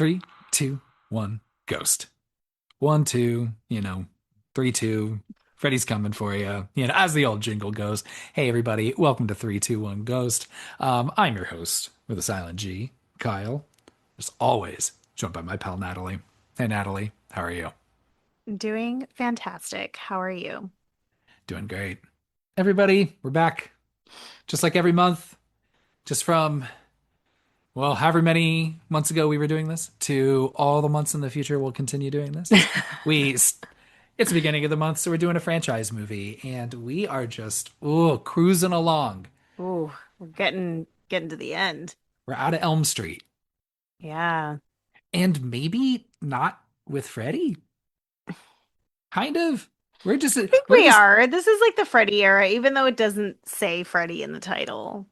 Three, two, one, ghost. One, two, three, two. Freddy's coming for you. As the old jingle goes. Hey, everybody, welcome to 3, 2, 1 Ghost. I'm your host with a silent G, Kyle. As always, joined by my pal Natalie. Hey, Natalie, how are you? Doing fantastic. How are you? Doing great. Everybody, we're back. Just like every month, just from, well, however many months ago we were doing this to all the months in the future we'll continue doing this. We It's the beginning of the month, so we're doing a franchise movie, and we are just cruising along. Ooh, we're getting to the end. We're out of Elm Street, Yeah. and maybe not with Freddy. Kind of. We're just I think we're we just are. This is like the Freddy era, even though it doesn't say Freddy in the title.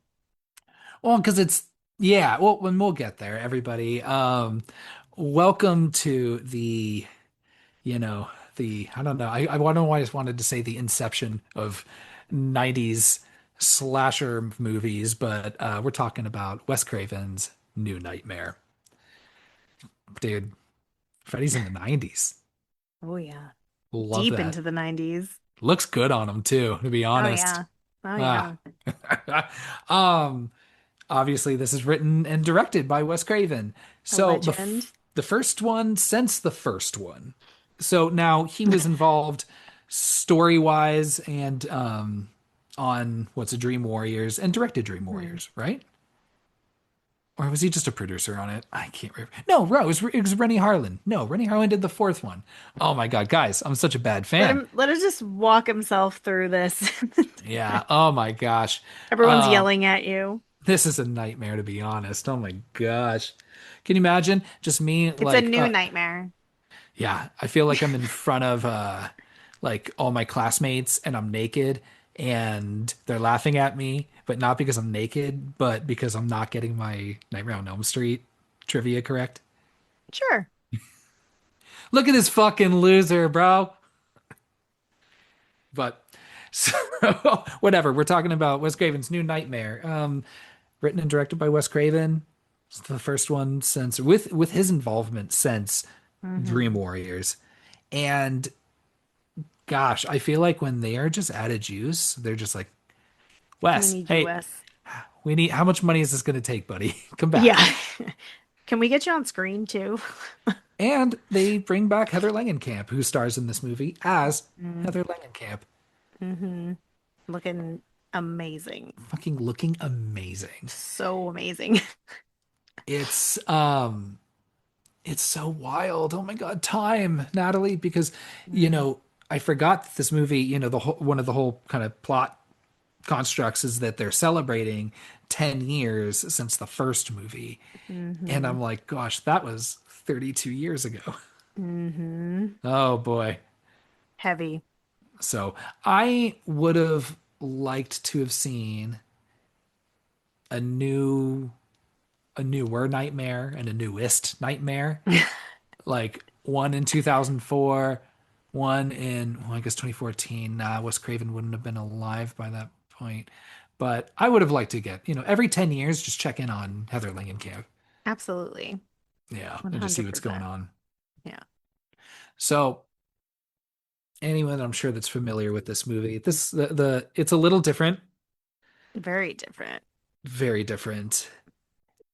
well, because it's yeah. Well, when we'll get there, everybody. Welcome to the the I don't know. I don't know why I just wanted to say the inception of '90s slasher movies, but we're talking about Wes Craven's New Nightmare. Dude, Freddy's in the 90s. Oh yeah. Love Deep that. into the 90s. Looks good on him too, to be Oh honest. yeah. Oh Ah. yeah. um, Obviously this is written and directed by Wes Craven. A So legend. the first one since the first one. So now he was involved story-wise and on what's a Dream Warriors and directed Dream Hmm. Warriors, right? Or was he just a producer on it? I can't remember. No, bro, it was Rennie Harlan. No, Rennie Harlan did the fourth one. Oh my God, guys, I'm such a bad fan. Let him just walk himself through this. Yeah. Oh my gosh. Everyone's Um, yelling at you. this is a nightmare to be honest. Oh my gosh. Can you imagine just me It's a like new nightmare. yeah, I feel like I'm in front of like all my classmates and I'm naked and they're laughing at me, but not because I'm naked, but because I'm not getting my Nightmare on Elm Street trivia correct. Sure. Look at this fucking loser, bro. But so whatever. We're talking about Wes Craven's New Nightmare. Written and directed by Wes Craven. It's the first one since with his involvement since Dream Hmm. Warriors. And gosh, I feel like when they are just out of juice, they're just like, We Wes, need you, hey, Wes. we need how much money is this gonna take, buddy? Come back. Yeah. Can we get you on screen too? And they bring back Heather Langenkamp, who stars in this movie as Mm-hmm. Heather Langenkamp. Looking amazing. Fucking looking amazing. So amazing. It's it's so wild. Oh my God, time, Natalie, because you Mm-hmm. know, I forgot that this movie, one of the whole kind of plot constructs is that they're celebrating 10 years since the first movie. And Mm-hmm. I'm like, gosh, that was 32 years ago. Mm-hmm. Oh boy. Heavy. So I would have liked to have seen a new, a newer nightmare and a newest nightmare, like one in 2004, one in, well, I guess 2014. Nah, Wes Craven wouldn't have been alive by that point. But I would have liked to get, every 10 years, just check in on Heather Langenkamp. Absolutely. Yeah, and just see what's going 100%. on. Yeah. So, anyone I'm sure that's familiar with this movie, the it's a little different, Very different. very different.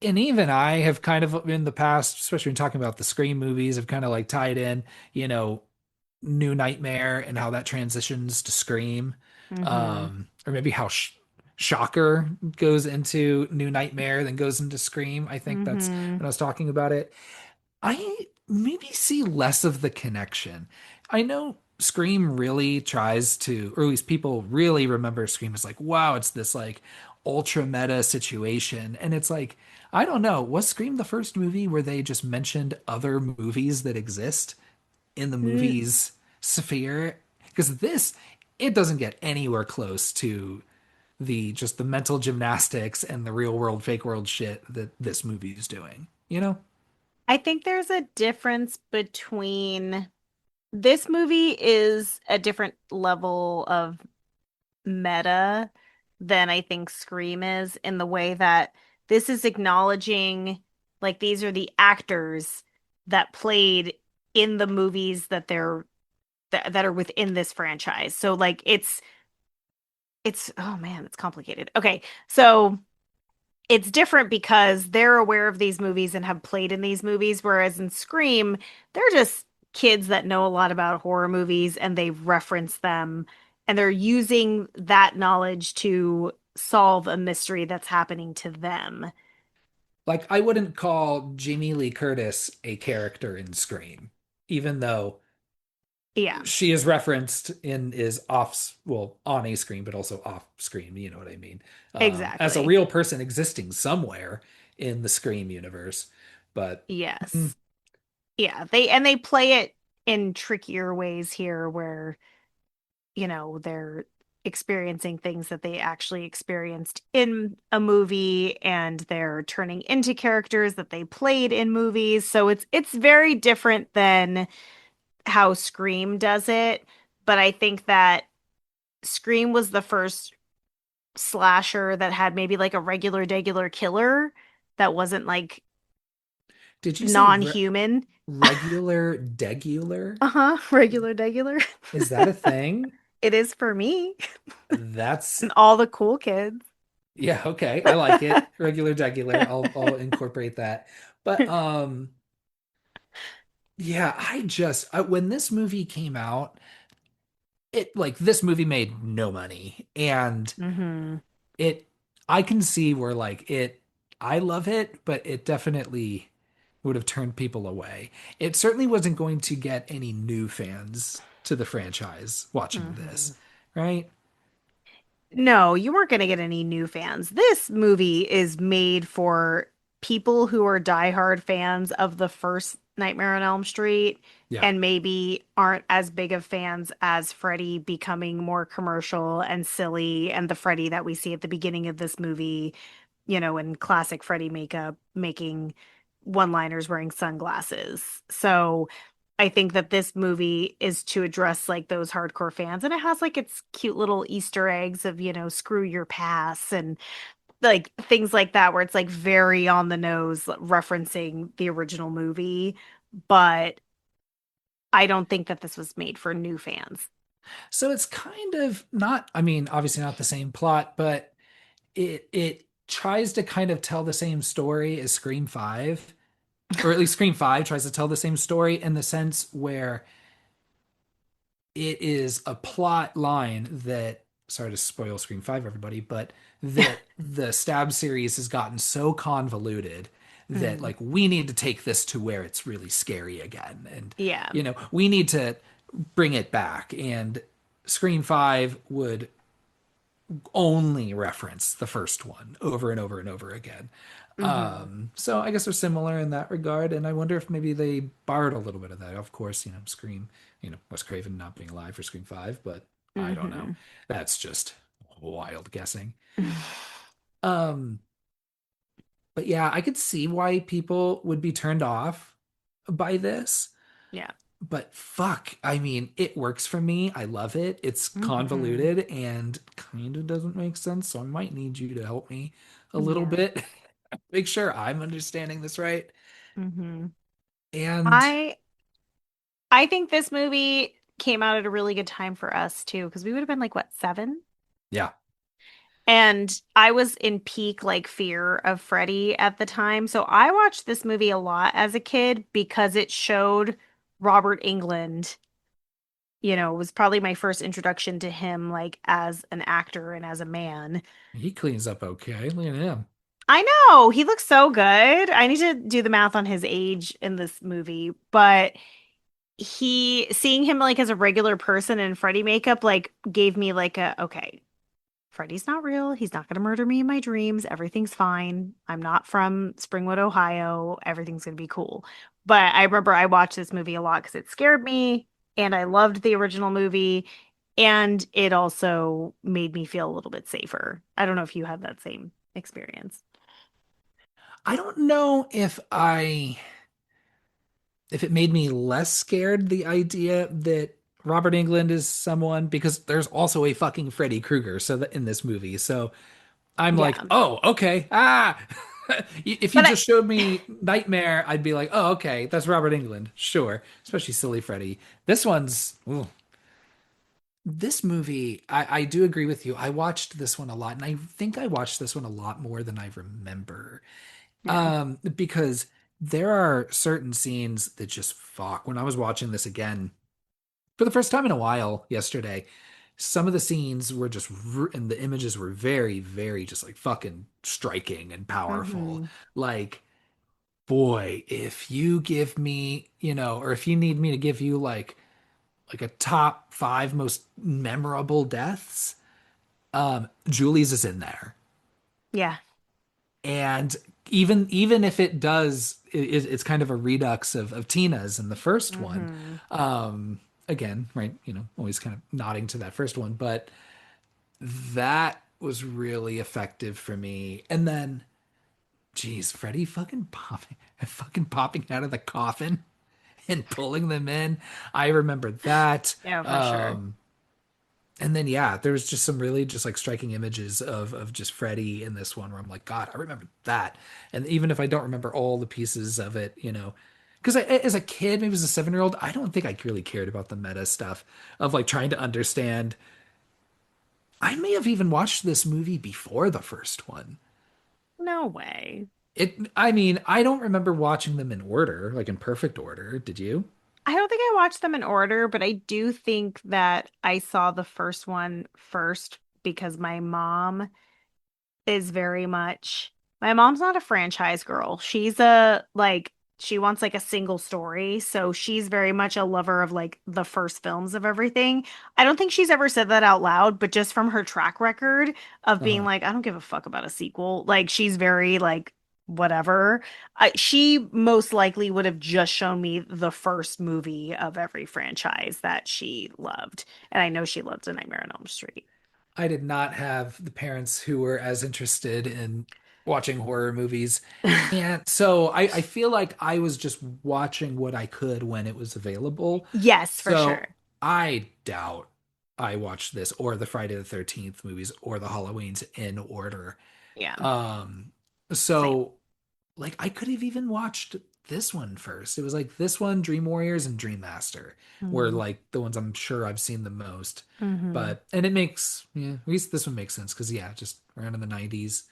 And even I have kind of in the past, especially when talking about the Scream movies, have kind of like tied in, you know, New Nightmare and how that transitions to Scream, Mm-hmm. or maybe how Shocker goes into New Nightmare, then goes into Scream. I think that's Mm-hmm. when I was talking about it. I maybe see less of the connection. I know Scream really tries to, or at least people really remember Scream as like, wow, it's this like ultra meta situation. And it's like, I don't know, was Scream the first movie where they just mentioned other movies that exist in the movie's sphere? Because this, it doesn't get anywhere close to the just the mental gymnastics and the real world, fake world shit that this movie is doing, you know? I think there's a difference between this movie is a different level of meta than I think Scream is in the way that this is acknowledging. Like these are the actors that played in the movies that are within this franchise. So like it's oh man, it's complicated. Okay. So it's different because they're aware of these movies and have played in these movies, whereas in Scream, they're just kids that know a lot about horror movies and they reference them and they're using that knowledge to solve a mystery that's happening to them. Like, I wouldn't call Jamie Lee Curtis a character in Scream, even though Yeah, she is referenced in is off, well, on a screen, but also off screen. You know what I mean? As a exactly. real person existing somewhere in the Scream universe. But mm, Yes. Yeah, they play it in trickier ways here where, they're experiencing things that they actually experienced in a movie and they're turning into characters that they played in movies. So it's very different than how Scream does it, but I think that Scream was the first slasher that had maybe like a regular degular killer that wasn't like did you say non-human. regular degular? Uh-huh, regular degular. Is that a thing? It is for me That's and all the cool kids. yeah, okay. I like it. Regular degular. I'll incorporate that. But yeah, when this movie came out, this movie made no money, and Hmm. it I can see where I love it, but it definitely would have turned people away. It certainly wasn't going to get any new fans to the franchise watching Hmm. this, right? No, you weren't going to get any new fans. This movie is made for people who are diehard fans of the first Nightmare on Elm Street Yeah. and maybe aren't as big of fans as Freddy becoming more commercial and silly and the Freddy that we see at the beginning of this movie, in classic Freddy makeup, making one-liners wearing sunglasses. So I think that this movie is to address like those hardcore fans and it has like its cute little Easter eggs of, screw your pass and like things like that where it's like very on the nose referencing the original movie, but I don't think that this was made for new fans. So it's kind of not, I mean, obviously not the same plot, but it tries to kind of tell the same story as Scream 5, or at least Scream 5 tries to tell the same story in the sense where it is a plot line that, sorry to spoil Scream 5, everybody, but that the Stab series has gotten so convoluted that Mm. we need to take this to where it's really scary again. And, Yeah. we need to bring it back. And Scream 5 would only reference the first one over and over and over again. Hmm. So I guess they're similar in that regard, and I wonder if maybe they borrowed a little bit of that. Of course, Scream, Wes Craven not being alive for Scream 5, but I don't know. Hmm. That's just wild guessing. Um, but yeah, I could see why people would be turned off by this. Yeah. But fuck, I mean, it works for me. I love it. It's Hmm. convoluted and kind of doesn't make sense. So I might need you to help me a little Yeah. bit. Make sure I'm understanding this right. Hmm. And I I think this movie came out at a really good time for us too, because we would have been like what, 7? yeah, And I was in peak like fear of Freddy at the time. So I watched this movie a lot as a kid because it showed Robert Englund. It was probably my first introduction to him like as an actor and as a man. he cleans up okay. Look at him. I know, he looks so good. I need to do the math on his age in this movie, but seeing him like as a regular person in Freddy makeup like gave me like a okay, Freddy's not real. He's not going to murder me in my dreams. Everything's fine. I'm not from Springwood, Ohio. Everything's going to be cool. But I remember I watched this movie a lot because it scared me and I loved the original movie. And it also made me feel a little bit safer. I don't know if you had that same experience. I don't know if it made me less scared the idea that Robert Englund is someone, because there's also a fucking Freddy Krueger in this movie. So I'm like, Yeah. oh, okay. Ah. If you But I just showed me Nightmare, I'd be like, oh, okay, that's Robert Englund. Sure. Especially Silly Freddy. This one's, ooh. This movie, I do agree with you. I watched this one a lot, and I think I watched this one a lot more than I remember. yeah. Because there are certain scenes that just fuck. When I was watching this again for the first time in a while yesterday, some of the scenes were just, and the images were very, very just like fucking striking and powerful. Hmm. Like, boy, if you give me, or if you need me to give you like a top five most memorable deaths, Julie's is in there. Yeah. And even if it does, it's kind of a redux of Tina's in the first one. Hmm. Um, Again, right? Always kind of nodding to that first one, but that was really effective for me. And then, geez, Freddy fucking popping out of the coffin and pulling them in. I remember that. Yeah, for sure. And then yeah, there's just some really just like striking images of just Freddy in this one where I'm like, God, I remember that. And even if I don't remember all the pieces of it, because as a kid, maybe as a 7-year old, I don't think I really cared about the meta stuff of like trying to understand. I may have even watched this movie before the first one. No way. I mean, I don't remember watching them in order, like in perfect order. Did you? I don't think I watched them in order, but I do think that I saw the first one first because my mom's not a franchise girl. She's a like she wants like a single story, so she's very much a lover of like the first films of everything. I don't think she's ever said that out loud, but just from her track record of being Uh-huh. like, I don't give a fuck about a sequel. Like she's very like whatever. She most likely would have just shown me the first movie of every franchise that she loved. And I know she loved A Nightmare on Elm Street. I did not have the parents who were as interested in watching horror movies. And so I feel like I was just watching what I could when it was available. Yes, for So sure. I doubt I watched this or the Friday the 13th movies or the Halloweens in order. Yeah, Um, same. so like I could have even watched this one first. It was like this one, Dream Warriors and Dream Master were Mm-hmm. like the ones I'm sure I've seen the most. Mm-hmm. But and it makes yeah, at least this one makes sense because yeah, just around in the 90s.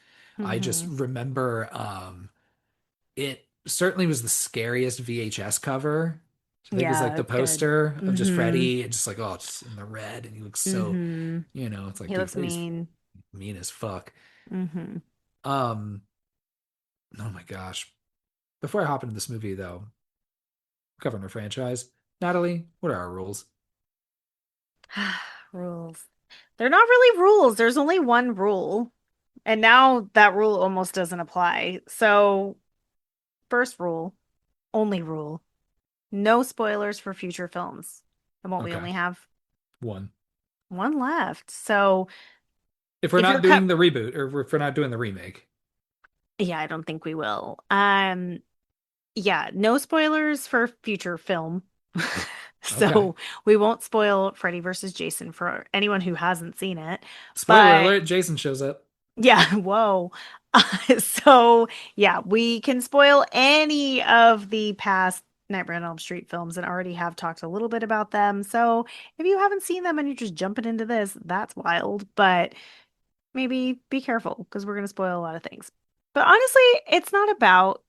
I just Mm-hmm. remember it certainly was the scariest VHS cover. I think it was like Yeah, the it's good. poster of just Mm-hmm. Freddy and just like oh just in the red and he looks so Mm-hmm. it's like He dude looks Freddy's mean. mean as fuck. Mm-hmm. Um oh my gosh. Before I hop into this movie though, covering a franchise. Natalie, what are our rules? Rules. They're not really rules. There's only one rule. And now that rule almost doesn't apply. So, first rule, only rule, no spoilers for future films. And what we Okay, only have one. one left. So, If we're if not you're cut, doing the reboot or if we're not doing the remake. yeah, I don't think we will. Yeah, no spoilers for future film. Okay. So we won't spoil Freddy versus Jason for anyone who hasn't seen it. Spoiler But alert, Jason shows up. yeah, whoa. So yeah, we can spoil any of the past Nightmare on Elm Street films and already have talked a little bit about them. So if you haven't seen them and you're just jumping into this, that's wild. But maybe be careful because we're going to spoil a lot of things. But honestly, it's not about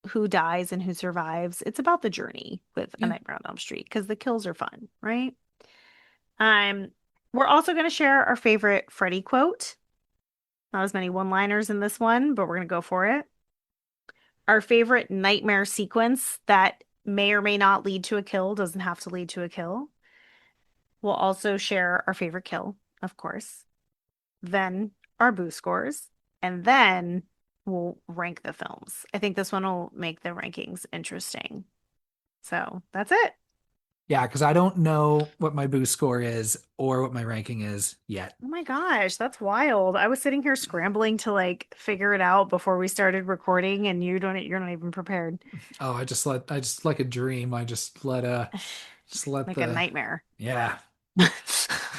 who dies and who survives. It's about the journey with A Yeah. Nightmare on Elm Street because the kills are fun, right? Um, we're also going to share our favorite Freddy quote. Not as many one-liners in this one, but we're going to go for it. Our favorite nightmare sequence that may or may not lead to a kill, doesn't have to lead to a kill. We'll also share our favorite kill, of course. Then our boo scores, and then we'll rank the films. I think this one will make the rankings interesting. So that's it. Yeah, because I don't know what my boost score is or what my ranking is yet. Oh my gosh, that's wild. I was sitting here scrambling to like figure it out before we started recording and you're not even prepared. Oh, I just like a dream. I just let Like a the nightmare. yeah,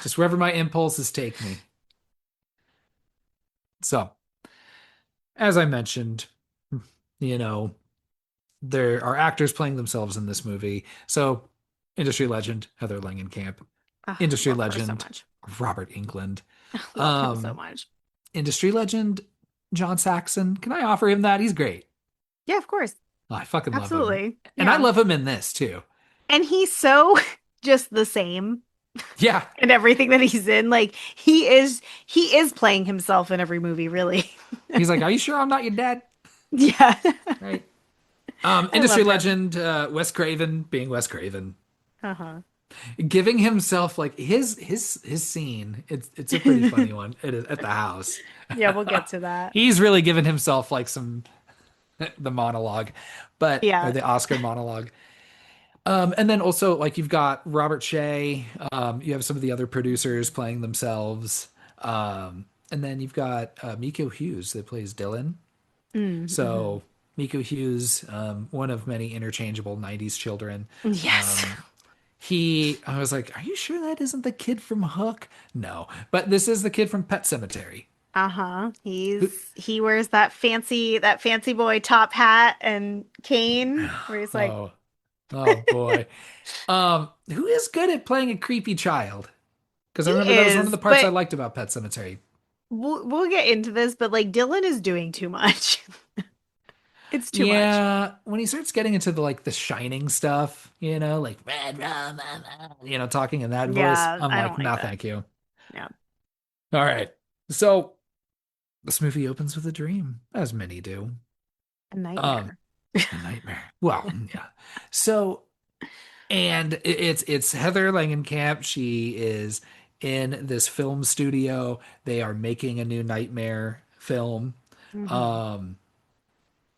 just wherever my impulses take me. So as I mentioned, you know, there are actors playing themselves in this movie. So, industry legend Heather Langenkamp, industry Love her so legend much. Robert Englund, Love him so um, much. industry legend John Saxon. Can I offer him that? He's great. Yeah, of course. Oh, I fucking love him. Absolutely. And I Yeah. love him in this too. And he's so just the same Yeah. in everything that he's in. Like he is playing himself in every movie, really. He's like, "Are you sure I'm not your dad?" Yeah. Right. I Industry love him. legend Wes Craven being Wes Craven, Uh-huh. giving himself like his scene. It's a pretty funny one at the house. Yeah, we'll get to that. He's really given himself like some the monologue, or Yeah. the Oscar monologue. And then also like you've got Robert Shea. You have some of the other producers playing themselves. And then you've got Miko Hughes that plays Dylan. Mm-hmm. So Miko Hughes, one of many interchangeable '90s children. Yes. Um, I was like, are you sure that isn't the kid from Hook? No, but this is the kid from Pet Cemetery. Uh-huh. Who, He wears that fancy boy top hat and cane where he's like, oh, oh boy. Who is good at playing a creepy child? Because I he remember that was one of the is, parts I but liked about Pet Cemetery. we'll get into this, but like Dylan is doing too much. It's too much. Yeah, when he starts getting into the Shining stuff, like red rum, talking in that voice, Yeah, I'm I like, don't like nah, that. thank you. Yeah. All right. So this movie opens with a dream, as many do. A Um, nightmare. a nightmare. Well, yeah. So, and it's Heather Langenkamp. She is in this film studio. They are making a new Nightmare film. Hmm. Um,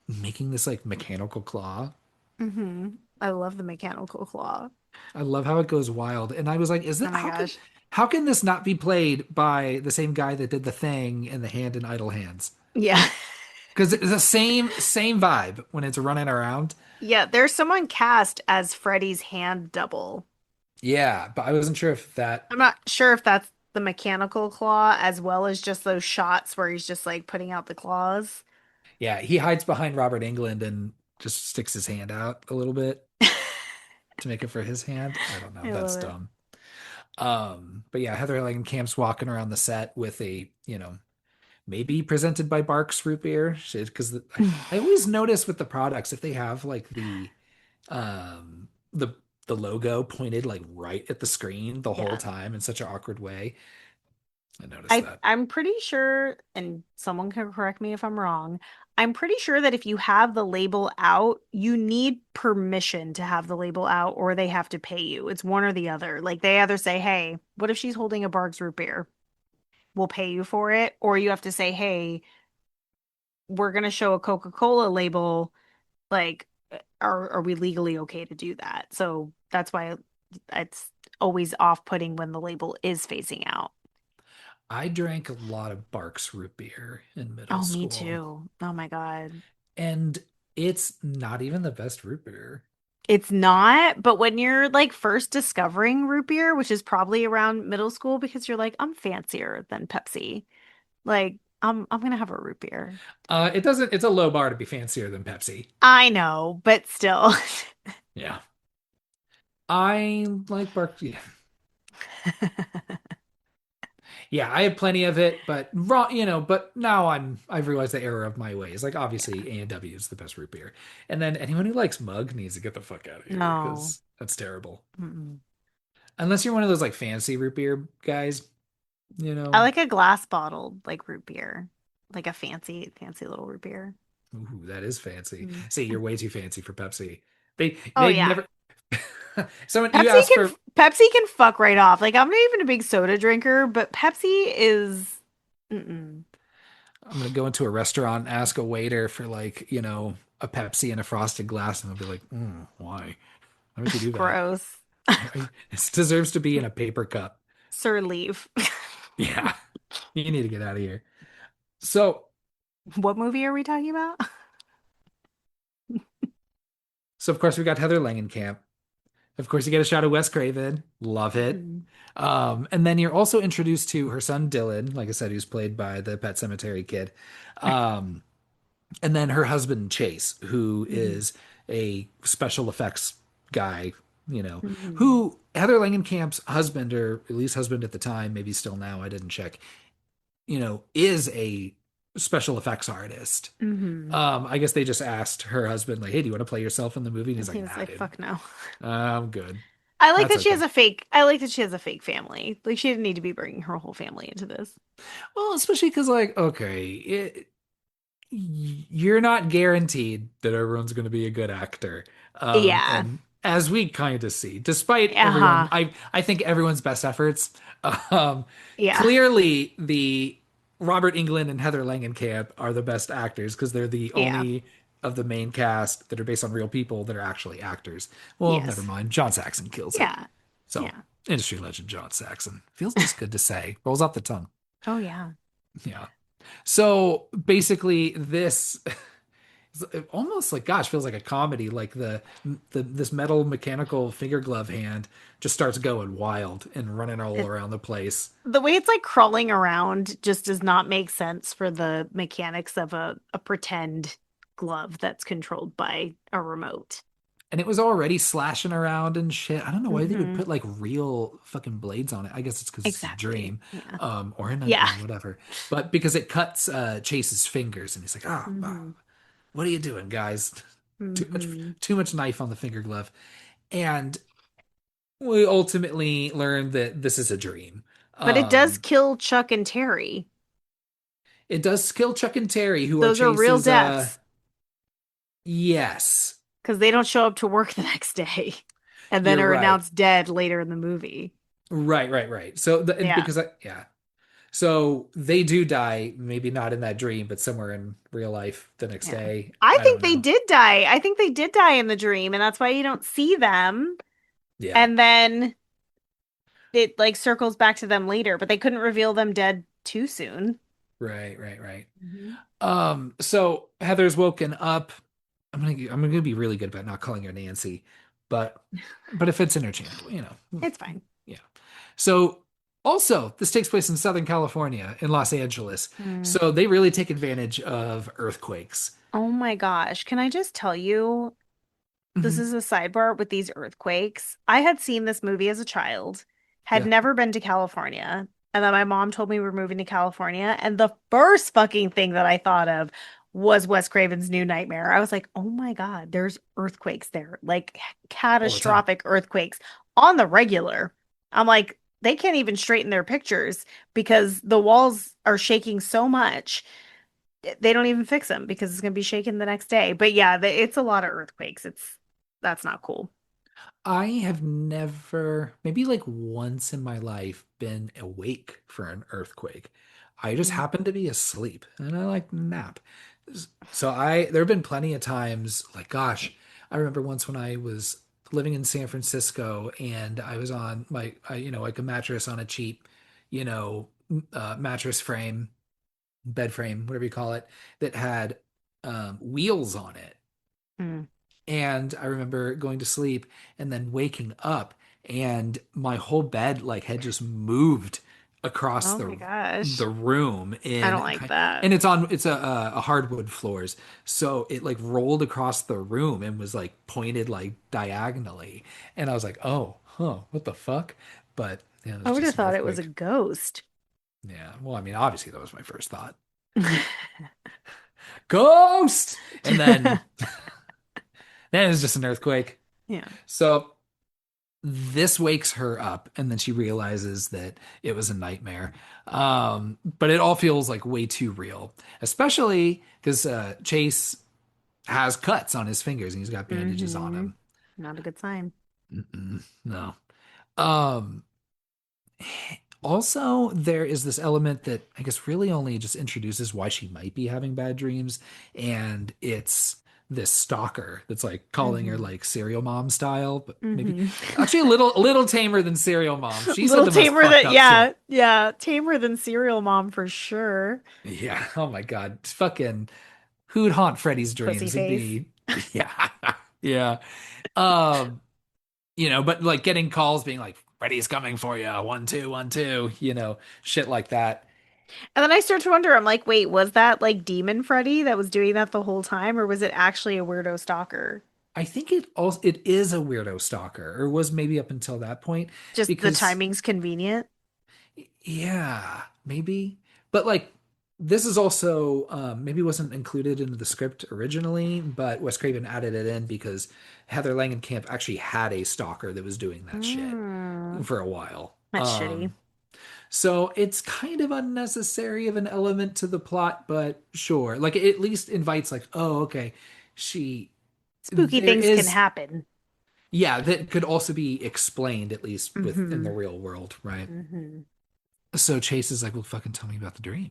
making this like mechanical claw. Hmm. I love the mechanical claw. I love how it goes wild. And I was like, is Oh that my gosh. how can this not be played by the same guy that did The Thing and The Hand in Idle Hands? Yeah. Because it's the same vibe when it's running around. Yeah, there's someone cast as Freddy's hand double. Yeah, but I wasn't sure if that. I'm not sure if that's the mechanical claw as well as just those shots where he's just like putting out the claws. Yeah, he hides behind Robert Englund and just sticks his hand out a little bit to make it for his hand. I don't know. I That's love it. dumb. But yeah, Heather Langenkamp's walking around the set with maybe presented by Barks Root Beer, because I always notice with the products if they have like um the the logo pointed like right at the screen the whole Yeah. time in such an awkward way. I noticed I that. I'm pretty sure, and someone can correct me if I'm wrong. I'm pretty sure that if you have the label out, you need permission to have the label out, or they have to pay you. It's one or the other. Like they either say, "Hey, what if she's holding a Barks root beer? We'll pay you for it," or you have to say, "Hey, we're gonna show a Coca-Cola label. Like, are we legally okay to do that?" So that's why it's always off-putting when the label is facing out. I drank a lot of Barks Root Beer in middle Oh, me school, too. Oh my God. and it's not even the best root beer. It's not, but when you're like first discovering root beer, which is probably around middle school because you're like, I'm fancier than Pepsi. Like, I'm gonna have a root beer. It doesn't. It's a low bar to be fancier than Pepsi. I know, but still. Yeah, I like Barks. Yeah, yeah, I had plenty of it, but raw, but now I've realized the error of my ways. Like obviously A&W is the best root beer. And then anyone who likes Mug needs to get the fuck out of here No. because that's terrible. Mm-mm. Unless you're one of those like fancy root beer guys, you I know. like a glass bottled like root beer, like a fancy little root beer. Ooh, that is fancy. Mm. See, you're way too fancy for Pepsi. They Oh they've yeah. never someone you asked for Pepsi can fuck right off. Like I'm not even a big soda drinker, but Pepsi is mm-mm. I'm gonna go into a restaurant and ask a waiter for like, a Pepsi in a frosted glass, and they'll be like, why? Why would you do that? Gross. It deserves to be in a paper cup. Sir, leave. Yeah, you need to get out of here. So, What movie are we talking about? so of course we got Heather Langenkamp. Of course you get a shot of Wes Craven. Love it. Mhm. And then you're also introduced to her son Dylan, like I said, who's played by the Pet Cemetery kid. Um, And then her husband Chase, who Hmm. is a special effects guy, you know, Hmm. who Heather Langenkamp's husband, or at least husband at the time, maybe still now, I didn't check, is a special effects artist. Hmm. I guess they just asked her husband, like, "Hey, do you want to play yourself in the movie?" And And he's he like, was "Nah, like, dude, fuck no. I'm good. I like That's that she has okay." a fake. I like that she has a fake family. Like she didn't need to be bringing her whole family into this. Well, especially because, like, okay, you're not guaranteed that everyone's going to be a good actor. Yeah. And as we kind of see, despite everyone, Uh-huh. I think everyone's best efforts, um, Yeah. clearly the Robert Englund and Heather Langenkamp are the best actors because they're the Yeah. only of the main cast that are based on real people that are actually actors. Well, never Yes. mind. John Saxon kills it. Yeah. So, Yeah. industry legend John Saxon feels just good to say. Rolls off the tongue. Oh yeah. Yeah. So basically, this almost like, gosh, feels like a comedy. Like the this metal mechanical finger glove hand just starts going wild and running all It around the place. the way it's like crawling around just does not make sense for the mechanics of a pretend glove that's controlled by a remote. And it was already slashing around and shit. I don't know why they would Hmm. put like real fucking blades on it. I guess it's because it's a Exactly. dream, Yeah. or a Yeah. nightmare, whatever. But because it cuts Chase's fingers, and he's like, "Oh, Hmm. what are you doing, guys? Too much, Hmm. too much knife on the finger glove." And we ultimately learned that this is a dream. But it does Um, kill Chuck and Terry. it does kill Chuck and Terry, who are Those are real Chase's. deaths Yes, because they don't show up to work the next day and then you're are right. announced dead later in the movie. Right. So and Yeah. because yeah, so they do die. Maybe not in that dream, but somewhere in real life the next Yeah. day. I I don't think they know. did die. I think they did die in the dream, and that's why you don't see them. Yeah, And then it like circles back to them later, but they couldn't reveal them dead too soon. right. Hmm. So Heather's woken up. I'm gonna be really good about not calling her Nancy, but if it's interchangeable, It's fine. yeah. So also, this takes place in Southern California, in Los Angeles. Hmm. So they really take advantage of earthquakes. Oh my gosh. Can I just tell you, this Mhm. is a sidebar with these earthquakes. I had seen this movie as a child, had Yeah. never been to California, and then my mom told me we're moving to California, and the first fucking thing that I thought of was Wes Craven's New Nightmare. I was like, "Oh my God, there's earthquakes there. Like All the time. catastrophic earthquakes on the regular." I'm like, they can't even straighten their pictures because the walls are shaking so much they don't even fix them because it's going to be shaken the next day. But yeah, it's a lot of earthquakes. That's not cool. I have never, maybe like once in my life, been awake for an earthquake. I just Mm. happened to be asleep and I like to nap. So there have been plenty of times, like, gosh, I remember once when I was living in San Francisco and I was on like a mattress on a cheap, mattress frame, bed frame, whatever you call it, that had wheels on it. Mm. And I remember going to sleep and then waking up and my whole bed like had just moved across Oh my the gosh. room I don't like that. and it's a hardwood floors. So it like rolled across the room and was like pointed like diagonally. And I was like, "Oh, huh, what the fuck?" But yeah, it I was would have just an thought it was a earthquake. ghost. Yeah. Well, I mean, obviously that was my first thought. Ghost! And then it's just an earthquake. Yeah. So this wakes her up and then she realizes that it was a nightmare. But it all feels like way too real, especially because Chase has cuts on his fingers and he's got bandages on Hmm. him. Not a good sign. No. Um, Also, there is this element that I guess really only just introduces why she might be having bad dreams, and it's this stalker that's like calling her Hmm. like serial mom style, but maybe Hmm. actually a little tamer than serial mom. She said Little the most tamer fucked that, up shit. yeah, yeah, tamer than Serial Mom for sure. Yeah. Oh my God. Fucking who'd haunt Freddy's Pussy dreams? It'd face. be yeah. Yeah. Um, but like getting calls being like, Freddy's coming for you, 1 2 1 2, shit like that. And then I start to wonder, I'm like, wait, was that like Demon Freddy that was doing that the whole time, or was it actually a weirdo stalker? I think it is a weirdo stalker, or was maybe up until that point, Just the because timing's convenient. yeah, maybe. But like this is also maybe wasn't included into the script originally, but Wes Craven added it in because Heather Langenkamp actually had a stalker that was doing that shit Hmm. for a while. That's shitty. So it's kind of unnecessary of an element to the plot, but sure. Like it at least invites like, oh, okay, she Spooky there things can is happen. yeah, that could also be explained at least within Mm-hmm. the real world, right? Mm-hmm. So Chase is like, well, fucking tell me about the dream.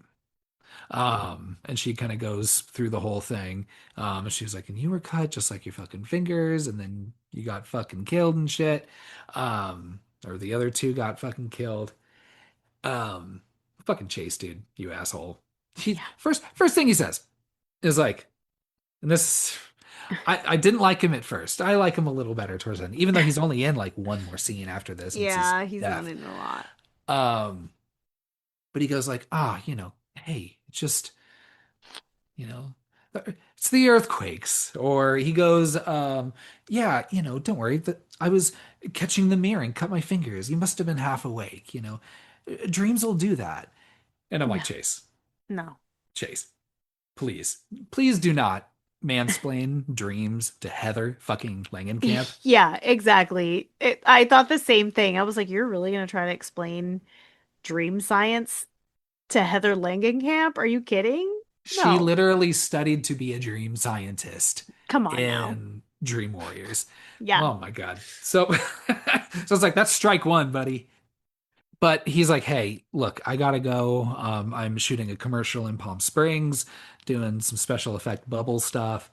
And she kind of goes through the whole thing. And she was like, and you were cut just like your fucking fingers, and then you got fucking killed and shit. Or the other two got fucking killed. Um, Fucking Chase, dude, you asshole. He Yeah. first thing he says is like, and this I didn't like him at first. I like him a little better towards the end, even though he's only in like one more scene after this, and it's his Yeah, he's not death. in a lot. Um, but he goes like, hey, it's just, you know, it's the earthquakes. Or he goes, yeah, don't worry, that I was catching the mirror and cut my fingers. You must have been half awake. Dreams will do that. And I'm like, No, no. Chase, please, please do not mansplain dreams to Heather fucking Langenkamp. Yeah, exactly. I thought the same thing. I was like, you're really gonna try to explain dream science to Heather Langenkamp? Are you kidding? She No. literally studied to be a dream scientist Come on now. in Dream Warriors. Yeah. Oh my God. So, so it's like, that's strike one, buddy. But he's like, hey, look, I gotta go. I'm shooting a commercial in Palm Springs, doing some special effect bubble stuff.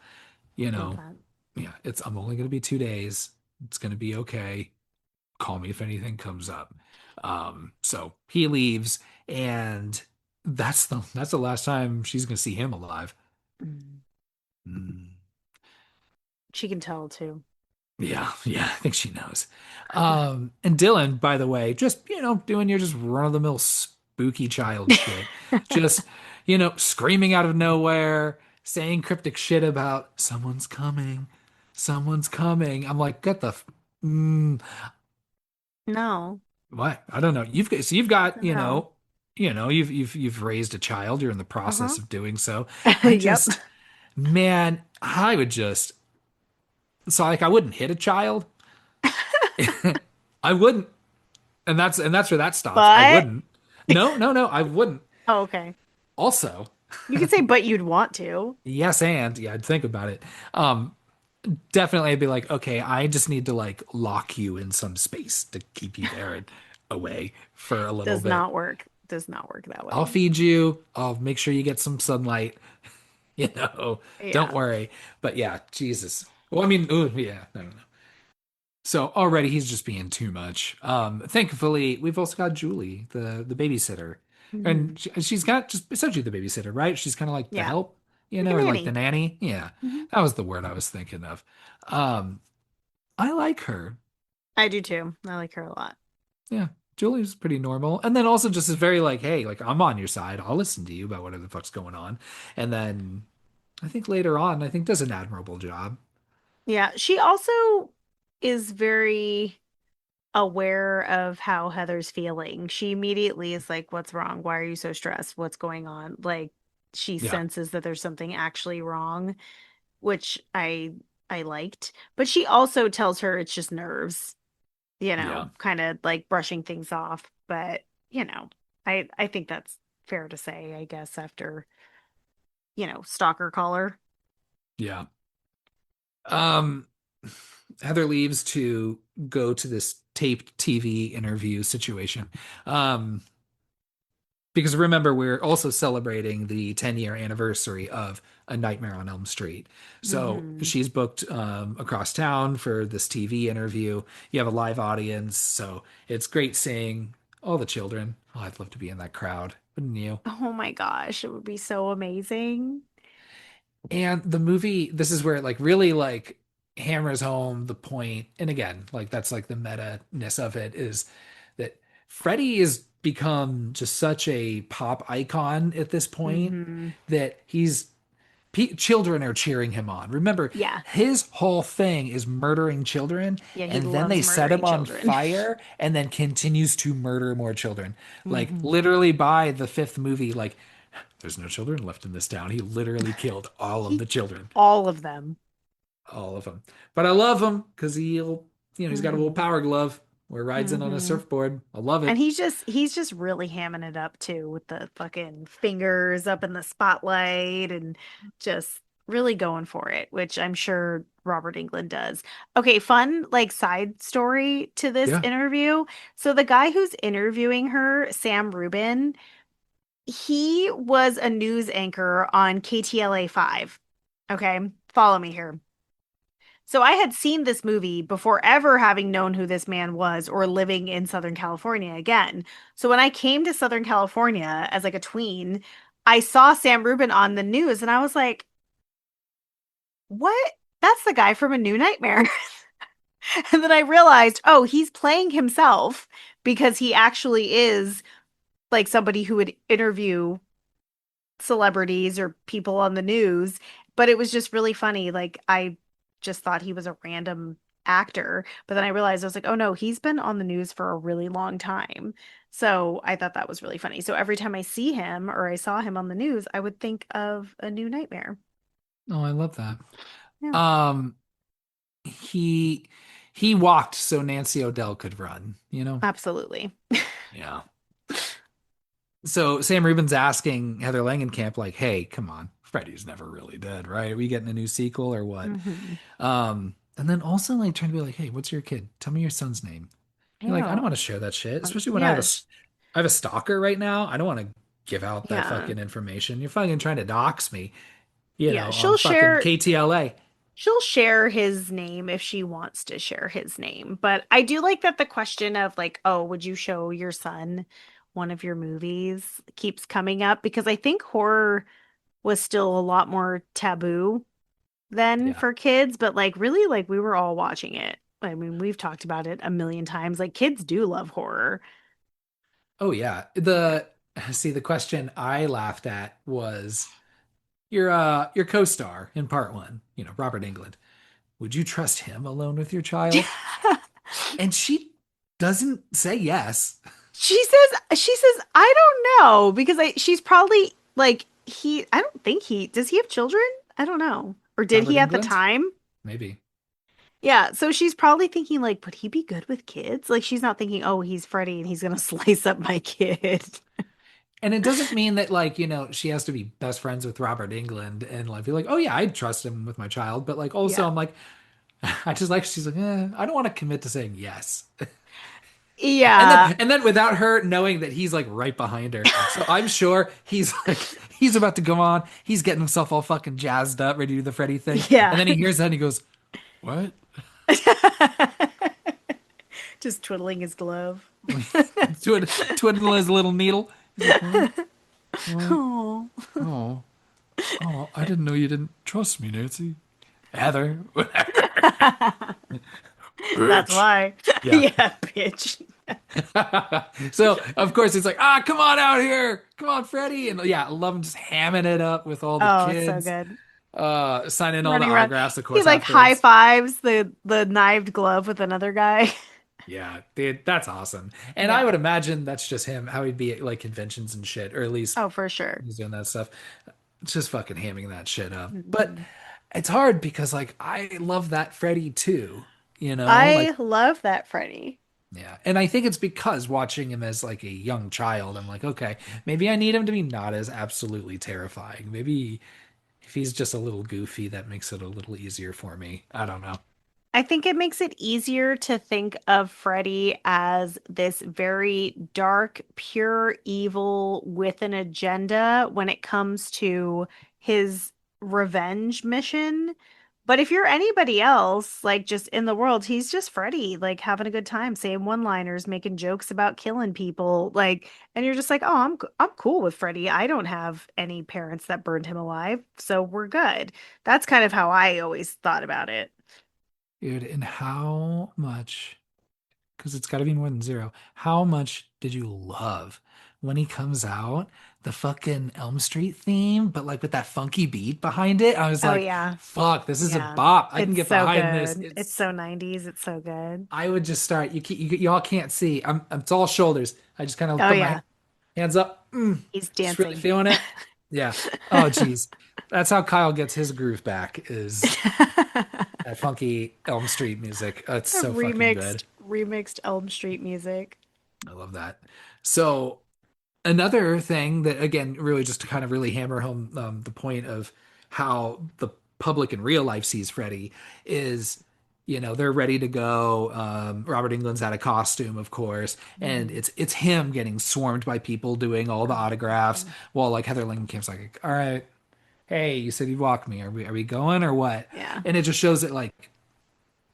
You Love know, that. yeah, I'm only gonna be 2 days. It's gonna be okay. Call me if anything comes up. So he leaves, and that's the last time she's gonna see him alive. Mm. Mm. She can tell too. Yeah, yeah, I think she knows. And Dylan, by the way, just, doing your just run-of-the-mill spooky child shit. Just, screaming out of nowhere, saying cryptic shit about someone's coming, someone's coming. I'm like, get the No, what? I don't know. You've got, no. you've raised a child, you're in the Uh-huh. process of doing so. I Yep. just, man, I would just so like I wouldn't hit a child. I wouldn't. And that's where that stops. I But wouldn't. No, no, no, I wouldn't. oh, okay. Also, You could say but you'd want to. yes, and yeah, I'd think about it. Um, Definitely I'd be like, okay, I just need to like lock you in some space to keep you there and away for a little Does bit. not work. Does not work that I'll way. feed you. I'll make sure you get some sunlight. Don't Yeah. worry. But yeah, Jesus. Well, I mean, ooh, yeah, no, no, no. So already he's just being too much. Thankfully, we've also got Julie, the babysitter, Hmm. and she's got just essentially the babysitter, right? She's kind of like the Yeah. help, Like a or like the nanny. nanny. Yeah, Hmm. that was the word I was thinking of. Um, I like her. I do too. I like her a lot. Yeah, Julie's pretty normal, and then also just is very like, hey, like I'm on your side. I'll listen to you about whatever the fuck's going on, and then I think later on, I think does an admirable job. Yeah. She also is very aware of how Heather's feeling. She immediately is like, what's wrong? Why are you so stressed? What's going on? Like she Yeah, senses that there's something actually wrong, which I liked. But she also tells her it's just nerves, yeah, kind of like brushing things off. But, I think that's fair to say, I guess, after, stalker caller. yeah. Um, Heather leaves to go to this taped TV interview situation. Um, because remember, we're also celebrating the 10-year anniversary of A Nightmare on Elm Street. So Hmm. she's booked across town for this TV interview. You have a live audience, so it's great seeing all the children. Oh, I'd love to be in that crowd, wouldn't you? Oh my gosh, it would be so amazing. And the movie, this is where it like really like hammers home the point. And again, like that's like the meta-ness of it is that Freddy is become just such a pop icon at this point Hmm. that children are cheering him on. Remember, Yeah. his whole thing is murdering children, Yeah, he and then loves they set him murdering on children. fire and then continues to murder more children. Like Hmm. literally by the fifth movie, like there's no children left in this town. He literally killed all of He the children, all of them. all of them. But I love him because he's got a little Hmm. power glove where he rides in on a Hmm. surfboard. I love And it. he's just really hamming it up too with the fucking fingers up in the spotlight and just really going for it, which I'm sure Robert Englund does. Okay, fun like side story to this Yeah. interview. So the guy who's interviewing her, Sam Rubin, he was a news anchor on KTLA 5. Okay, follow me here. So I had seen this movie before ever having known who this man was or living in Southern California again. So when I came to Southern California as like a tween, I saw Sam Rubin on the news and I was like, "What? That's the guy from A New Nightmare." And then I realized, "Oh, he's playing himself because he actually is like somebody who would interview celebrities or people on the news, but it was just really funny. Like I just thought he was a random actor, but then I realized I was like, oh no, he's been on the news for a really long time. So I thought that was really funny. So every time I see him or I saw him on the news, I would think of A New Nightmare. Oh, I love that. Yeah, Um, he he walked so Nancy O'Dell could run, you know? absolutely. Yeah. So Sam Rubin's asking Heather Langenkamp, like, hey, come on, Freddy's never really dead, right? Are we getting a new sequel or what? Hmm. And then also like trying to be like, hey, what's your kid? Tell me your son's name. You're like, I don't Yeah. want to share that shit, especially when Yes. I have a stalker right now. I don't want to give out that Yeah. fucking information. You're fucking trying to dox me, Yeah. on fucking KTLA. She'll share his name if she wants to share his name. But I do like that the question of like, oh, would you show your son one of your movies keeps coming up because I think horror was still a lot more taboo then Yeah. for kids, but like really like we were all watching it. I mean, we've talked about it a million times. Like kids do love horror. Oh yeah. The question I laughed at was your co-star in part one, Robert Englund. Would you trust him alone with your child? And she doesn't say yes. She says I don't know because she's probably like I don't think does he have children? I don't know. Or did Robert he at the Englund? time? Maybe. Yeah, so she's probably thinking like, would he be good with kids? Like she's not thinking, "Oh, he's Freddy and he's gonna slice up my kid." And it doesn't mean that like, she has to be best friends with Robert Englund and like be like, oh yeah, I'd trust him with my child. But like also Yeah. I'm like, I just like she's like, I don't want to commit to saying yes. Yeah. And then without her knowing that he's like right behind her. So I'm sure he's like he's about to go on. He's getting himself all fucking jazzed up, ready to do the Freddy thing. And Yeah. then he hears that and he goes, what? Just twiddling his glove. Twiddling his little needle. He's like, what? What? Oh. Oh. Oh, I didn't know you didn't trust me, Nancy. Heather. That's Bitch. why. Yeah. Yeah, bitch. So of course it's like, come on out here. Come on, Freddy. And yeah, I love him just hamming it up with all the Oh, it's so kids. good. Signing all the Running around. autographs, of He course, like high afterwards. fives the knived glove with another guy. Yeah, dude, that's awesome. And I Yeah. would imagine that's just him, how he'd be at like conventions and shit, or at least Oh, for sure. he's doing that stuff. It's just fucking hamming that shit up. But Mhm. it's hard because like I love that Freddy too, like I love that Freddy. yeah. And I think it's because watching him as like a young child, I'm like, okay, maybe I need him to be not as absolutely terrifying. Maybe if he's just a little goofy, that makes it a little easier for me. I don't know. I think it makes it easier to think of Freddy as this very dark, pure evil with an agenda when it comes to his revenge mission. But if you're anybody else, like just in the world, he's just Freddy, like having a good time, saying one-liners, making jokes about killing people, like, and you're just like, oh, I'm cool with Freddy. I don't have any parents that burned him alive, so we're good. That's kind of how I always thought about it. Dude, and how much because it's got to be more than zero. How much did you love when he comes out, the fucking Elm Street theme, but like with that funky beat behind it? I was Oh like, yeah. fuck, this is a Yeah. bop. I can It's get so behind this. good. It's so 90s. It's so good. I would just start. Y'all can't see. It's all shoulders. I just kind of Oh put my yeah. hands up. He's Just really dancing. feeling it. Yeah. Oh, geez. That's how Kyle gets his groove back is that funky Elm Street music. It's so fucking good. Remixed Elm Street music. I love that. So another thing that, again, really just to kind of really hammer home the point of how the public in real life sees Freddy is, they're ready to go. Robert Englund's out of costume, of course, and Mhm. it's him getting swarmed by people doing all the autographs, Oh, while like Heather Langham's like, "All right, hey, you said you'd walk me. Are we going or what?" yeah. And it just shows that like,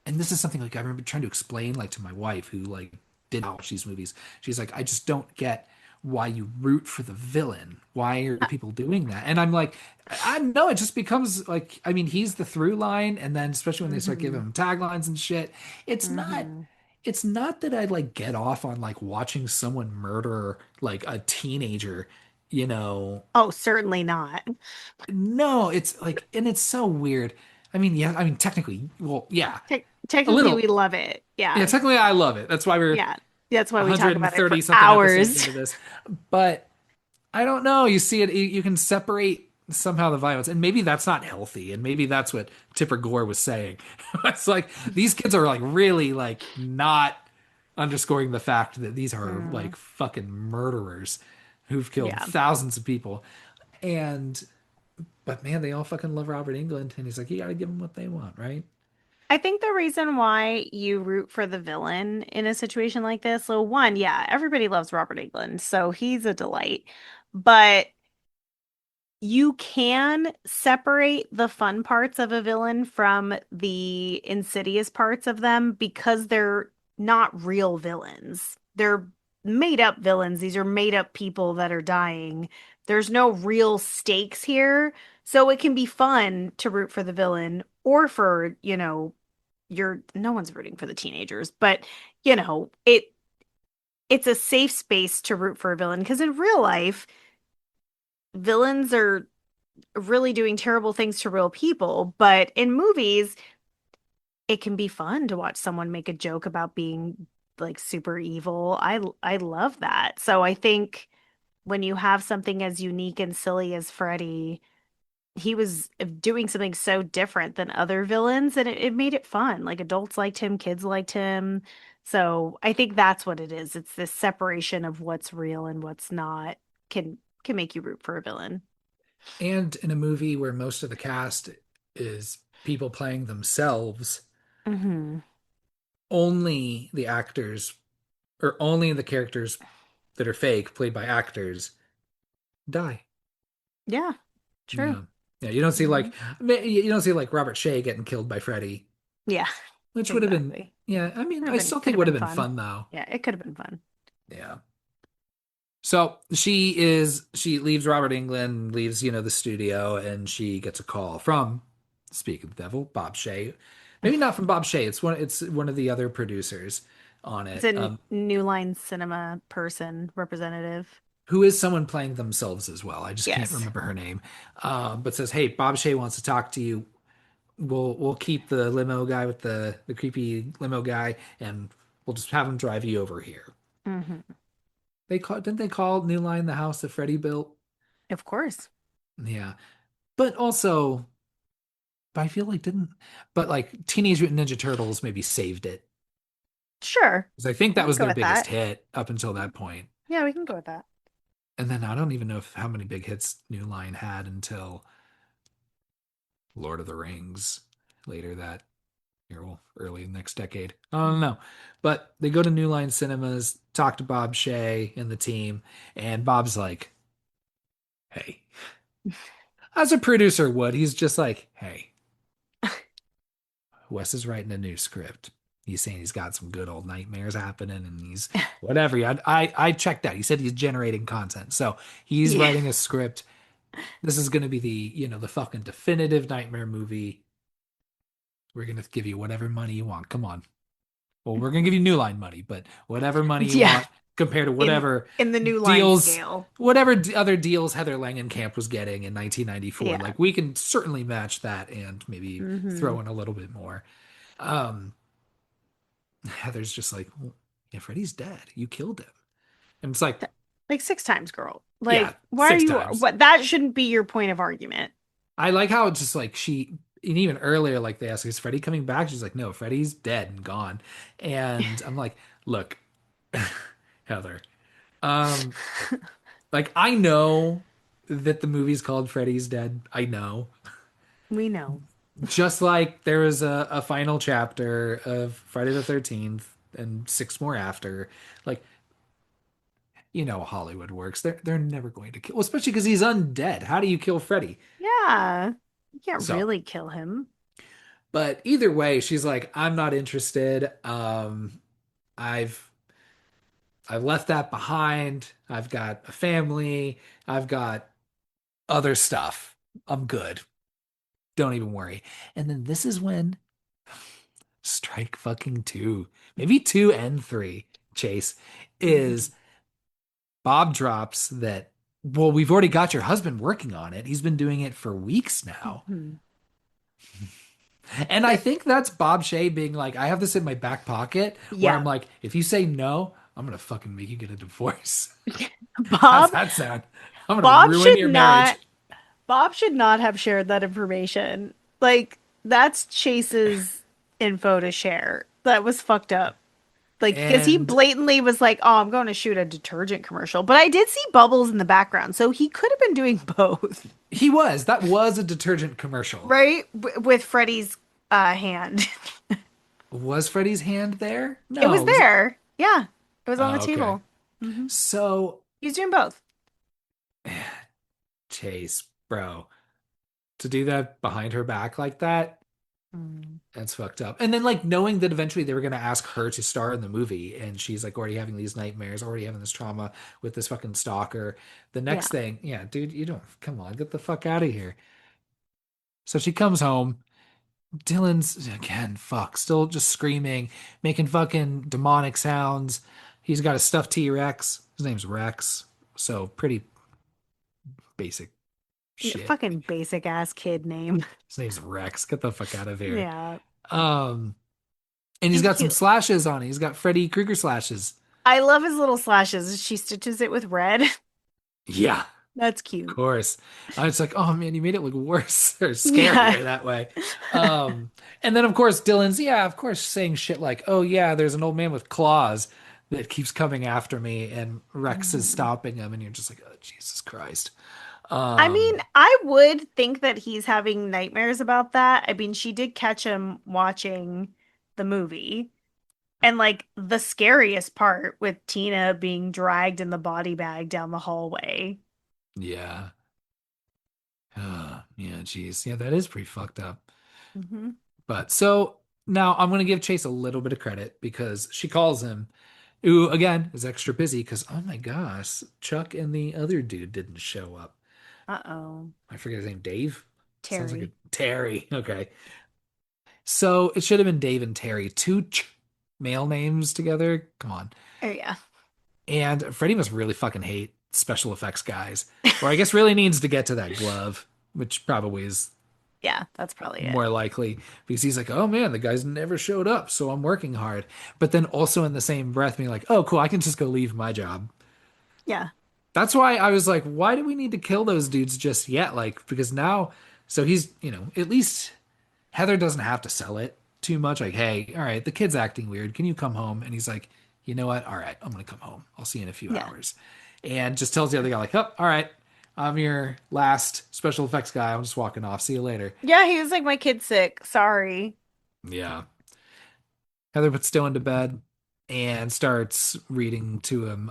and this is something like I remember trying to explain like to my wife who like did not watch these movies. She's like, I just don't get why you root for the villain. Why are people doing that? And I'm like, I know it just becomes like, I mean, he's the through line, and then especially when they start giving Hmm. him taglines and shit, it's not. Hmm. It's not that I like get off on like watching someone murder like a teenager, you know. Oh, certainly not. No, it's like, and it's so weird. I mean, yeah, I mean, technically, well, yeah, a Technically, we little. love it. Yeah, Yeah. technically, I love it. That's why we're Yeah. That's why we talk about it 130 for something episodes hours. into this. But I don't know. You see it, you can separate somehow the violence, and maybe that's not healthy, and maybe that's what Tipper Gore was saying. It's like these kids are like really like not underscoring the fact that these are Mm, like fucking murderers who've killed yeah. thousands of people. And but man, they all fucking love Robert Englund, and he's like, you got to give them what they want, right? I think the reason why you root for the villain in a situation like this, so one, yeah, everybody loves Robert Englund, so he's a delight. But you can separate the fun parts of a villain from the insidious parts of them because they're not real villains. They're made up villains. These are made up people that are dying. There's no real stakes here. So it can be fun to root for the villain or for, no one's rooting for the teenagers, but it's a safe space to root for a villain because in real life, villains are really doing terrible things to real people, but in movies, it can be fun to watch someone make a joke about being like super evil. I love that. So I think when you have something as unique and silly as Freddy, he was doing something so different than other villains, and it made it fun. Like adults liked him, kids liked him. So I think that's what it is. It's this separation of what's real and what's not can make you root for a villain. And in a movie where most of the cast is people playing themselves, Hmm. only the actors or only the characters that are fake, played by actors, die. Yeah, true. Yeah. Yeah, you don't see Hmm. like you don't see like Robert Shea getting killed by Freddy, Yeah, which would have been, exactly. yeah, I mean, I still Could think have would been have been fun. fun though. Yeah, it could have been fun. Yeah. So she leaves Robert England, leaves, the studio, and she gets a call from, speak of the devil, Bob Shea. Maybe not from Bob Shea. It's one of the other producers on It's it. a New Line Cinema person representative. Who is someone playing themselves as well. I just can't Yes. remember her name. But says, "Hey, Bob Shea wants to talk to you. We'll keep the limo guy with the creepy limo guy, and we'll just have him drive you over here." Hmm. Didn't they call New Line the house that Freddie built? Of course. Yeah, but also, but I feel like didn't, but like Teenage Mutant Ninja Turtles maybe saved it Sure. because I think We that can was go their with biggest that. hit up until that point. Yeah, we can go with that. And then I don't even know how many big hits New Line had until Lord of the Rings later that year, well, early next decade. I don't know. But they go to New Line Cinemas, talk to Bob Shea and the team, and Bob's like, hey, as a producer would, he's just like, hey, Wes is writing a new script. He's saying he's got some good old nightmares happening and he's whatever. I checked that. He said he's generating content. So he's Yeah. writing a script. This is going to be the fucking definitive nightmare movie. We're going to give you whatever money you want. Come on. well, we're gonna give you New Line money, but whatever money you Yeah, want compared to in whatever in the new line deals, scale. other deals Heather Langenkamp was getting in 1994, Yeah. like we can certainly match that and maybe Hmm. throw in a little bit more. Um, Heather's just like, well, yeah, Freddy's dead. You killed him. And it's like, Like 6 times, girl. yeah, Like, why are six you, times. what, that shouldn't be your point of argument. I like how it's just like and even earlier, like they ask, is Freddy coming back? She's like, no, Freddy's dead and gone. And I'm like, look, Heather, um, like I know that the movie's called Freddy's Dead. I know. We know. Just like there was a final chapter of Friday the 13th and six more after. Like, you know, Hollywood works. They're never going to kill, well, especially because he's undead. How do you kill Freddy? Yeah. You can't So, really kill him. but either way, she's like, I'm not interested. I've I've left that behind. I've got a family. I've got other stuff. I'm good. Don't even worry. And then this is when strike fucking two, maybe two and three, Chase, Hmm. is Bob drops that, well, we've already got your husband working on it. He's been doing it for weeks now. Hmm. And I But think that's Bob Shea being like, I have this in my back pocket where I'm yeah, like, if you say no, I'm gonna fucking make you get a divorce. How's Bob, that sound? I'm gonna Bob ruin should your marriage. not, Bob should not have shared that information. Like, that's Chase's info to share. That was fucked up. Like, because he And blatantly was like, "Oh, I'm going to shoot a detergent commercial," but I did see bubbles in the background, so he could have been doing both, that was a detergent commercial. right? With Freddy's hand. Was Freddy's hand there? It was No, it was, there. Yeah, it was on the oh, okay. table. Hmm. So, He's doing both. Chase, bro, to do that behind her back like that, Mm. that's fucked up. And then like knowing that eventually they were gonna ask her to star in the movie, and she's like already having these nightmares, already having this trauma with this fucking stalker. The Yeah. next thing, yeah, dude, you don't come on, get the fuck out of here. So she comes home. Dylan's again, fuck, still just screaming, making fucking demonic sounds. He's got a stuffed T-Rex. His name's Rex. So pretty basic shit. Fucking basic ass kid name. His name's Rex. Get the fuck out of here. Yeah. Um, and he's And got some cute. slashes on it. He's got Freddy Krueger slashes. I love his little slashes. She stitches it with red. Yeah, That's of cute. course. I was like, oh man, you made it look worse or Yeah. scarier that way. Um, and then of course Dylan's, yeah, of course, saying shit like, oh yeah, there's an old man with claws that keeps coming after me, and Rex is Mhm. stopping him, and you're just like, oh Jesus Christ. I mean, Um, I would think that he's having nightmares about that. I mean, she did catch him watching the movie. And like the scariest part with Tina being dragged in the body bag down the hallway. yeah. Yeah, geez. Yeah, that is pretty fucked up. Hmm. But so now I'm going to give Chase a little bit of credit because she calls him, who again is extra busy because, oh my gosh, Chuck and the other dude didn't show up. Uh-oh. I forget his name, Dave? Sounds like a Terry. Terry. Okay. So it should have been Dave and Terry, two male names together. Come on. Oh yeah. And Freddie must really fucking hate special effects guys, or I guess really needs to get to that glove, which probably is Yeah, that's probably it. more likely because he's like, oh man, the guy's never showed up, so I'm working hard. But then also in the same breath, being like, oh cool, I can just go leave my job. Yeah. That's why I was like, why do we need to kill those dudes just yet? Like, because now, so he's, at least Heather doesn't have to sell it too much. Like, hey, all right, the kid's acting weird. Can you come home? And he's like, you know what? All right, I'm gonna come home. I'll see you in a few Yeah. hours. And just tells the other guy, like, oh, all right, I'm your last special effects guy. I'm just walking off. See you later. Yeah, he was like, my kid's sick. Sorry. Yeah. Heather puts Dylan to bed and starts reading to him.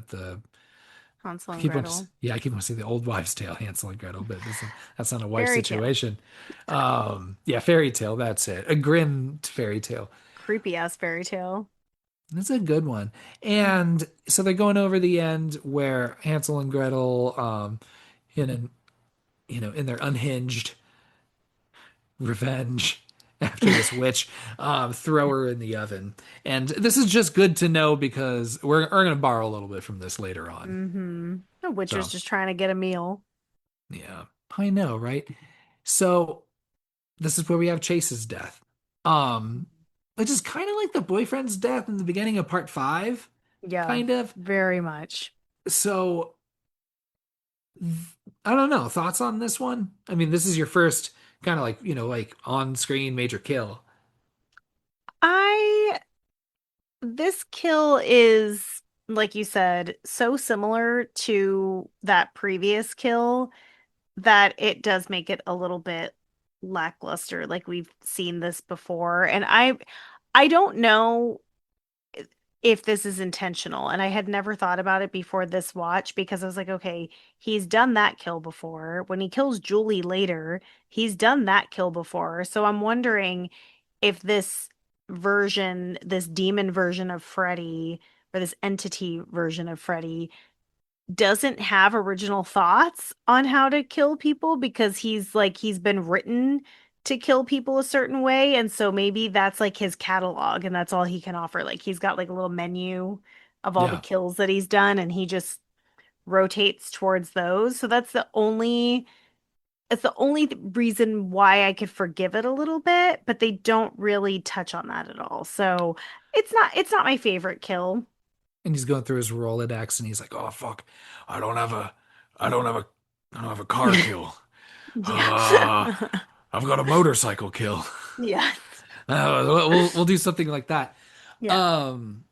The Hansel I and keep on, Gretel. yeah, I keep on saying the old wives' tale, Hansel and Gretel, but that's not a wife Fairy tale. situation. Yeah, fairy tale. That's it. A grim fairy tale. Creepy ass fairy tale. That's a good one. Mm. And so they're going over the end where Hansel and Gretel, in an, in their unhinged revenge after capture this witch, throw her in the oven. And this is just good to know because we're going to borrow a little bit from this later on. Mm-hmm. The Witcher's So, just trying to get a meal. yeah, I know, right? So this is where we have Chase's death. Um, which is kind of like the boyfriend's death in the beginning of part five, Yeah, kind of. very much. So I don't know. Thoughts on this one? I mean, this is your first kind of like, like on-screen major kill. I This kill is, like you said, so similar to that previous kill that it does make it a little bit lackluster. Like we've seen this before, and I don't know if this is intentional. And I had never thought about it before this watch because I was like, okay, he's done that kill before. When he kills Julie later, he's done that kill before. So I'm wondering if this version, this demon version of Freddy, or this entity version of Freddy, doesn't have original thoughts on how to kill people because he's been written to kill people a certain way, and so maybe that's like his catalog and that's all he can offer. Like he's got like a little menu of all the Yeah. kills that he's done and he just rotates towards those. So that's the only reason why I could forgive it a little bit, but they don't really touch on that at all. So it's not my favorite kill. And he's going through his Rolodex and he's like, "Oh fuck. I don't have a I don't have a I don't have a car kill. Yeah. Uh, I've got a motorcycle kill." Yeah. We'll do something like that. Yeah. Um,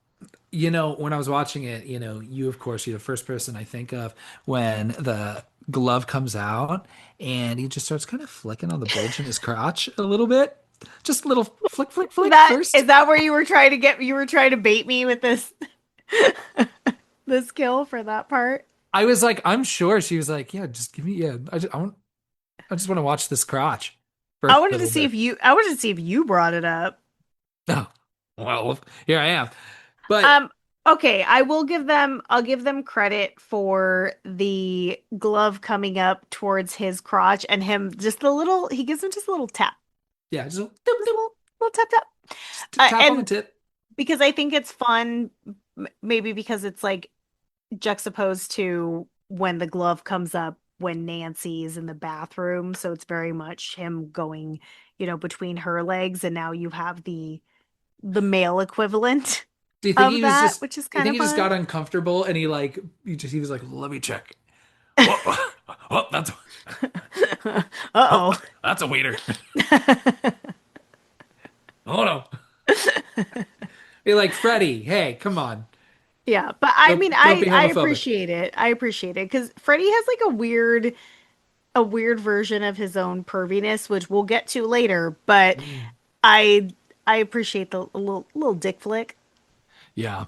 when I was watching it, you of course you're the first person I think of when the glove comes out and he just starts kind of flicking on the bulge in his crotch a little bit. Just a little flick, flick, flick That is first. that where you were trying to bait me with this this kill for that part? I was like, I'm sure she was like, yeah, just give me, yeah. I just want to watch this crotch for a little bit. I wanted to see if you brought it up. Oh, well, here I am. But Um, okay, I'll give them credit for the glove coming up towards his crotch and him just he gives him just a little tap. yeah, just, Just a little tap tap. tap on the And tip. because I think it's fun, maybe because it's like juxtaposed to when the glove comes up when Nancy's in the bathroom. So it's very much him going, between her legs, and now you have the male equivalent Do you think of he was that, just? which is Do you kind think of he just got fun. uncomfortable and he was like, let me check. Oh, oh, oh, Uh-oh. that's a waiter. Oh no. Be like, Freddy, hey, come on. Yeah, but I mean, Don't be I homophobic. appreciate it. I appreciate it because Freddy has like a weird version of his own perviness, which we'll get to later. But Mm. I I appreciate the little dick flick. Yeah.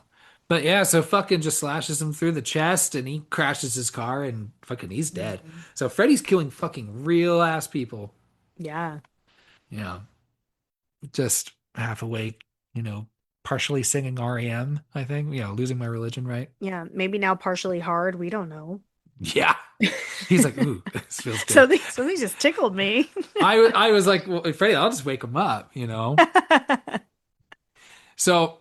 But yeah, so fucking just slashes him through the chest and he crashes his car and fucking he's dead. Mhm. So Freddy's killing fucking real ass people. Yeah, Yeah. Just half awake, you know, partially singing REM, I think. Losing my religion, right? yeah. Maybe now partially hard. We don't know. Yeah. He's like, ooh, this feels So good. they just tickled me. I was like, well, Freddie, I'll just wake him up. So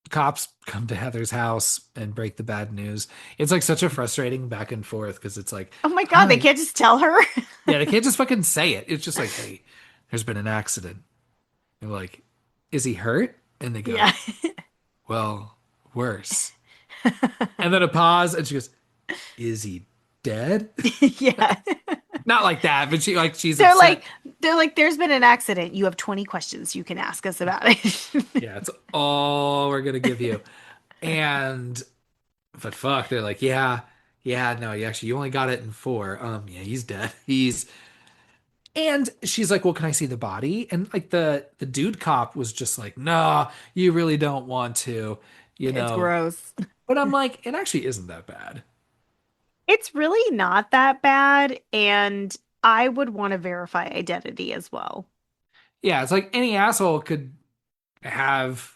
cops come to Heather's house and break the bad news. It's like such a frustrating back and forth because it's like, Oh my God, they hi. can't just tell her. Yeah, they can't just fucking say it. It's just like, hey, there's been an accident. They're like, is he hurt? And they go, Yeah. well, worse. And then a pause and she goes, is he dead? Yeah. Not like that, but she's They're like, upset. there's been an accident. You have 20 questions you can ask us about it. Yeah, it's all we're gonna give you. And but fuck, they're like, yeah, yeah, no, you only got it in four. Yeah, he's dead. And she's like, well, can I see the body? And like the dude cop was just like, nah, you really don't want to, you It's know. gross. But I'm like, it actually isn't that bad. It's really not that bad, and I would want to verify identity as well. Yeah, it's like any asshole could have,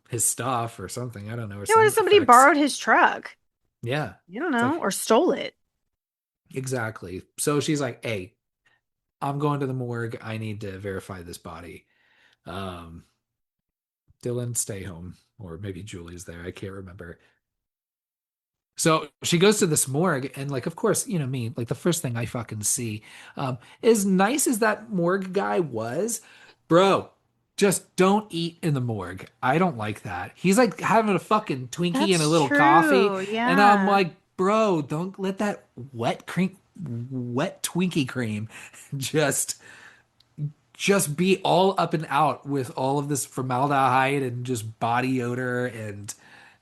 his stuff or something. I don't know, or What if some somebody effects. borrowed his truck? Yeah. You don't It's know, like or stole it. exactly. So she's like, hey, I'm going to the morgue. I need to verify this body. Um, Dylan, stay home. Or maybe Julie's there. I can't remember. So she goes to this morgue, and like, of course, you know me, like the first thing I fucking see, as nice as that morgue guy was, bro, just don't eat in the morgue. I don't like that. He's like having a fucking Twinkie and a That's little coffee, true. and I'm Yeah. like, bro, don't let that wet Twinkie cream just just be all up and out with all of this formaldehyde and just body odor and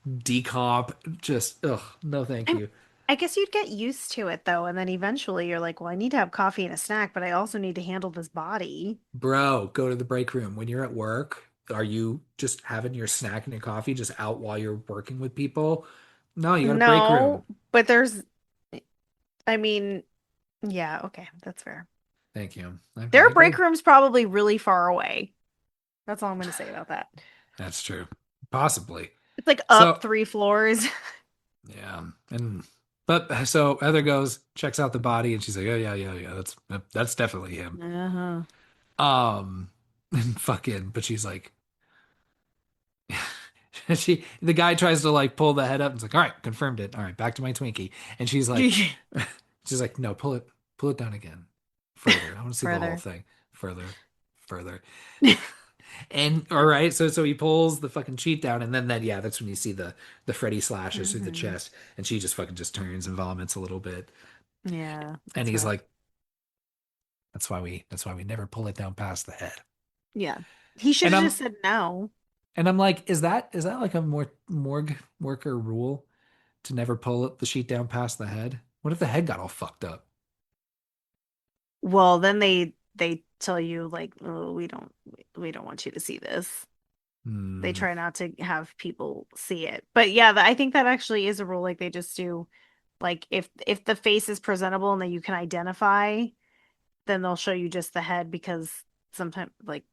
decomp. Just ugh, no, thank I, you. I guess you'd get used to it though, and then eventually you're like, well, I need to have coffee and a snack, but I also need to handle this body. Bro, go to the break room. When you're at work, are you just having your snack and your coffee just out while you're working with people? No, you got a break room. No, but I mean, yeah, okay, that's fair. Thank you. Their I break go. room's probably really far away. That's all I'm going to say about that. That's true. Possibly. It's like up So, 3 floors. yeah. And but so Heather goes, checks out the body, and she's like, "Oh yeah, yeah, yeah. That's definitely him." Uh-huh. And fucking, but she's like, the guy tries to like pull the head up and it's like, all right, confirmed it. All right, back to my Twinkie. And she's like, no, pull it down again. Further. I want to see the whole Further. thing. Further, further. And all right, so he pulls the fucking sheet down, and then yeah, that's when you see the Freddy slashes through the Hmm. chest, and she just fucking just turns and vomits a little bit. Yeah, And it's he's rough. like, that's why we never pull it down past the head. Yeah. He should And have I'm just said no. I'm like, is that like a more morgue worker rule to never pull the sheet down past the head? What if the head got all fucked up? Well, then they tell you like, oh, we don't want you to see this. They Hmm. try not to have people see it. But yeah, I think that actually is a rule. Like they just do, like if the face is presentable and that you can identify, then they'll show you just the head because sometimes like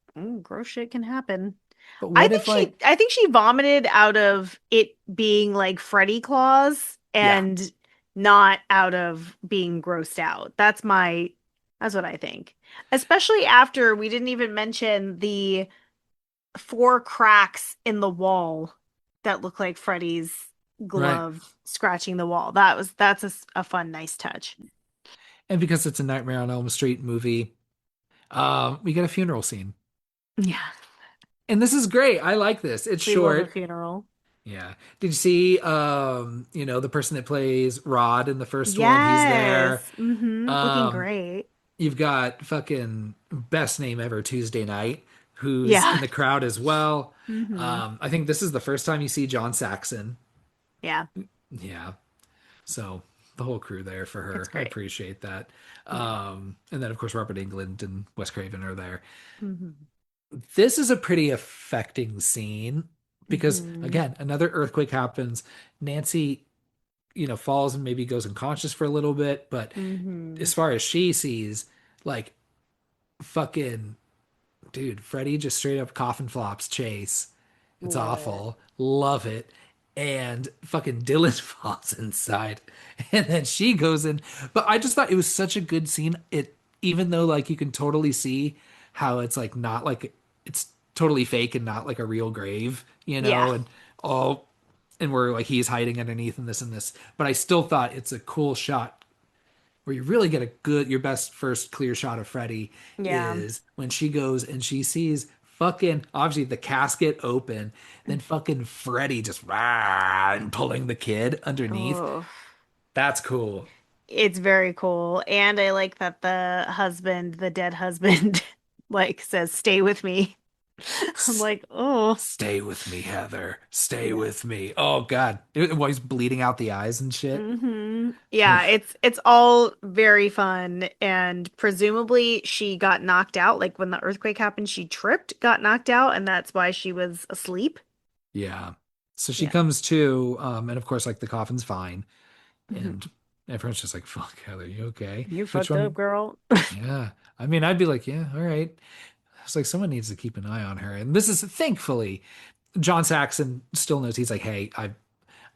gross shit can happen. But what if like, I think she vomited out of it being like Freddy claws yeah, and not out of being grossed out. That's what I think. Especially after we didn't even mention the 4 cracks in the wall that look like Freddy's right. glove scratching the wall. That's a fun, nice touch. And because it's a Nightmare on Elm Street movie, we get a funeral scene. Yeah, And this is great. I like this. It's we love a short. funeral. Yeah. Did you see the person that plays Rod in the first one? He's there. Yes. Mm-hmm. Looking Um, great. you've got fucking best name ever Tuesday Night, who's in Yeah. the crowd as well. Mm-hmm. I think this is the first time you see John Saxon. Yeah. Yeah. So the whole crew there for It's her. I great. appreciate that. Yeah. And then of course Robert Englund and Wes Craven are there. Mm-hmm. This is a pretty affecting scene because Mm-hmm. again, another earthquake happens. Nancy, falls and maybe goes unconscious for a little bit, but Mm-hmm. as far as she sees, like fucking dude, Freddy just straight up coffin flops Chase. It's Love it. awful. Love it. And fucking Dylan falls inside. And then she goes in. But I just thought it was such a good scene. It even though like you can totally see how it's like not like it's totally fake and not like a real grave, Yeah. and all and where like he's hiding underneath and this and this. But I still thought it's a cool shot where you really get your best first clear shot of Freddy Yeah. is when she goes and she sees fucking obviously the casket open, then fucking Freddy just rah, and pulling the kid underneath. Oh, That's cool. it's very cool. And I like that the dead husband, like says, "Stay with me." I'm S- like, oh, Stay with me, Heather. Stay yeah. with me. Oh God, while he's bleeding out the eyes and shit. Yeah, Oof. it's all very fun and presumably she got knocked out like when the earthquake happened, she tripped, got knocked out and that's why she was asleep. Yeah. So she Yeah. comes to, and of course, like the coffin's fine, Mhm. and everyone's just like, "Fuck, Heather, you okay? You Which fucked up, one?" girl. Yeah. I mean, I'd be like, yeah, all right. It's like someone needs to keep an eye on her. And this is thankfully John Saxon still knows he's like, hey,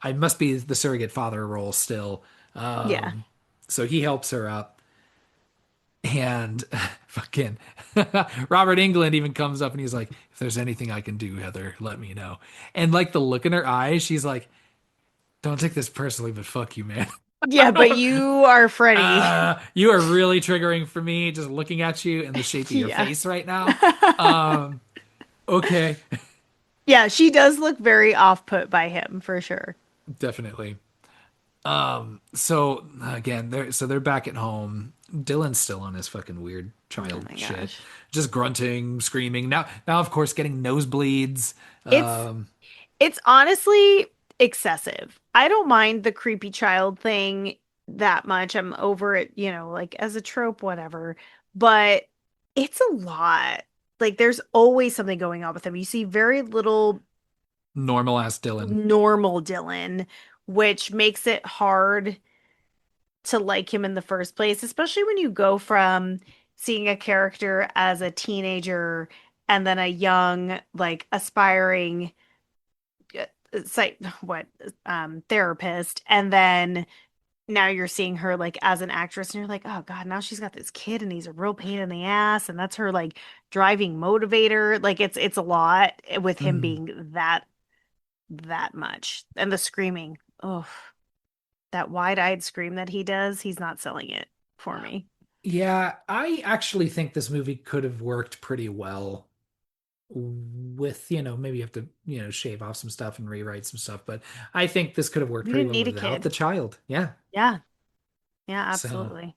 I must be the surrogate father role still. Yeah. So he helps her up. And fucking Robert England even comes up and he's like, if there's anything I can do, Heather, let me know. And like the look in her eyes, she's like, don't take this personally, but fuck you, man. Yeah, but you are Freddy. You are really triggering for me just looking at you and the shape of your Yeah. face right now. Um, okay, Yeah, she does look very off-put by him for sure. definitely. So again, they're back at home. Dylan's still on his fucking weird Oh child my shit, gosh. just grunting, screaming. Now of course getting nosebleeds. It's Um, it's honestly excessive. I don't mind the creepy child thing that much. I'm over it, like as a trope, whatever. But it's a lot. Like there's always something going on with him. You see very little normal ass Dylan. normal Dylan, which makes it hard to like him in the first place, especially when you go from seeing a character as a teenager and then a young, like aspiring psych what therapist, and then now you're seeing her like as an actress and you're like, oh God, now she's got this kid and he's a real pain in the ass, and that's her like driving motivator. Like it's a lot with him Mm. being that much. And the screaming. Oh, that wide-eyed scream that he does, he's not selling it for me. Yeah, I actually think this movie could have worked pretty well with, maybe you have to, shave off some stuff and rewrite some stuff, but I think this could have worked We pretty didn't well need a without kid. the child. Yeah. Yeah. Yeah, So absolutely.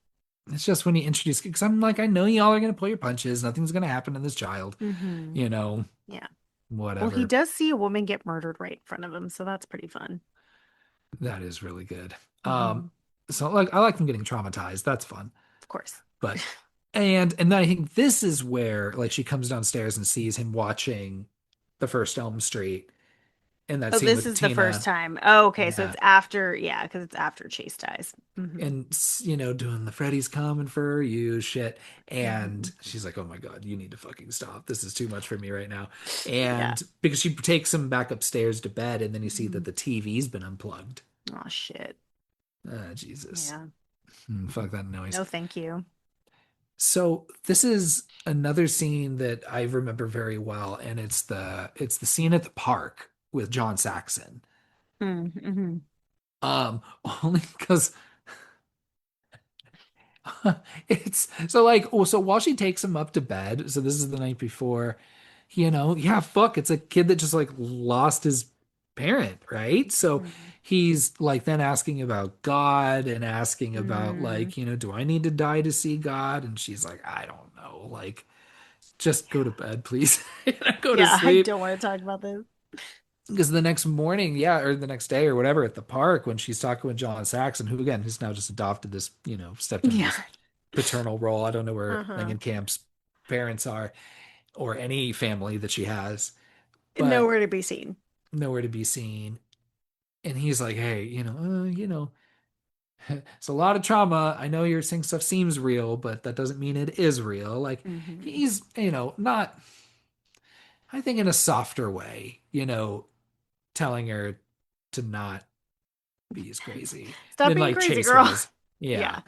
it's just when you introduce, because I'm like, I know y'all are gonna pull your punches, nothing's gonna happen to this child, Hmm. you know, Yeah. Well, he whatever. does see a woman get murdered right in front of him, so that's pretty fun. That is really good. Um, Hmm. so like I like them getting traumatized. That's fun. Of course. But and then I think this is where like she comes downstairs and sees him watching the first Elm Street in that Oh, scene this with is the first Tina. time. Oh, okay. So Yeah. it's after, yeah, because it's after Chase dies. Hmm. And doing the Freddy's coming for you shit. Hmm. And she's like, oh my God, you need to fucking stop. This is too much for me right now. Yeah. And because she takes him back upstairs to bed, and then you see Hmm. that the TV's been unplugged. Oh, shit. Ah, Jesus. Yeah. Fuck that noise. No, thank you. So this is another scene that I remember very well, and it's the scene at the park with John Saxon. Mm-hmm. Only because it's so like, oh, so while she takes him up to bed, so this is the night before, yeah, fuck, it's a kid that just like lost his parent, right? So he's like then asking about God and asking about Mm-hmm. like, do I need to die to see God? And she's like, I don't know, like just go to bed, please. Go to Yeah, I sleep. don't want to talk about this. Because the next morning, yeah, or the next day or whatever at the park when she's talking with John Saxon, who again has now just adopted this, stepped into Yeah. this paternal role. I don't know where Uh-huh. Langenkamp's parents are or any family that she has, but Nowhere to be seen. nowhere to be seen. And he's like, hey, it's a lot of trauma. I know you're saying stuff seems real, but that doesn't mean it is real. Like Hmm. he's, not, I think in a softer way, telling her to not be as crazy Stop than being like crazy, Chase girl. was. Yeah. Yeah.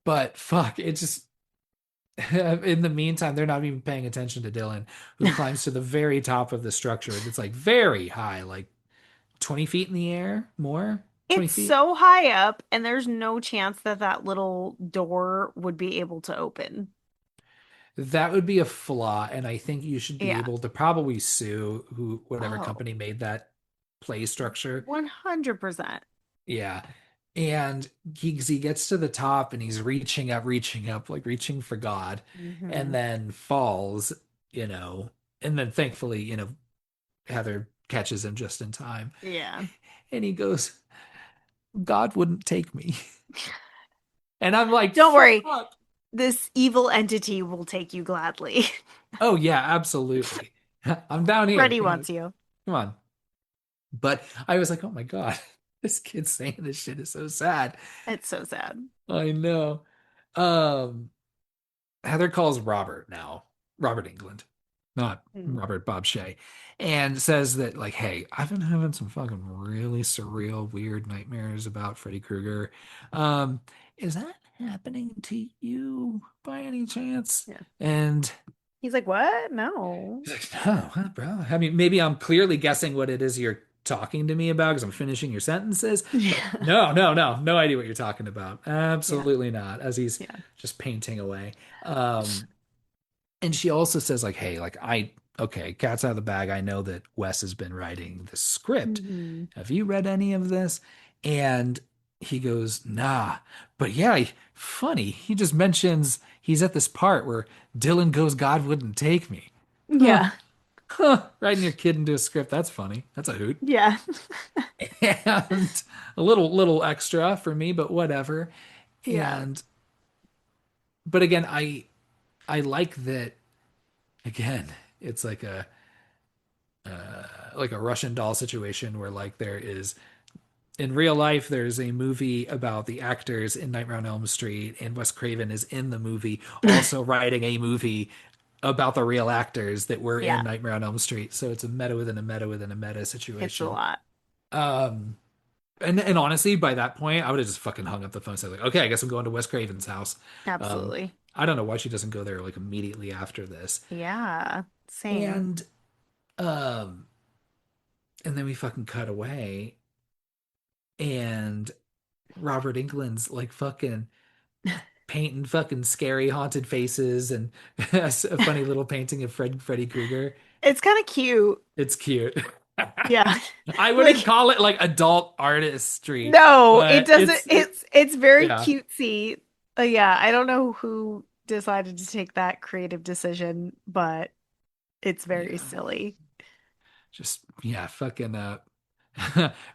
But fuck, it just in the meantime, they're not even paying attention to Dylan, who climbs to the very top of the structure that's like very high, like 20 feet in the air, more, 20 It's feet. so high up, and there's no chance that that little door would be able to open. That would be a flaw, and I think you should be Yeah. able to probably sue whatever Oh, company made that play structure. 100%. Yeah. And he gets to the top and he's reaching up, like reaching for God, and Hmm. then falls, and then thankfully, Heather catches him just in time. Yeah. And he goes, God wouldn't take me. And I'm like, Don't worry. fuck. This evil entity will take you gladly. Oh yeah, absolutely. I'm down here. Freddy wants you. Come on. But I was like, oh my God, this kid saying this shit is so sad. It's so sad. I know. Um, Heather calls Robert now, Robert England, not Mm. Robert Bob Shea, and says that, like, hey, I've been having some fucking really surreal, weird nightmares about Freddy Krueger. Um, is that happening to you by any chance? Yeah. And He's like, what? No. he's like, no, what, bro? I mean, maybe I'm clearly guessing what it is you're talking to me about because I'm finishing your sentences, but Yeah. no idea what you're talking about. Yeah. Absolutely not. As he's Yeah. just painting away. Um, and she also says, like, hey, like, okay, cat's out of the bag. I know that Wes has been writing the script. Hmm. Have you read any of this? And he goes, nah. But yeah, funny. He just mentions he's at this part where Dylan goes, God wouldn't take me. Huh. Yeah. Huh. Writing your kid into a script. That's funny. That's a hoot. Yeah. And a little extra for me, but whatever. Yeah. And but again, I like that again, it's like a Russian doll situation where like there is in real life there's a movie about the actors in Nightmare on Elm Street and Wes Craven is in the movie also writing a movie about the real actors that were in Yeah. Nightmare on Elm Street. So it's a meta within a meta within a meta It's a situation. lot. Um and honestly, by that point, I would have just fucking hung up the phone and said, like, okay, I guess I'm going to Wes Craven's house. Um, Absolutely. I don't know why she doesn't go there like immediately after this. Yeah. Same. And um, and then we fucking cut away, and Robert Englund's like fucking painting fucking scary haunted faces and a funny little painting of Freddy Krueger. It's kind of cute. It's cute. Yeah. I wouldn't Like, call it like adult artistry, no, it but doesn't. It's very yeah. cutesy. Yeah, I don't know who decided to take that creative decision, but it's very Yeah. silly. Just yeah, fucking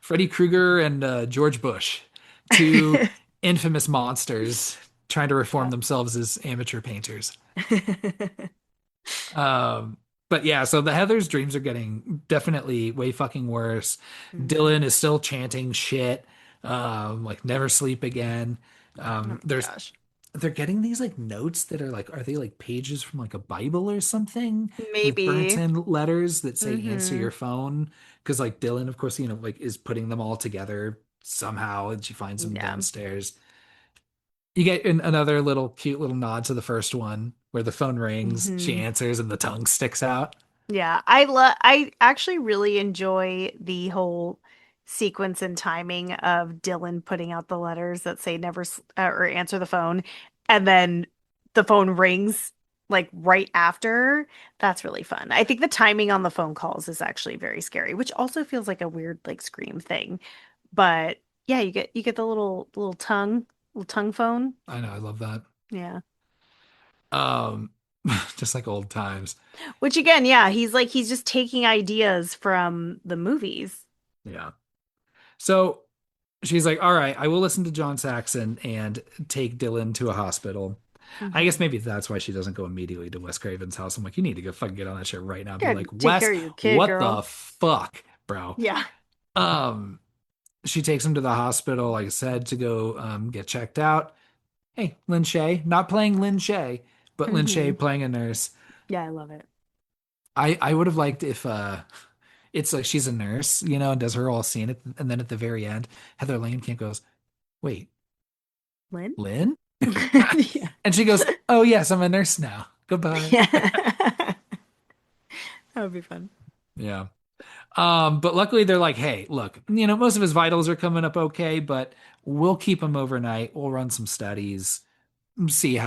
Freddy Krueger and George Bush, two infamous monsters trying to reform Yeah. themselves as amateur painters. Um, but yeah, so the Heather's dreams are getting definitely way fucking worse. Hmm. Dylan is still chanting shit, like never sleep again. Oh my There's gosh. they're getting these like notes that are like, are they like pages from like a Bible or something with burnt Maybe. in letters that say answer Hmm. your phone? Because like Dylan, of course, like is putting them all together somehow, and she finds them Yeah. downstairs. You get another little cute little nod to the first one where the phone rings, she Hmm. answers, and the tongue sticks out. Yeah, I actually really enjoy the whole sequence and timing of Dylan putting out the letters that say never or answer the phone, and then the phone rings like right after. That's really fun. I think the timing on the phone calls is actually very scary, which also feels like a weird like scream thing. But yeah, you get the little tongue phone. I know, I love that. Yeah. Um, just like old times. Which again, yeah, he's just taking ideas from the movies. Yeah. So she's like, all right, I will listen to John Saxon and take Dylan to a hospital. I guess Hmm. maybe that's why she doesn't go immediately to Wes Craven's house. I'm like, you need to go fucking get on that shit right now. Be Gotta like, take Wes, care of your kid, what the girl. fuck, bro? Yeah. Um, she takes him to the hospital, like I said, to go get checked out. Hey, Lin Shay, not playing Lin Shay, but Lin Shay Hmm. playing a nurse. Yeah, I love it. I would have liked if it's like she's a nurse, and does her whole scene, and then at the very end, Heather Langenkamp goes, "Wait, Lynn? Lynn?" Yeah. And she goes, "Oh yes, I'm a nurse now. Goodbye." Yeah. That would be fun. Yeah. But luckily they're like, "Hey, look, most of his vitals are coming up okay, but we'll keep him overnight. We'll run some studies, let's see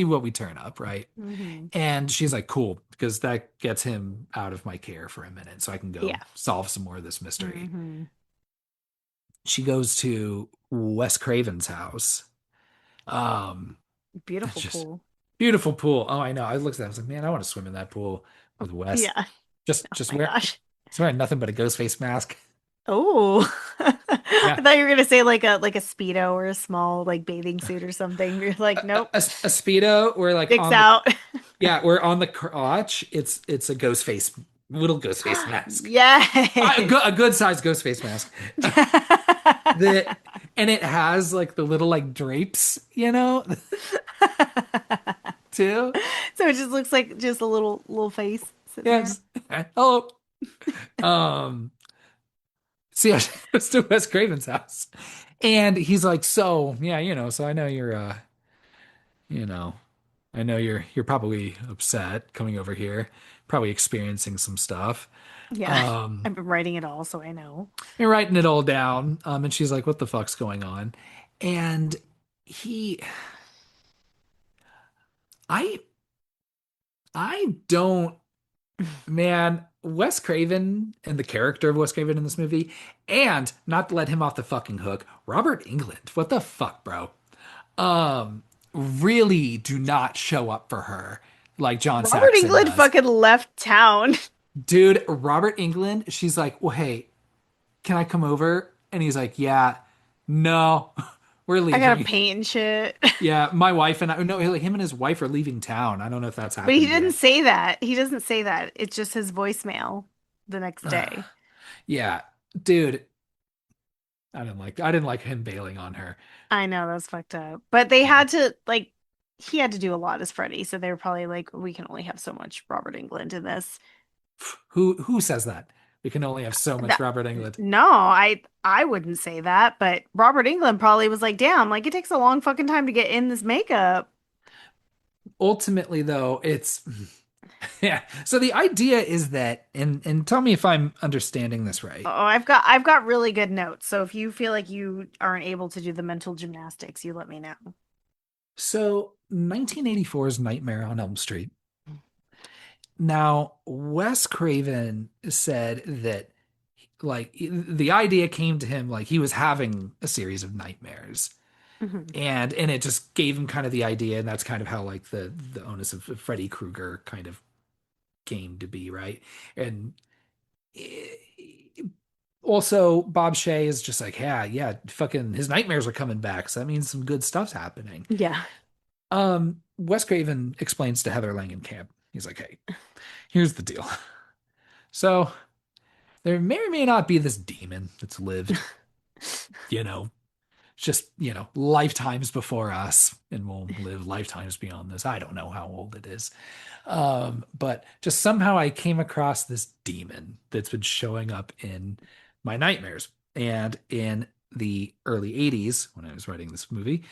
what we turn up, right?" Hmm. And she's like, "Cool, because that gets him out of my care for a minute, so I can go Yeah. solve some more of this mystery." Hmm. She goes to Wes Craven's house. That's Beautiful just pool. beautiful pool. Oh, I know. I looked at that. I was like, man, I want to swim in that pool with Wes. Yeah. Just Oh just my wear gosh. just wearing nothing but a ghost face mask. Oh. I Yeah. thought you were gonna say like a Speedo or a small like bathing suit or something. You're like, nope. A Speedo where like Dicks on the out. yeah, where on the crotch, it's a ghost face, little ghost face mask. Yes. A good sized ghost face mask. That and it has like the little like drapes, too. So it just looks like just a little face sitting Yeah, there. just hello. Um, so yeah, she goes to Wes Craven's house, And he's like, so yeah, so I know you know, I know you're probably upset coming over here, probably experiencing some stuff. Yeah, Um, I've been writing it all, so I know. and writing it all down. And she's like, what the fuck's going on? And he, I, I don't, man, Wes Craven and the character of Wes Craven in this movie, and not to let him off the fucking hook, Robert England. What the fuck, bro? Um, really do not show up for her like John Robert Saxon Englund does. fucking left town. Dude, Robert England, she's like, well, hey, can I come over? And he's like, yeah, no, we're I gotta leaving. paint and shit. Yeah, my wife and I, no, like him and his wife are leaving town. I don't know if that's But he happened didn't yet. say that. He doesn't say that. It's just his voicemail the next day. Yeah, dude, I didn't like him bailing on her. I know that's fucked up. But they Yeah. had to like he had to do a lot as Freddy, so they were probably like, we can only have so much Robert Englund in this. Who says that? We can only have so much That Robert England. no, I wouldn't say that, but Robert Englund probably was like, damn, like it takes a long fucking time to get in this makeup. Ultimately, though, it's yeah. So the idea is that, and tell me if I'm understanding this Oh, right. I've got really good notes. So if you feel like you aren't able to do the mental gymnastics, you let me know. So 1984's Nightmare on Elm Street. Now, Wes Craven said that like the idea came to him like he was having a series of nightmares. Mhm. And it just gave him kind of the idea, and that's kind of how like the onus of Freddy Krueger kind of came to be, right? And also Bob Shea is just like, yeah, fucking his nightmares are coming back, so that means some good stuff's happening. Yeah. Wes Craven explains to Heather Langenkamp, he's like, hey, here's the deal. So there may or may not be this demon that's lived, you know, just, lifetimes before us, and will live lifetimes beyond this. I don't know how old it is. But just somehow I came across this demon that's been showing up in my nightmares. And in the early 80s, when I was writing this movie,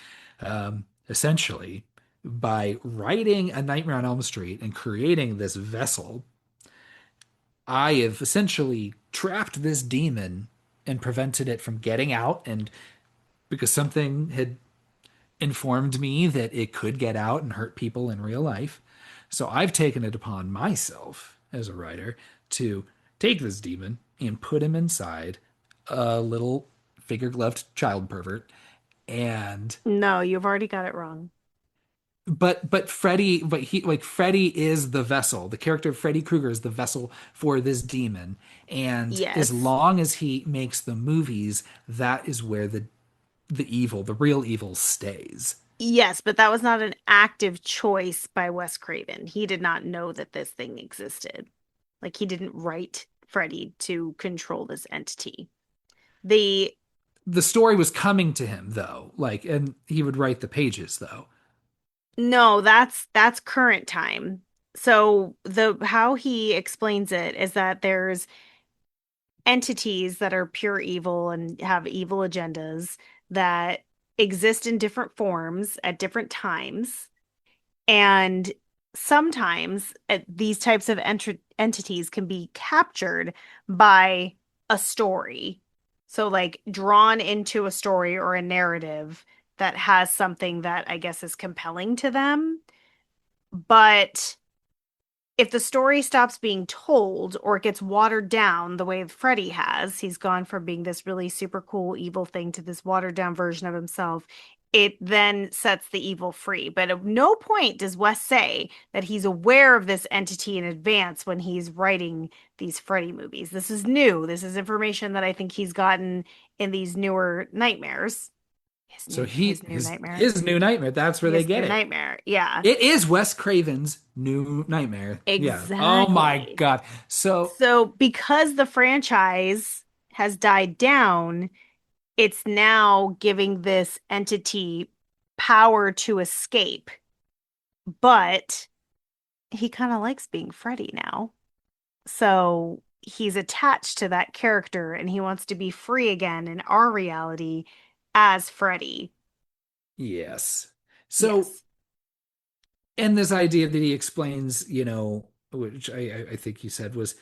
essentially, by writing A Nightmare on Elm Street and creating this vessel, I have essentially trapped this demon and prevented it from getting out. And because something had informed me that it could get out and hurt people in real life. So I've taken it upon myself as a writer to take this demon and put him inside a little figure gloved child pervert. And No, you've already got it wrong. Freddy is the vessel. The character of Freddy Krueger is the vessel for this demon. And as Yes. long as he makes the movies, that is where the real evil stays. Yes, but that was not an active choice by Wes Craven. He did not know that this thing existed. Like he didn't write Freddy to control this entity. The The story was coming to him though, like, and he would write the pages though. No, that's current time. So the how he explains it is that there's entities that are pure evil and have evil agendas that exist in different forms at different times. And sometimes these types of entities can be captured by a story. So, like, drawn into a story or a narrative that has something that I guess is compelling to them. But if the story stops being told or it gets watered down the way Freddy has, he's gone from being this really super cool evil thing to this watered down version of himself. It then sets the evil free. But at no point does Wes say that he's aware of this entity in advance when he's writing these Freddy movies. This is new. This is information that I think he's gotten in these newer nightmares. His So new he his new his nightmare. his new nightmare, that's where they His get new it. nightmare. Yeah. It is Wes Craven's new nightmare. Yeah. Oh my Exactly. God. So So, because the franchise has died down, it's now giving this entity power to escape. But he kind of likes being Freddy now. So, he's attached to that character and he wants to be free again in our reality. as Freddy. Yes. So, Yes. and this idea that he explains, which I think you said was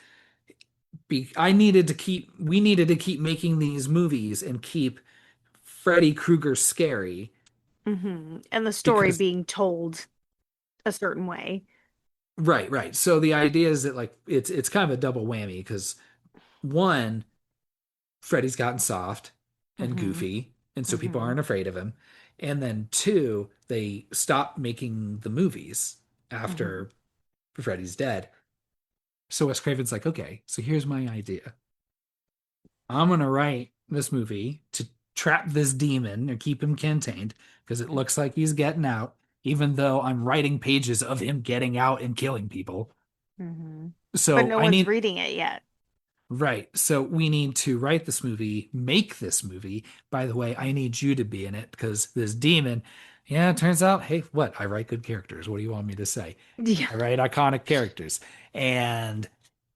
we needed to keep making these movies and keep Freddy Krueger scary And the story because, being told a certain way. right, right. So the idea is that like it's kind of a double whammy because one, Freddy's gotten soft and Hmm. goofy, and so people Hmm. aren't afraid of him. And then two, they stopped making the movies Hmm. after Freddy's dead. So Wes Craven's like, okay, so here's my idea. I'm gonna write this movie to trap this demon or keep him contained because it looks like he's getting out, even though I'm writing pages of him getting out and killing people. Hmm. But So no I one's need reading it yet. Right. So we need to write this movie, make this movie. By the way, I need you to be in it because this demon, yeah, it turns out, hey, what? I write good characters. What do you want me to say? Yeah. I write iconic characters. And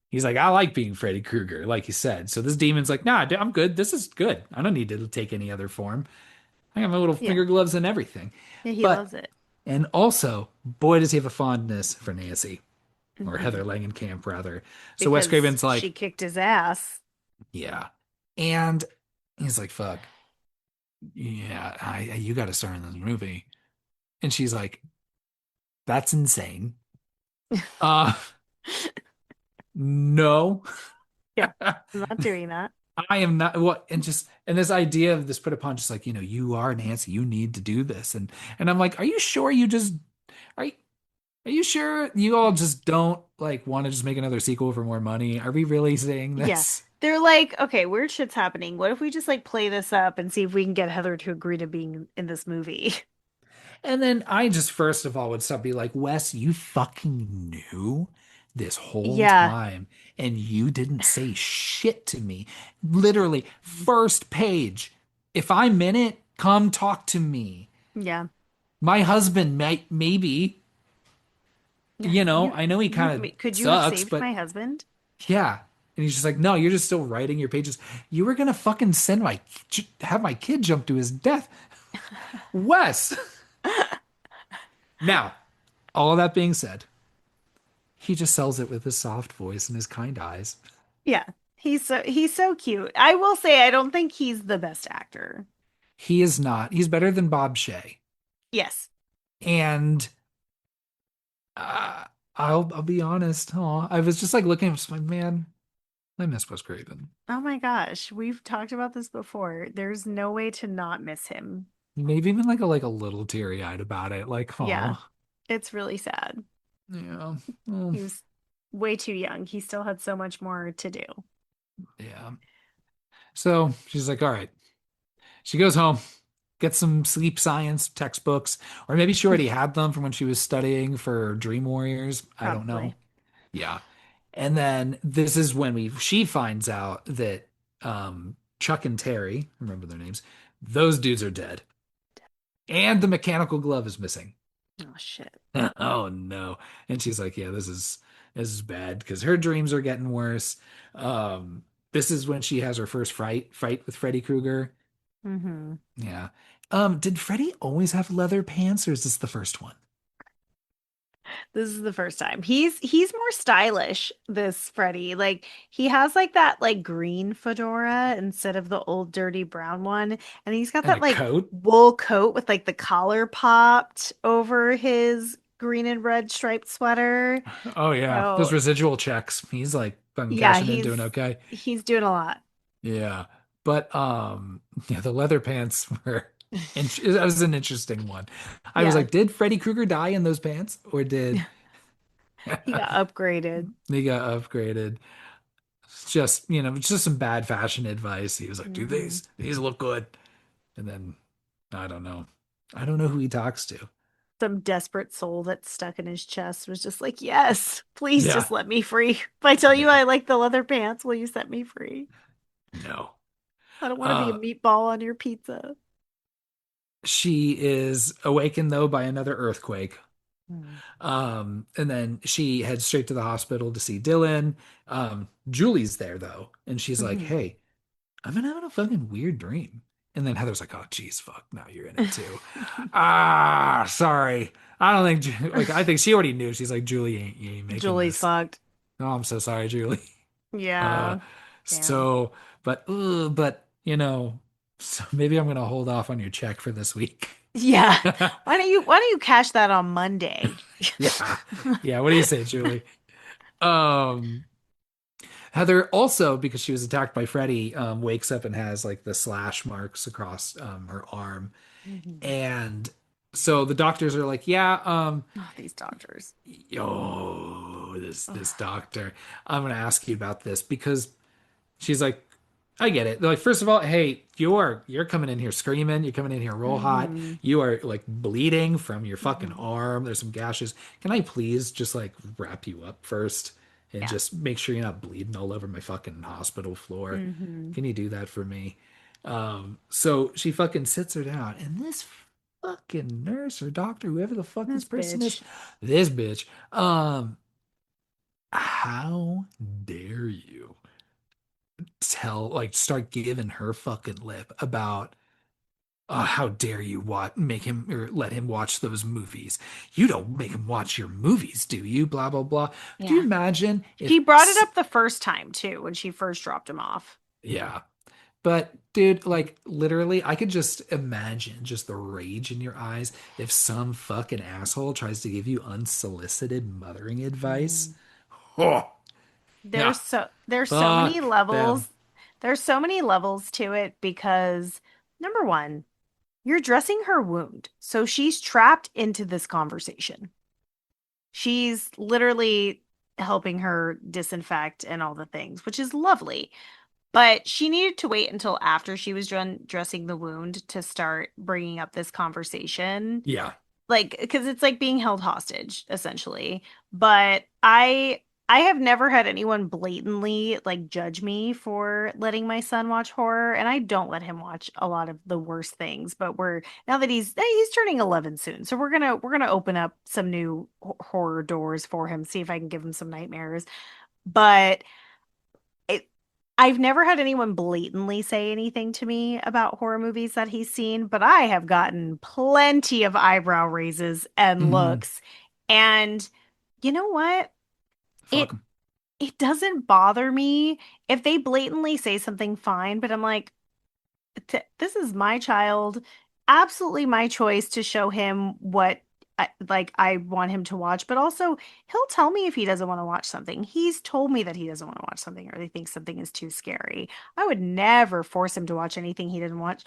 he's like, I like being Freddy Krueger, like you said. So this demon's like, nah, I'm good. This is good. I don't need to take any other form. I got my little Yeah. finger gloves and everything. Yeah, he But, loves it. and also, boy, does he have a fondness for Nancy or Heather Hmm. Langenkamp, rather. So Wes Because Craven's she like, kicked his ass. yeah. And he's like, fuck, yeah, you got to star in this movie. And she's like, that's insane. Uh, no, Yeah. I'm not doing that. I am not what and this idea of this put upon just like, you are Nancy, you need to do this. And I'm like, are you sure are you, are you sure you all just don't like want to just make another sequel for more money? Are we really saying Yeah. this? They're like, okay, weird shit's happening. What if we just like play this up and see if we can get Heather to agree to being in this movie? And then I just first of all would stop be like, Wes, you fucking knew this whole Yeah. time and you didn't say shit to me. Literally, first page. If I'm in it, come talk to me. Yeah. My husband might maybe, Yeah. I know he kind of Could you have sucks, saved but my husband? yeah. And he's just like, no, you're just still writing your pages. You were gonna fucking have my kid jump to his death. Wes. Now, all of that being said, he just sells it with his soft voice and his kind eyes. Yeah. He's so cute. I will say I don't think he's the best actor. He is not. He's better than Bob Shay. Yes. And uh, I'll be honest. Oh, I was just like looking at him, just like, man, I miss Wes Craven. Oh my gosh, we've talked about this before. There's no way to not miss him. Maybe even like a little teary eyed about it. Like, Yeah. oh, It's really sad. yeah, well, He was way too young. He still had so much more to do. yeah. So she's like, all right. She goes home, gets some sleep science textbooks, or maybe she already had them from when she was studying for Dream Warriors. I don't know. Probably. Yeah. And then this is when she finds out that Chuck and Terry, remember their names, those dudes are dead. And the mechanical glove is missing. Oh shit. Oh no. And she's like, yeah, this is bad because her dreams are getting worse. This is when she has her first fight with Freddy Krueger. Hmm. Yeah. Did Freddy always have leather pants or is this the first one? This is the first time. He's more stylish, this Freddy. Like he has like that like green fedora instead of the old dirty brown one. And he's got And a that like coat? wool coat with like the collar popped over his green and red striped sweater. Oh yeah. Those So residual checks. He's like fucking yeah, cashing in, doing okay. he's doing a lot. Yeah. But yeah, the leather pants were that was an interesting one. I was Yeah. like, did Freddy Krueger die in those pants or did He got upgraded. they got upgraded? It's just some bad fashion advice. He was like, do Hmm. these look good. And then I don't know. I don't know who he talks to. Some desperate soul that's stuck in his chest was just like, yes, please Yeah. just let me free. If I tell you Yeah. I like the leather pants, will you set me free? No. I don't want to be a Uh meatball on your pizza. she is awakened though by another earthquake. Hmm. And then she heads straight to the hospital to see Dylan. Julie's there though, and she's like, Hmm. "Hey, I've been having a fucking weird dream." And then Heather's like, oh, geez, fuck, now you're in it too. Ah, sorry. I don't think, like, I think she already knew. She's like, Julie ain't, you ain't making Julie's this. fucked. Oh, I'm so sorry, Julie. Uh, Yeah. Damn. so, but, so maybe I'm gonna hold off on your check for this week. Yeah. Why don't you cash that on Monday? Yeah. Yeah. What do you say, Julie? Um, Heather also, because she was attacked by Freddy, wakes up and has like the slash marks across her arm. Mhm. And so the doctors are like, yeah, Oh, these doctors. yo, this Ugh. doctor, I'm gonna ask you about this because she's like, I get it. They're like, first of all, hey, you're coming in here screaming, you're coming in here real hot, Hmm. you are like bleeding from your fucking Hmm. arm. There's some gashes. Can I please just like wrap you up first and Yeah. just make sure you're not bleeding all over my fucking hospital floor? Hmm. Can you do that for me? So she fucking sits her down, and this fucking nurse or doctor, whoever the fuck this This person is, bitch. this bitch, how dare you start giving her fucking lip about how dare you make him or let him watch those movies? You don't make him watch your movies, do you? Blah blah blah. Do you Yeah. imagine if She brought it up the first time too when she first dropped him off. yeah. But dude, like literally, I could just imagine just the rage in your eyes if some fucking asshole tries to give you unsolicited mothering advice. Mhm. Oh, yeah, There's so many fuck them. levels. There's so many levels to it because number one, you're dressing her wound. So she's trapped into this conversation. She's literally helping her disinfect and all the things, which is lovely. But she needed to wait until after she was done dressing the wound to start bringing up this conversation, Yeah, like because it's like being held hostage essentially. But I have never had anyone blatantly like judge me for letting my son watch horror, and I don't let him watch a lot of the worst things. But we're now that he's turning 11 soon, so we're gonna open up some new horror doors for him, see if I can give him some nightmares. But it, I've never had anyone blatantly say anything to me about horror movies that he's seen, but I have gotten plenty of eyebrow raises and hmm, looks. And you know what? fuck It them. it doesn't bother me if they blatantly say something fine, but I'm like, this is my child. Absolutely my choice to show him what I want him to watch, but also he'll tell me if he doesn't want to watch something. He's told me that he doesn't want to watch something or he thinks something is too scary. I would never force him to watch anything he didn't watch.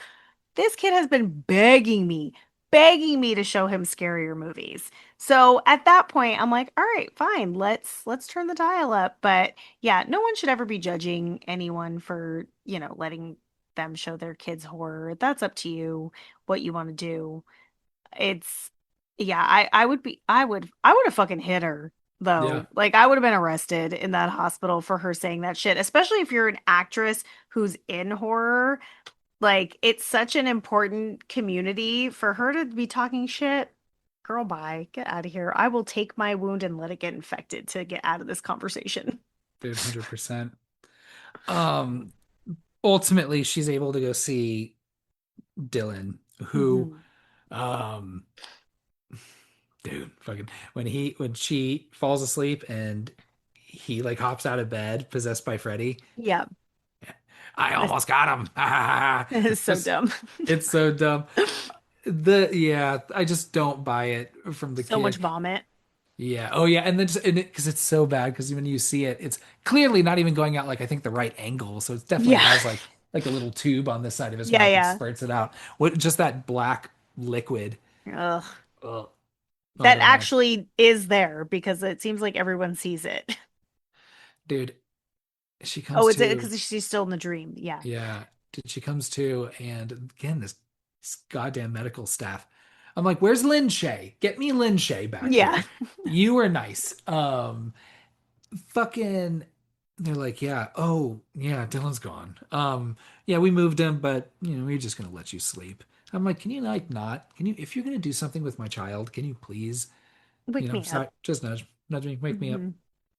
This kid has been begging me to show him scarier movies. So at that point, I'm like, all right, fine, let's turn the dial up. But yeah, no one should ever be judging anyone for, letting them show their kids horror. That's up to you what you want to do. It's yeah, I would have fucking hit her Yeah, though. Like I would have been arrested in that hospital for her saying that shit, especially if you're an actress who's in horror. Like, it's such an important community for her to be talking shit. Girl, bye. Get out of here. I will take my wound and let it get infected to get out of this conversation. dude, 100%. Um, Ultimately, she's able to go see Dylan, who, Hmm. um, dude, fucking when she falls asleep and he like hops out of bed possessed by Freddy. Yeah. I This almost got him. is so Just dumb. it's so dumb. I just don't buy it from the So much kid. vomit. Yeah. Oh yeah. And then just because it's so bad because when you see it, it's clearly not even going out like I think the right angle. So it definitely Yeah. has like a little tube on this side of his Yeah, mouth that yeah. spurts it out. What just that black liquid. Ugh. Ugh. I That don't know. actually is there because it seems like everyone sees it. Dude, she Oh, comes it's to, because she's still in the dream. Yeah. yeah, dude, she comes to, and again, this goddamn medical staff. I'm like, where's Lin Shay? Get me Lin Shay back Yeah. here. You were nice. Fucking, they're like, yeah, oh, yeah, Dylan's gone. Yeah, we moved him, but, we're just gonna let you sleep. I'm like, can you like not? Can you, if you're gonna do something with my child, can you please, Wake me up. just nudge me, wake me up. Hmm.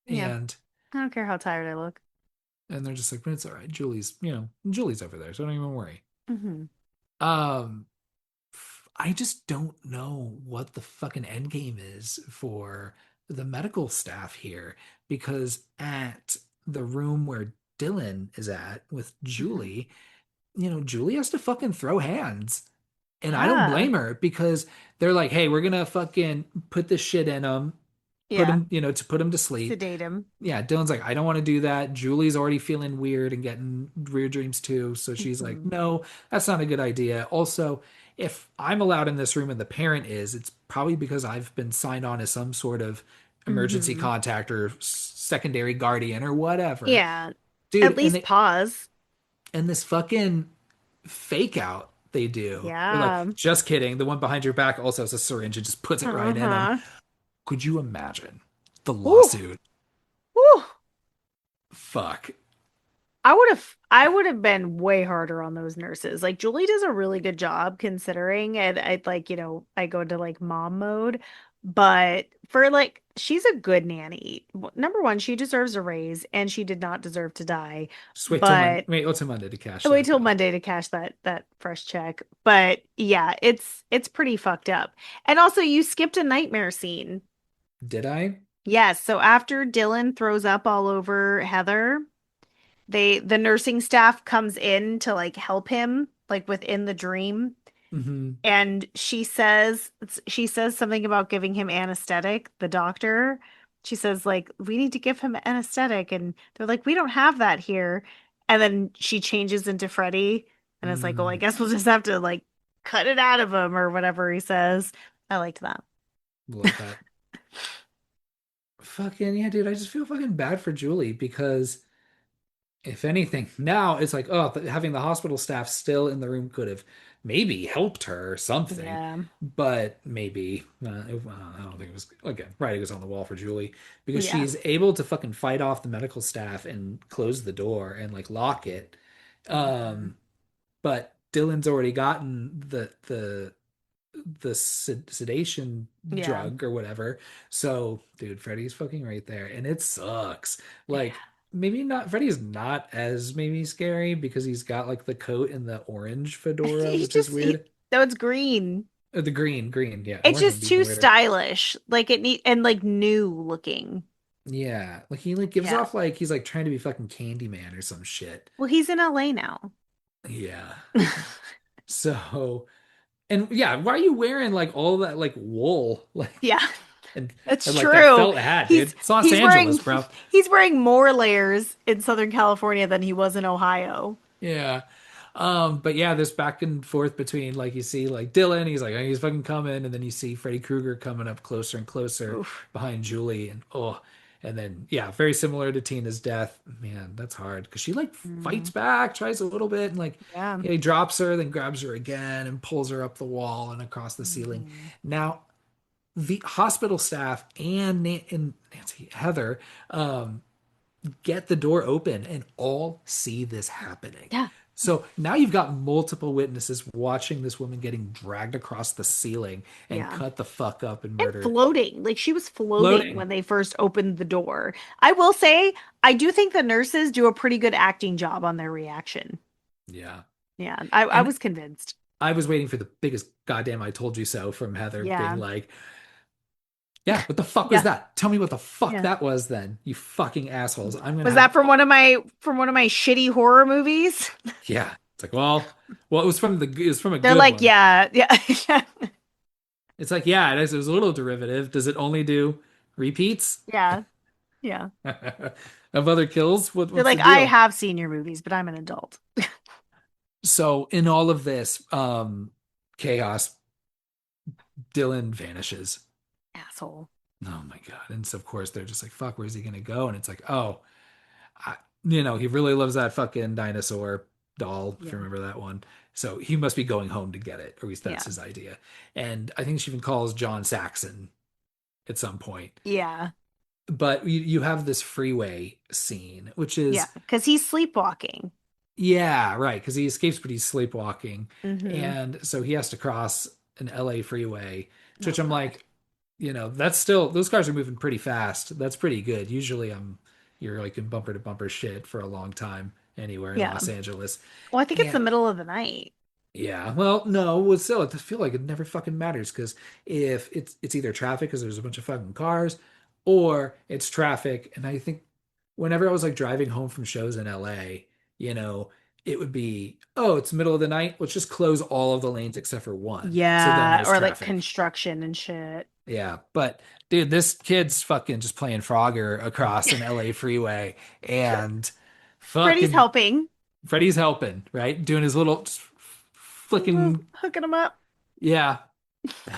Yeah. And I don't care how tired I look. they're just like, but it's all right. Julie's over there, so don't even worry. Hmm. Um, I just don't know what the fucking end game is for the medical staff here because at the room where Dylan is at with Mhm. Julie, Julie has to fucking throw hands. And I don't Yeah. blame her because they're like, hey, we're gonna fucking put this shit in him, put Yeah. him, to put him to sleep. Sedate him. Yeah, Dylan's like, I don't want to do that. Julie's already feeling weird and getting weird dreams too. So she's like, Hmm. no, that's not a good idea. Also, if I'm allowed in this room and the parent is, it's probably because I've been signed on as some sort of emergency Hmm. contact or secondary guardian or whatever. Yeah. Dude, At least pause. and this fucking fake out they do. They're like, Yeah. just kidding. The one behind your back also has a syringe and just puts it right in him. Uh-huh. Could you imagine the Ooh. lawsuit? Ooh. Fuck. I would have been way harder on those nurses. Like Julie does a really good job considering and I like, I go into like mom mode, but for like she's a good nanny. Number one, she deserves a raise and she did not deserve to die. Just wait till Monday. But Wait, wait till Monday to cash wait that till though. Monday to cash that fresh check. But yeah, it's pretty fucked up. And also you skipped a nightmare scene. Did I? Yes, so after Dylan throws up all over Heather, the nursing staff comes in to like help him like within the dream Mm-hmm. and she says something about giving him anesthetic, the doctor. She says like we need to give him anesthetic and they're like we don't have that here. And then she changes into Freddy and it's like, well, I Mm, guess we'll just have to like cut it out of him or whatever he says. I liked that. love that. Fucking yeah, dude. I just feel fucking bad for Julie because if anything, now it's like, oh, having the hospital staff still in the room could have maybe helped her or something, Yeah. but maybe I don't think it was again. Writing was on the wall for Julie because Yeah. she's able to fucking fight off the medical staff and close the door and like lock it. Mhm. Um, but Dylan's already gotten the sedation Yeah. drug or whatever. So, dude, Freddy's fucking right there, and it sucks. Like, Yeah. maybe not. Freddy's not as maybe scary because he's got like the coat and the orange fedora, He which is just weird. no, it's green. The green, yeah, It's orange would just be too even weirder. stylish. Like it need and like new looking. Yeah, like he like gives Yeah. off like he's like trying to be fucking Candyman or some shit. Well, he's in LA now. Yeah. So, and yeah, why are you wearing like all that like wool like Yeah, and that's and like that true. felt hat, dude? He's It's Los he's wearing Angeles, bro. he's wearing more layers in Southern California than he was in Ohio. Yeah. But yeah, this back and forth between like you see like Dylan, he's like, "Oh, he's fucking coming, and then you see Freddy Krueger coming up closer and closer Oof. behind Julie, and oh, and then yeah, very similar to Tina's death. Man, that's hard because she like fights Mm, back, tries a little bit, and like yeah. he drops her, then grabs her again and pulls her up the wall and across the ceiling. Mhm. Now, the hospital staff and Nancy Heather um get the door open and all see this happening. Yeah. So now you've got multiple witnesses watching this woman getting dragged across the ceiling and Yeah. cut the fuck up and And murdered. floating. Like she was floating Floating. when they first opened the door. I will say, I do think the nurses do a pretty good acting job on their reaction. Yeah. Yeah, I And was convinced. I was waiting for the biggest goddamn I told you so from Heather being Yeah. like, yeah, what the fuck was Yeah. that? Tell me what the fuck Yeah. that was then, you fucking assholes. I'm gonna Was that have, from one of my shitty horror movies? yeah. It's like, well, it was from a They're good like, one. yeah, yeah, yeah, It's like, yeah, it was a little derivative. Does it only do repeats? yeah, yeah. Of other kills? They're What's the like, I deal? have seen your movies, but I'm an adult. So in all of this chaos, Dylan vanishes. Asshole. Oh my God. And so of course they're just like, fuck, where's he gonna go? And it's like, oh, he really loves that fucking dinosaur doll, if you Yeah, remember that one. So he must be going home to get it, or at least that's yeah, his idea. And I think she even calls John Saxon at some point. yeah, But you have this freeway scene, which yeah. is Because he's sleepwalking. yeah, right, because he escapes, but he's sleepwalking, Mm-hmm. and so he has to cross an LA freeway. To Oh which I'm God. like, that's still those cars are moving pretty fast. That's pretty good. Usually, you're like in bumper to bumper shit for a long time anywhere in Yeah. Los Angeles, Well, I think it's the and middle of the night. Yeah, well, no, well, still, I feel like it never fucking matters because if it's either traffic because there's a bunch of fucking cars, or it's traffic. And I think whenever I was like driving home from shows in LA, you know, it would be, oh, it's middle of the night. Let's just close all of the lanes except for one. So then Yeah, there's or like traffic. construction and shit. Yeah, but dude, this kid's fucking just playing Frogger across an LA freeway, and Freddy's fucking helping. Freddy's helping, right? Doing his little flicking, Hooking him up. yeah.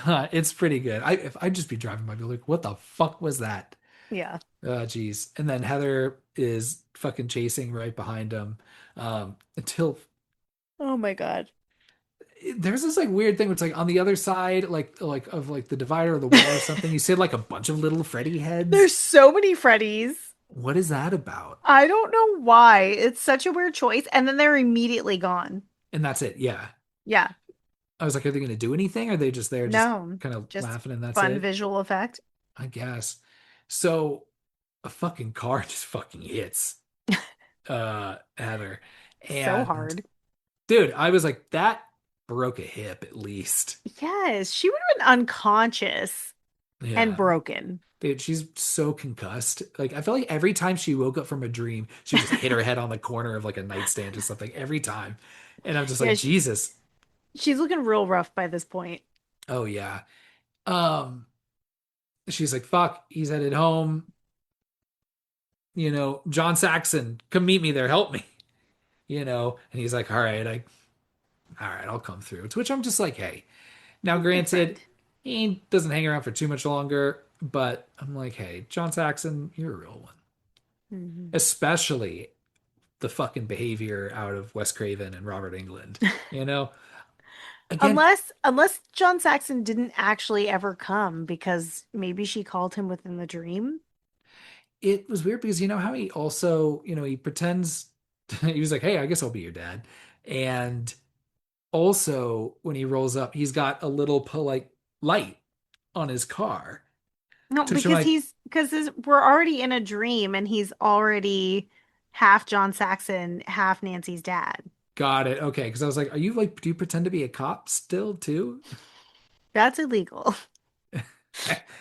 It's pretty good. If I'd just be driving, I'd be like, what the fuck was that? Yeah. Geez. And then Heather is fucking chasing right behind him. Until Oh my God. there's this like weird thing. It's like on the other side, like of like the divider or the wall or something. You see like a bunch of little Freddy heads. There's so many Freddys. What is that about? I don't know why. It's such a weird choice. And then they're immediately gone. And that's it. Yeah. Yeah. I was like, are they going to do anything? Or are they just there, just No, kind of just laughing and that's fun it? visual effect. I guess. So a fucking car just fucking hits Heather. So And hard. dude, I was like, that broke a hip at least. Yes, she would have been unconscious and Yeah. broken. Dude, she's so concussed. Like, I felt like every time she woke up from a dream, she would just hit her head on the corner of like a nightstand or something every time. And I'm just Yeah, like, Jesus. she's looking real rough by this point. Oh, yeah. Um, she's like, fuck, he's headed home. John Saxon, come meet me there, help me. And he's like, all right, I'll come through. To which I'm just like, hey, now He's a good granted, friend. he doesn't hang around for too much longer, but I'm like, hey, John Saxon, you're a real one. Mhm. Especially the fucking behavior out of Wes Craven and Robert England. You know, again, Unless John Saxon didn't actually ever come because maybe she called him within the dream. it was weird because you know how he also, he pretends he was like, hey, I guess I'll be your dad. And also when he rolls up, he's got a little polite light on his car. No, To which I'm because like, we're already in a dream and he's already half John Saxon, half Nancy's dad. got it. Okay. Because I was like, are you like, do you pretend to be a cop still too? That's illegal.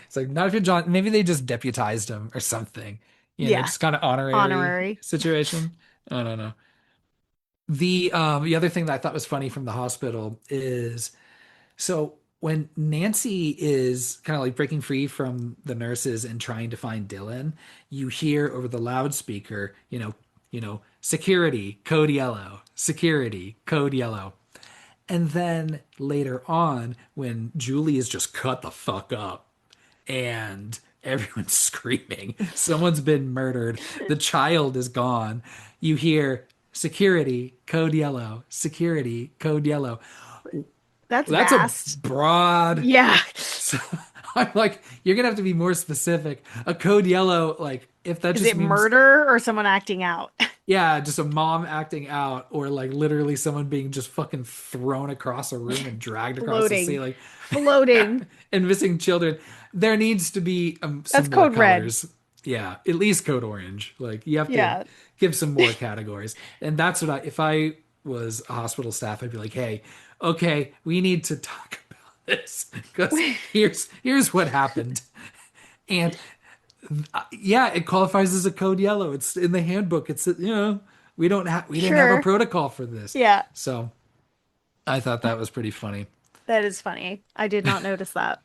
It's like, not if you're John. Maybe they just deputized him or something, Yeah, just kind of honorary honorary. situation. I don't know. The other thing that I thought was funny from the hospital is so when Nancy is kind of like breaking free from the nurses and trying to find Dylan, you hear over the loudspeaker, security, code yellow, security, code yellow. And then later on, when Julie is just cut the fuck up and everyone's screaming, someone's been murdered, the child is gone, you hear security, code yellow, security, code yellow. That's That's a vast. broad. Yeah. So I'm like, you're gonna have to be more specific. A code yellow, like if that Is just it means, murder or someone acting out? yeah, just a mom acting out, or like literally someone being just fucking thrown across a room and dragged across the Floating. ceiling, Floating. and missing children. There needs to be That's some more code red. colors. Yeah, at least code orange. Like you have to Yeah. give some more categories. And that's what if I was a hospital staff, I'd be like, hey, okay, we need to talk about this because here's what happened. And yeah, it qualifies as a code yellow. It's in the handbook. It's we didn't have a Sure. protocol for this. Yeah. So I thought that was pretty funny. That is funny. I did not notice that.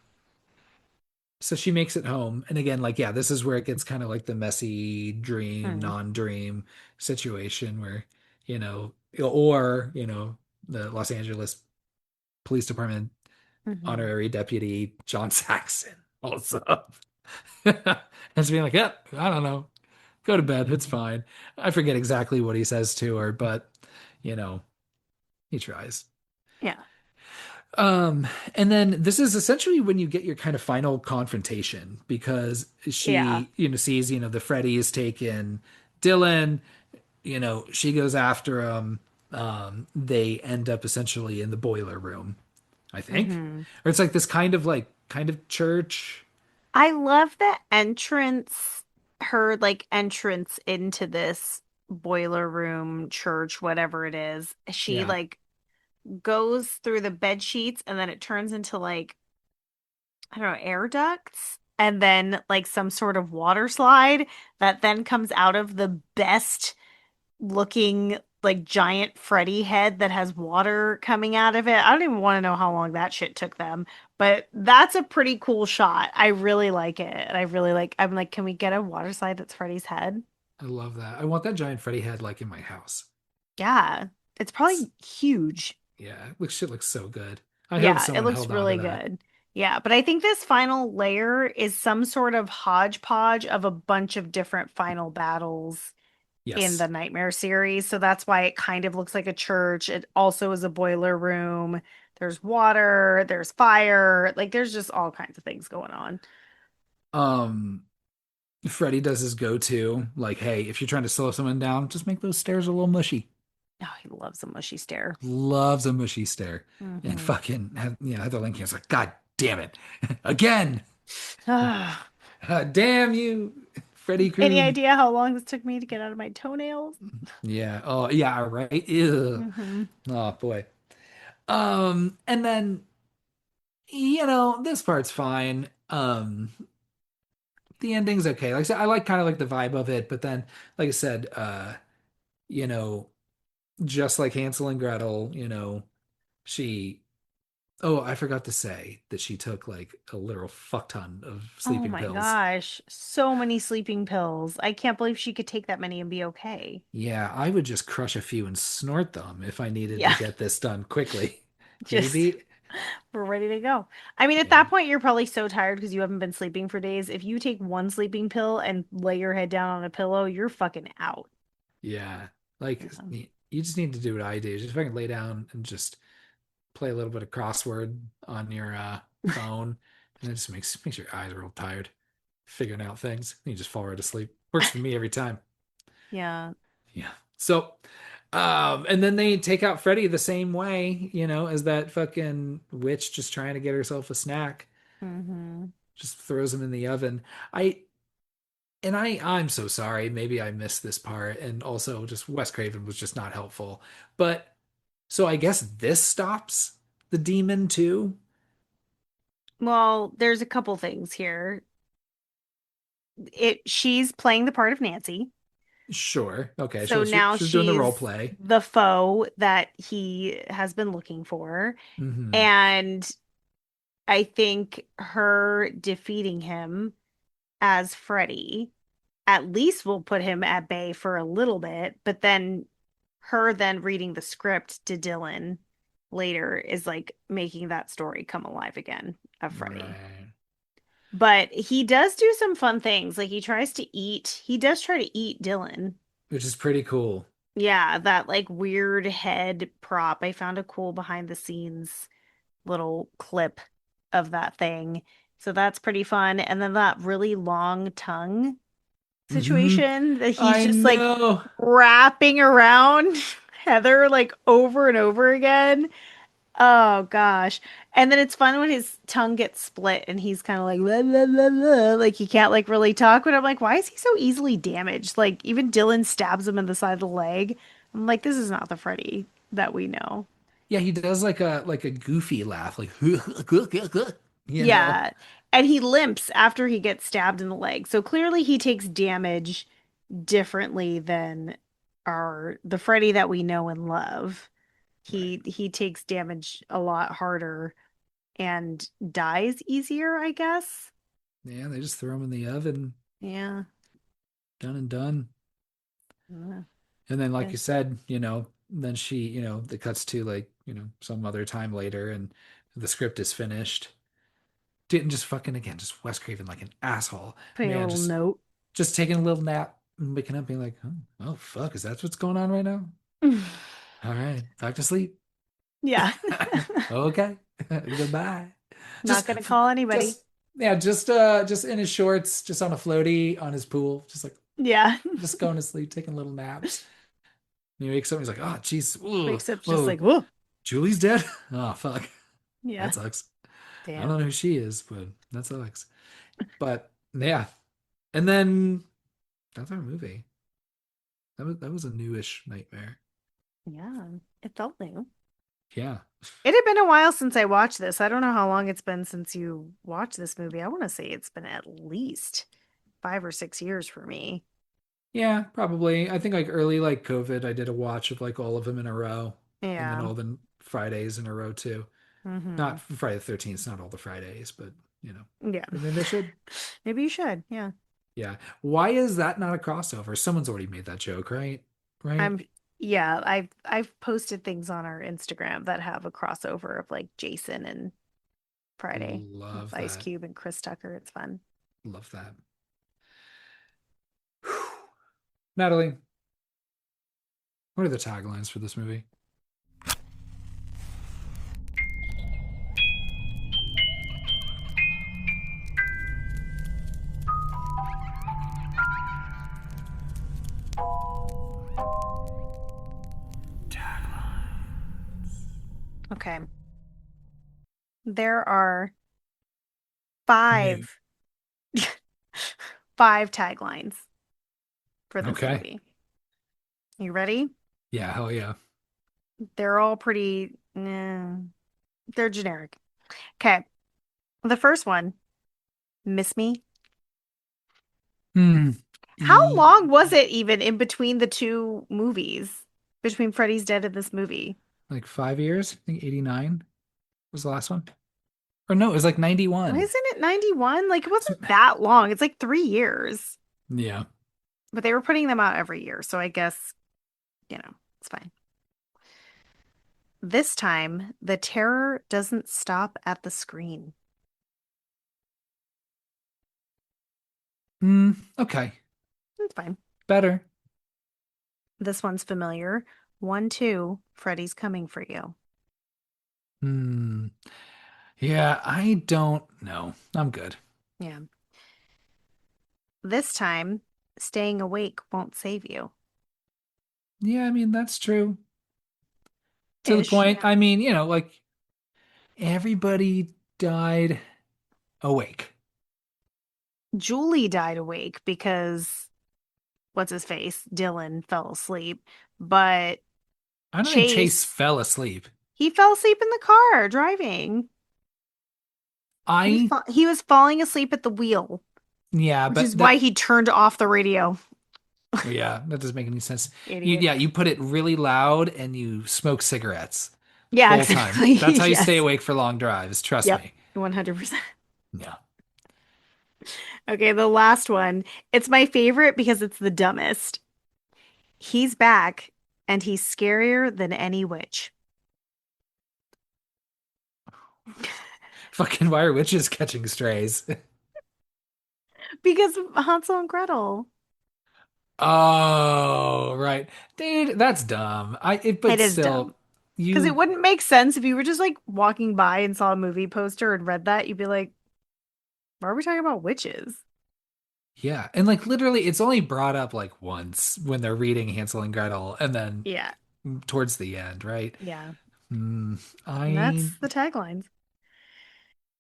So she makes it home. And again, like, yeah, this is where it gets kind of like the messy dream, Mm. non-dream situation where, or, the Los Angeles Police Department Hmm. honorary deputy John Saxon also has been like, yep, I don't know. Go to bed. It's fine. I forget exactly what he says to her, but, you know, he tries. Yeah. Um, and then this is essentially when you get your kind of final confrontation because Yeah. she, sees, the Freddy is taken Dylan, she goes after him. They end up essentially in the boiler room, I think. Hmm. Or it's like this kind of church. I love the entrance, her like entrance into this boiler room, church, whatever it is. She Yeah. like goes through the bed sheets and then it turns into like, I don't know, air ducts and then like some sort of water slide that then comes out of the best looking like giant Freddy head that has water coming out of it. I don't even want to know how long that shit took them, but that's a pretty cool shot. I really like it. And I really like, I'm like, can we get a water slide that's Freddy's head? I love that. I want that giant Freddy head like in my house. Yeah. It's It's probably huge. yeah, shit looks so good. I hope Yeah, it someone looks held on to really that. good. Yeah, but I think this final layer is some sort of hodgepodge of a bunch of different final battles in the Yes. Nightmare series. So that's why it kind of looks like a church. It also is a boiler room. There's water, there's fire, like there's just all kinds of things going on. Um, Freddy does his go-to, like, hey, if you're trying to slow someone down, just make those stairs a little mushy. Oh, he loves a mushy stare. Loves a mushy stare. And Hmm fucking, Heather Lincoln's like, God damn it. Again. Damn you, Freddy Any Krueger. idea how long this took me to get out of my toenails? Yeah. Oh, yeah, right. Ew. Hmm Oh boy. And then, this part's fine. The ending's okay. Like I said, I like kind of like the vibe of it, but then, like I said, you know, just like Hansel and Gretel, she oh, I forgot to say that she took like a literal fuck ton of Oh sleeping my pills. gosh, so many sleeping pills. I can't believe she could take that many and be okay. Yeah, I would just crush a few and snort them if I needed to Yeah, get this done quickly. just Maybe. we're ready to go. I mean, at Yeah. that point, you're probably so tired because you haven't been sleeping for days. If you take one sleeping pill and lay your head down on a pillow, you're fucking out. Yeah. Like Yeah. you just need to do what I do. Just fucking lay down and just play a little bit of crossword on your phone, and it just makes your eyes real tired figuring out things. You just fall right asleep. Works for me every time. Yeah. Yeah. So, and then they take out Freddy the same way, as that fucking witch just trying to get herself a snack. hmm Just throws him in the oven. I I'm so sorry. Maybe I missed this part, and also just Wes Craven was just not helpful. But so I guess this stops the demon too. Well, there's a couple things here. She's playing the part of Nancy. Sure. Okay. So now She was doing the role she's play. the foe that he has been looking for. Hmm. And I think her defeating him as Freddy at least will put him at bay for a little bit, but then her then reading the script to Dylan later is like making that story come alive again of Freddy. Right. But he does do some fun things. Like he does try to eat Dylan. Which is pretty cool. Yeah, that like weird head prop. I found a cool behind the scenes little clip of that thing. So that's pretty fun. And then that really long tongue Hmm. situation that he's I just like know. wrapping around Heather like over and over again. Oh gosh. And then it's fun when his tongue gets split and he's kind of like blah, blah, blah, blah, like he can't like really talk. But I'm like, why is he so easily damaged? Like even Dylan stabs him in the side of the leg. I'm like, this is not the Freddy that we know. Yeah, he does like a goofy laugh, like you know. Yeah. And he limps after he gets stabbed in the leg. So clearly he takes damage differently than the Freddy that we know and love. Right. He takes damage a lot harder and dies easier, I guess. Yeah, they just throw him in the oven, Yeah. done and done. Uh, And then, like yeah. you said, then she, it cuts to like, some other time later, and the script is finished. Didn't just fucking again, just Wes Craven like an asshole, Putting a man. little note. Just taking a little nap and waking up, being like, oh fuck, is that what's going on right now? All right, back to sleep. Yeah. Okay, goodbye. Not Just, gonna call anybody. just yeah, just in his shorts, just on a floaty on his pool, just like Yeah. just going to sleep, taking little naps. And he wakes up, and he's like, oh jeez, whoa, Wakes up just whoa, like, whoa. Julie's dead. Oh fuck, Yeah. that sucks. I don't Damn. know who she is, but that sucks. But yeah, and then that's our movie. That was a newish nightmare. Yeah. It felt new. Yeah. It had been a while since I watched this. I don't know how long it's been since you watched this movie. I want to say it's been at least 5 or 6 years for me. Yeah, probably. I think like early like COVID, I did a watch of like all of them in a row, and then Yeah. all the Fridays in a row too. Hmm. Not Friday the 13th, not all the Fridays, but you know, Yeah. maybe I should. Maybe you should. Yeah. Yeah. Why is that not a crossover? Someone's already made that joke, right? Right? I'm yeah, I've posted things on our Instagram that have a crossover of like Jason and Friday with Love Ice that. Cube and Chris Tucker. It's fun. Love that. Whew. Natalie, what are the taglines for this movie? Okay. There are New. five five taglines for this Okay. movie. You ready? Yeah, hell yeah. They're all pretty they're generic. Okay. The first one, Miss Me. Hmm. How E long was it even in between the two movies? Between Freddy's Dead and this movie? like 5 years? I think 89 was the last one. Or no, it was like 91. Isn't it 91? Like it wasn't that long. It's like 3 years. Yeah. But they were putting them out every year, so I guess, it's fine. This time, the terror doesn't stop at the screen. Okay. It's fine. Better. This one's familiar. 1, 2, Freddy's coming for you. Hmm. Yeah, I don't know. I'm good. Yeah. This time, staying awake won't save you. Yeah, I mean, that's true. To the Ish. point, I mean, like everybody died awake. Julie died awake because what's his face? Dylan fell asleep. But I don't think Chase Chase, fell asleep. he fell asleep in the car driving. I, He was falling asleep at the wheel, yeah, which is but why that, he turned off the radio. yeah, that doesn't make any sense. Idiot. Yeah, you put it really loud and you smoke cigarettes Yeah, whole time. exactly. That's how you stay Yes. awake for long drives. Trust Yep. me. 100%. Yeah. Okay, the last one. It's my favorite because it's the dumbest. He's back and he's scarier than any witch. Fucking why are witches catching strays? Because of Hansel and Gretel. Oh, right. Dude, that's dumb. It But is dumb. still, Because it you, wouldn't make sense if you were just like walking by and saw a movie poster and read that. You'd be like, why are we talking about witches? yeah. And like literally, it's only brought up like once when they're reading Hansel and Gretel and then Yeah. towards the end, right? Yeah. Hmm. And I, that's the taglines.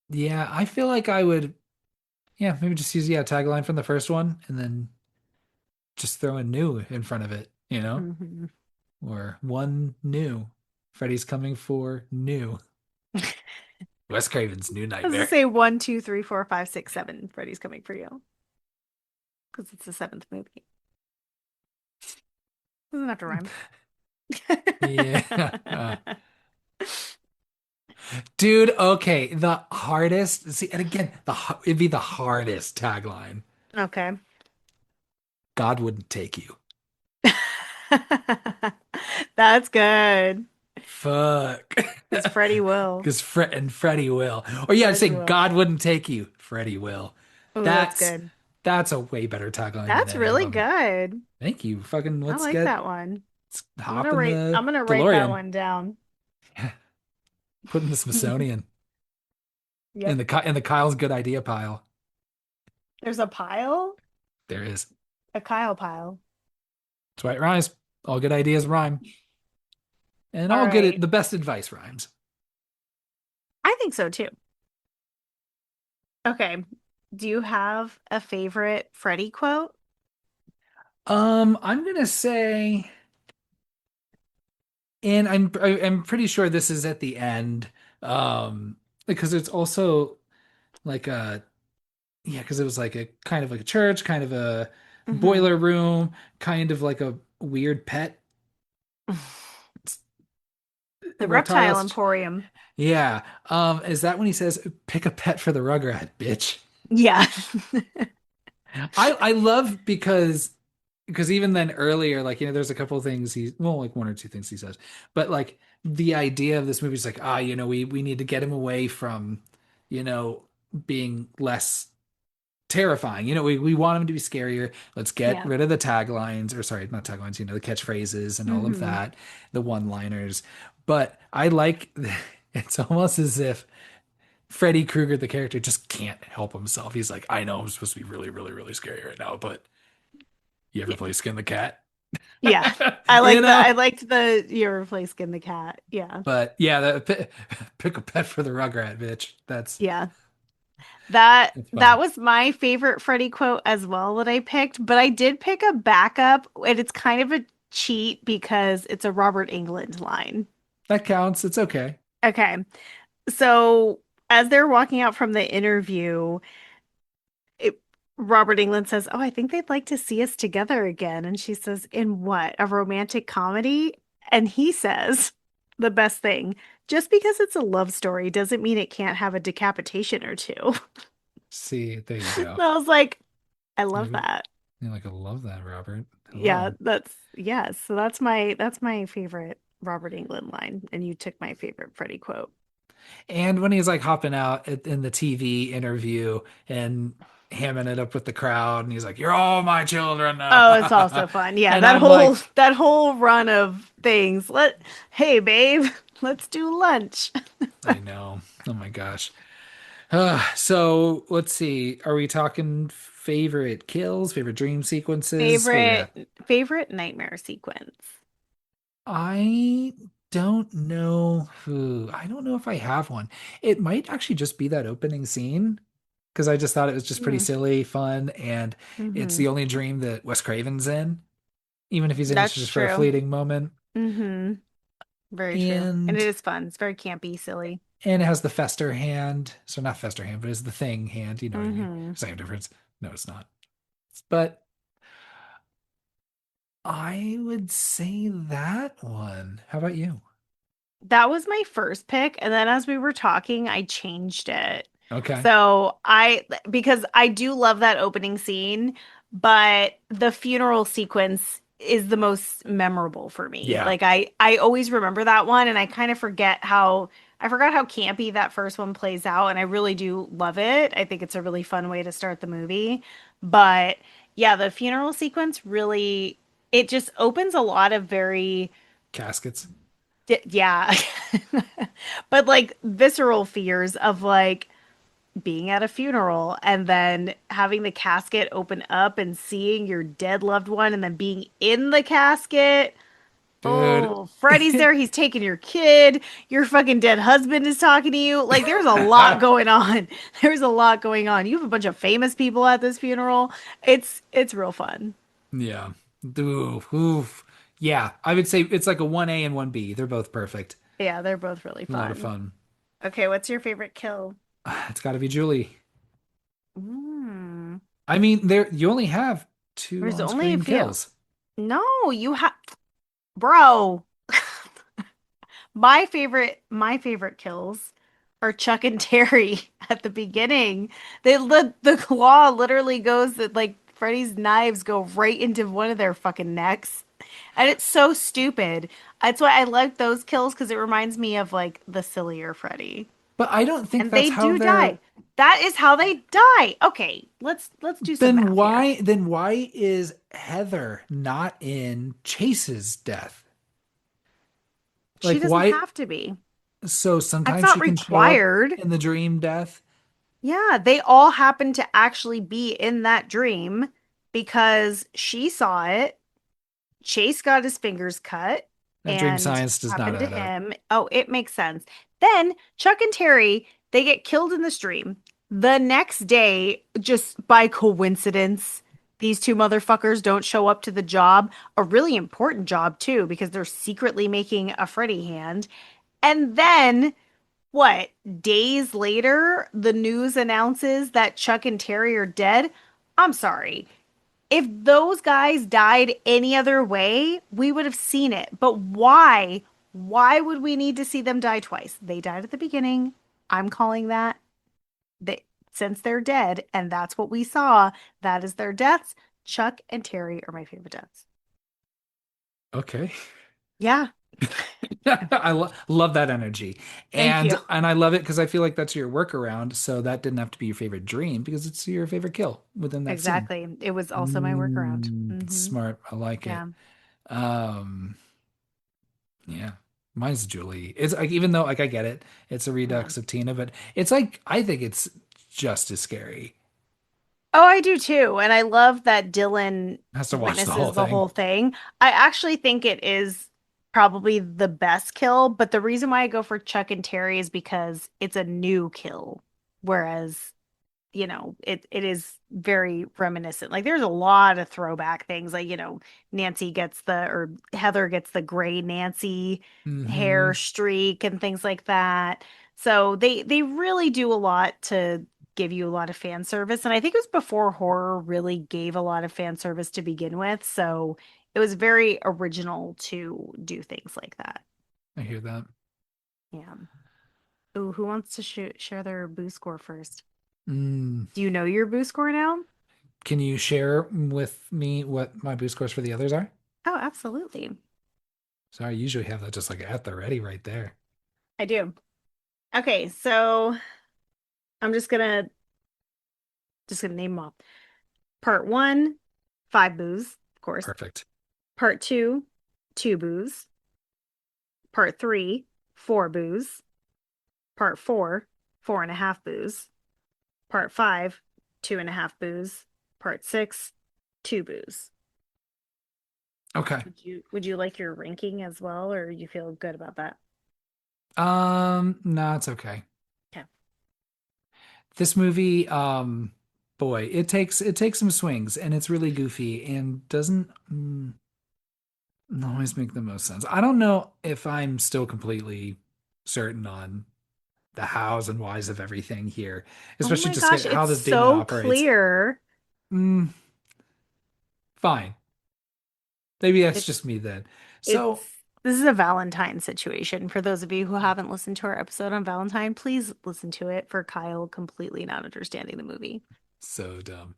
yeah, I feel like I would, yeah, maybe just use, yeah, tagline from the first one and then just throw a new in front of it, Hmm. or one new. Freddy's coming for new. Wes Craven's new I was gonna nightmare. say 1, 2, 3, 4, 5, 6, 7. Freddy's coming for you because it's the seventh movie. Doesn't have to rhyme. Yeah. Dude, okay. The hardest, see, and again, it'd be the hardest tagline. Okay. God wouldn't take you. That's good. Fuck. Because Freddy will. Because Freddy will. Or yeah, I'd say Freddy will. God wouldn't take you. Freddy will. Oh, that's That's good. that's a way better tagline than That's any of really them. good. Thank you. Fucking I like that one. let's hop in I'm the gonna write that DeLorean. one down. Put in the Smithsonian Yep. In the Kyle's good idea pile. There's a pile? There is. A Kyle pile. That's why it rhymes. All good ideas rhyme. And All all good right. the best advice rhymes. I think so too. Okay. Do you have a favorite Freddy quote? I'm gonna say And I'm pretty sure this is at the end, because it's also like a yeah, because it was like a kind of like a church, kind of a Hmm. boiler room, kind of like a weird pet The Reptile reptiles. Emporium. Yeah. Is that when he says, "Pick a pet for the Rugrat, bitch"? Yeah. I love because even then earlier, like there's a couple of things well, like one or two things he says, but like the idea of this movie is like, we need to get him away from, you know, being less terrifying. We want him to be scarier. Let's get Yeah. rid of the taglines, or sorry, not taglines, the catchphrases and all of Hmm. that, the one-liners. But I like it's almost as if Freddy Krueger, the character, just can't help himself. He's like, I know I'm supposed to be really, really, really scary right now, but you ever play Skin the Cat? Yeah. You I know? liked the you replace Skin the Cat. Yeah. But yeah, pick a pet for the Rugrat, bitch. Yeah. That That's that funny. was my favorite Freddy quote as well that I picked, but I did pick a backup, and it's kind of a cheat because it's a Robert Englund line. That counts. It's okay. Okay. So as they're walking out from the interview, it, Robert Englund says, "Oh, I think they'd like to see us together again." And she says, "In what? A romantic comedy?" And he says, the best thing, "Just because it's a love story doesn't mean it can't have a decapitation or two." See, there you And go. I was like, I love You're, that. you're like, I love that, Robert. Yeah, Hello. that's yes. So that's my favorite Robert Englund line. And you took my favorite Freddie quote. And when he's like hopping out in the TV interview and hamming it up with the crowd, and he's like, "You're all my children Oh, it's now," also fun. Yeah, and I'm like, that whole run of things. Hey babe, let's do lunch. I know. Oh my gosh. So let's see. Are we talking favorite kills, favorite dream sequences? Where we at? Favorite nightmare sequence. I don't know who. I don't know if I have one. It might actually just be that opening scene because I just thought it was just pretty Mm, silly, fun, and it's hmm. the only dream that Wes Craven's in, even if he's in it That's just for a true. fleeting moment. Hmm. Very true. And it And is fun. It's very campy, silly. and it has the Fester hand. So not Fester hand, but it's the thing hand. You know what I mean? Hmm. Same difference. No, it's not. But I would say that one. How about you? That was my first pick, and then as we were talking, I changed it. Okay. So because I do love that opening scene, but the funeral sequence is the most memorable for me. Yeah. Like I always remember that one, and I kind of I forgot how campy that first one plays out, and I really do love it. I think it's a really fun way to start the movie. But yeah, the funeral sequence really it just opens a lot of very Caskets. yeah. But like visceral fears of like being at a funeral and then having the casket open up and seeing your dead loved one and then being in the casket. Dude. Oh, Freddy's there. He's taking your kid. Your fucking dead husband is talking to you. Like there's a lot going on. There's a lot going on. You have a bunch of famous people at this funeral. It's real fun. Yeah. Oof, oof. Yeah, I would say it's like a 1A and 1B. They're both perfect. Yeah, they're both really A lot of fun. fun. Okay, what's your favorite kill? It's got to be Julie. Mm, I mean, there you only have two there's only a on-screen few. kills. No, you have, bro. My favorite kills are Chuck and Terry at the beginning. The claw literally goes that like Freddy's knives go right into one of their fucking necks. And it's so stupid. That's why I like those kills because it reminds me of like the sillier Freddy. But I don't think And that's they how do they're die. That is how they die. Okay, let's do some then math here. why is Heather not in Chase's death? She Like doesn't why have to be. so That's sometimes not she can show up required. in the dream death? Yeah, they all happen to actually be in that dream because she saw it. Chase got his fingers cut That dream and science does not happened to add up. him. Oh, it makes sense. Then Chuck and Terry, they get killed in the stream. The next day, just by coincidence, these two motherfuckers don't show up to the job, a really important job too, because they're secretly making a Freddy hand. And then, what, days later, the news announces that Chuck and Terry are dead? I'm sorry. If those guys died any other way, we would have seen it. But why? Why would we need to see them die twice? They died at the beginning. I'm calling that they since they're dead, and that's what we saw. That is their deaths. Chuck and Terry are my favorite deaths. Okay. Yeah. I love that energy. Thank you. And I love it because I feel like that's your workaround. So that didn't have to be your favorite dream because it's your favorite kill within that scene. Exactly. It was also my workaround. Smart. I like it. Yeah. Um, yeah. Mine's Julie. It's like even though like I get it, it's a Yeah. redux of Tina, but it's like I think it's just as scary. Oh, I do too. And I love that Dylan Has to watch the whole witnesses the thing. whole thing. I actually think it is probably the best kill, but the reason why I go for Chuck and Terry is because it's a new kill. Whereas it is very reminiscent. Like there's a lot of throwback things. Like, Nancy gets or Heather gets the gray Nancy hair Hmm. streak and things like that. So they really do a lot to give you a lot of fan service. And I think it was before horror really gave a lot of fan service to begin with. So it was very original to do things like that. I hear that. Yeah. Ooh, who wants to share their boo score first? Mm. Do you know your boo score now? Can you share with me what my boost scores for the others are? Oh, absolutely. Sorry, I usually have that just like at the ready right there. I do. Okay, so I'm just gonna name them all. Part one, 5 boos, of course. Perfect. Part two, 2 boos. Part three, 4 boos. Part four, 4.5 boos. Part five, 2.5 boos. Part six, 2 boos. Okay. Would you like your ranking as well, or you feel good about that? No, it's okay. Okay. This movie, boy, it takes some swings and it's really goofy and doesn't always make the most sense. I don't know if I'm still completely certain on the hows and whys of everything here, Oh especially my just gosh, how it's this demon so operates. clear. Mm, fine. Maybe that's It's just me then. It's So, this is a Valentine situation. For those of you who haven't listened to our episode on Valentine, please listen to it for Kyle completely not understanding the movie. so dumb.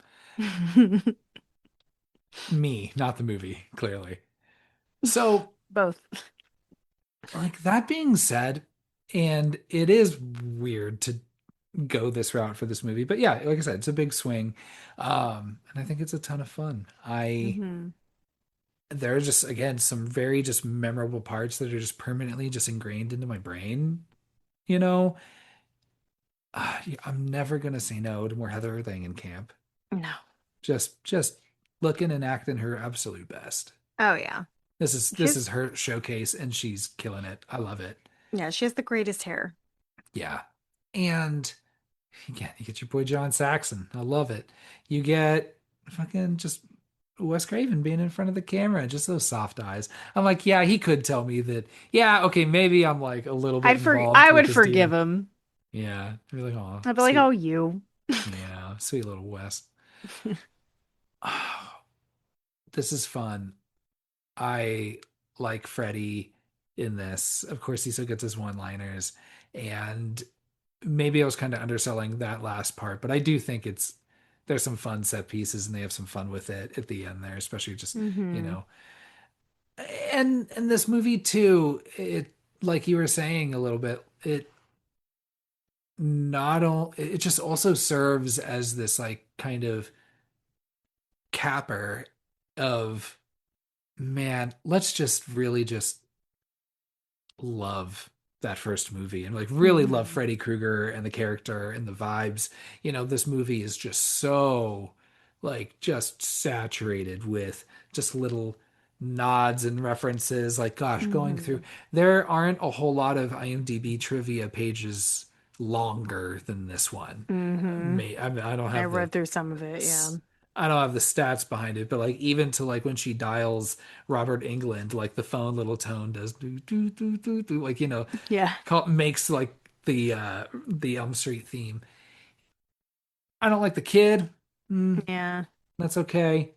Me, not the movie, clearly. So, Both. like that being said, and it is weird to go this route for this movie, but yeah, like I said, it's a big swing. And I think it's a ton of fun. I Hmm. There are just again some very just memorable parts that are just permanently just ingrained into my brain, you know. I'm never gonna say no to more Heather thing in camp. No. Just looking and acting her absolute best. Oh yeah. This is She this has is her showcase and she's killing it. I love it. yeah, she has the greatest hair. Yeah. And you get your boy John Saxon. I love it. You get fucking just Wes Craven being in front of the camera, just those soft eyes. I'm like, yeah, he could tell me that. Yeah, okay, maybe I'm like a little bit involved I with would this forgive demon. him. Yeah, be like, oh, I'd be like, "Oh, sweet, you." yeah, sweet little Wes. Oh, this is fun. I like Freddy in this. Of course, he still gets his one-liners, and maybe I was kind of underselling that last part, but I do think there's some fun set pieces and they have some fun with it at the end there, especially just, you Hmm. know. And this movie too, it like you were saying a little bit, it just also serves as this like kind of capper of man, let's just really just love that first movie and like really love Hmm. Freddy Krueger and the character and the vibes. This movie is just so like just saturated with just little nods and references. Like, gosh, going through, Hmm. there aren't a whole lot of IMDb trivia pages longer than this one. Hmm. I don't I have the read through some of it, yeah. I don't have the stats behind it, but like even to like when she dials Robert England, like the phone little tone does do do do do do, like Yeah. makes like the Elm Street theme. I don't like the kid. Mm, Yeah. that's okay.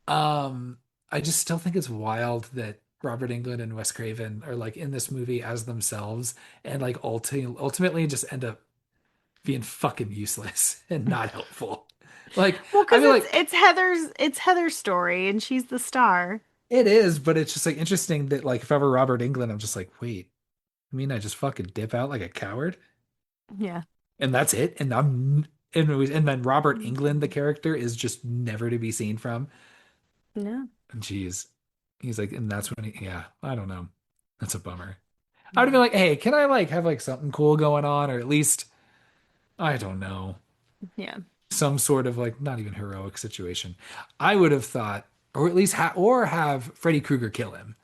Um, I just still think it's wild that Robert Englund and Wes Craven are like in this movie as themselves and like ultimately just end up being fucking useless and not helpful. Like, Well, I because feel it's like it's Heather's story and she's the star. it is, but it's just like interesting that like if I were Robert Englund, I'm just like, wait, I mean I just fucking dip out like a coward? Yeah. And that's it? And then Robert Englund, the Mhm. character, is just never to be seen from. Yeah. Jeez. He's like, and that's when yeah, I don't know. That's a bummer. I would have Yeah. been like, hey, can I like have like something cool going on, or at least I don't know, Yeah. some sort of like not even heroic situation. I would have thought, or at least or have Freddy Krueger kill him.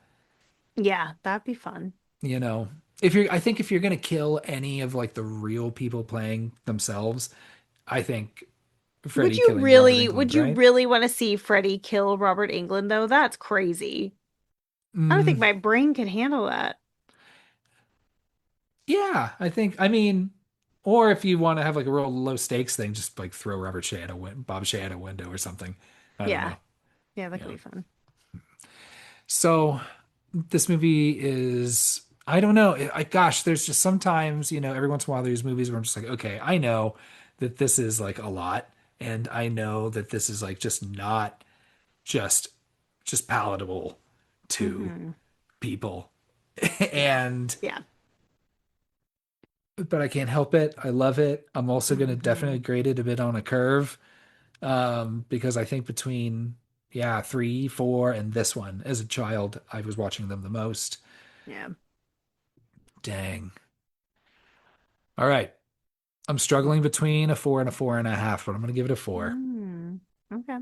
Yeah, that'd be fun. You know, if you're, I think if you're gonna kill any of like the real people playing themselves, I think Freddy killing Robert Would Englund, you right? really want to see Freddy kill Robert Englund though? That's crazy. I don't think Mm, my brain could handle that. yeah, I think. I mean, or if you want to have like a real low stakes thing, just like throw Bob Shea out a window or something. I don't Yeah. know. Yeah, that could Yeah. be fun. So this movie is, I don't know. Gosh, there's just sometimes, every once in a while there's movies where I'm just like, okay, I know that this is like a lot, and I know that this is like just not just palatable to Hmm. people. Yeah. And Yeah. but I can't help it. I love it. I'm also going to Hmm. definitely grade it a bit on a curve, because I think between, yeah, three, four, and this one, as a child, I was watching them the most. Yeah. Dang. All right. I'm struggling between a four and a four and a half, but I'm going to give it a four. Mm. Okay.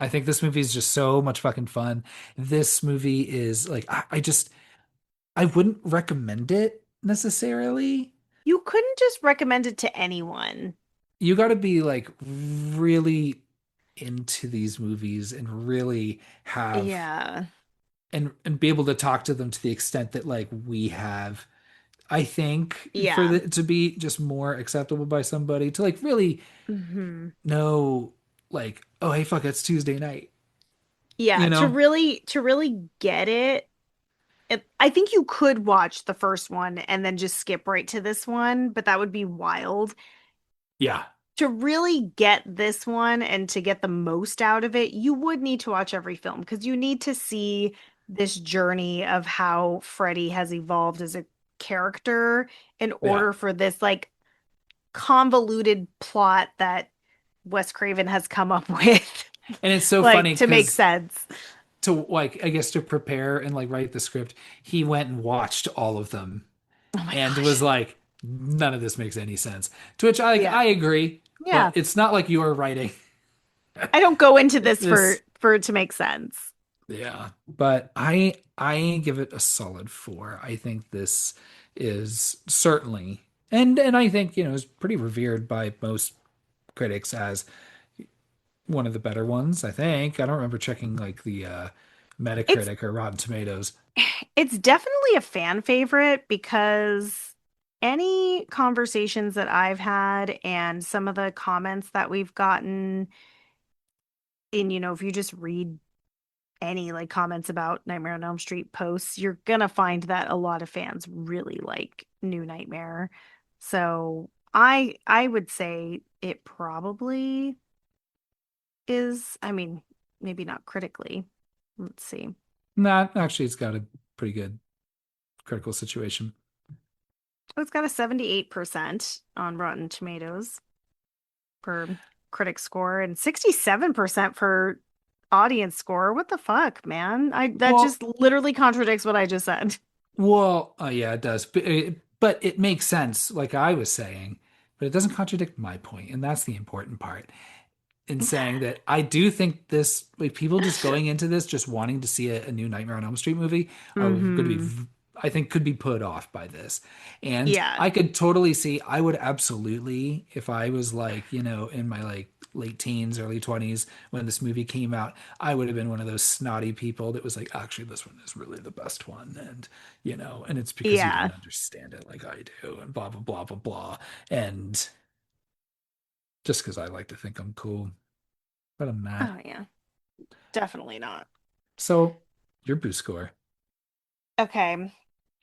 I think this movie is just so much fucking fun. This movie is like, I wouldn't recommend it necessarily. You couldn't just recommend it to anyone. You got to be like really into these movies and really have Yeah. and be able to talk to them to the extent that like we have. I think for Yeah. the to be just more acceptable by somebody to like really Hmm. know, like, oh hey fuck, it's Tuesday night, Yeah, you know? to really get it, I think you could watch the first one and then just skip right to this one, but that would be wild. Yeah. To really get this one and to get the most out of it, you would need to watch every film because you need to see this journey of how Freddy has evolved as a character in Yeah. order for this like convoluted plot that Wes Craven has come up with And it's so like funny to make because sense. to like I guess to prepare and like write the script, he went and watched all of them Oh my and was gosh. like, none of this makes any sense. To which I like, Yeah. I agree, but Yeah. it's not like you are writing I don't go into this for this. for it to make sense. Yeah, but I give it a solid four. I think this is certainly, and I think is pretty revered by most critics as one of the better ones. I think I don't remember checking like the It's Metacritic or Rotten Tomatoes. it's definitely a fan favorite because any conversations that I've had and some of the comments that we've gotten in, if you just read any like comments about Nightmare on Elm Street posts, you're gonna find that a lot of fans really like New Nightmare. So I would say it probably is, I mean, maybe not critically. Let's see. Nah, actually, it's got a pretty good critical situation. Oh, it's got a 78% on Rotten Tomatoes for critic score and 67% for audience score. What the fuck, man? I that Well, just literally contradicts what I just said. yeah, it does, but it makes sense, like I was saying, but it doesn't contradict my point, and that's the important part. In saying that I do think this, like people just going into this just wanting to see a new Nightmare on Elm Street movie are going to be, Hmm. I think, could be put off by this. And Yeah. I could totally see, I would absolutely, if I was like, in my like late teens, early 20s when this movie came out, I would have been one of those snotty people that was like, actually, this one is really the best one. And, and it's because you Yeah. don't understand it like I do, and blah, blah, blah, blah, blah. And just because I like to think I'm cool, but I'm not. Oh yeah. Definitely not. So, your boo score. Okay.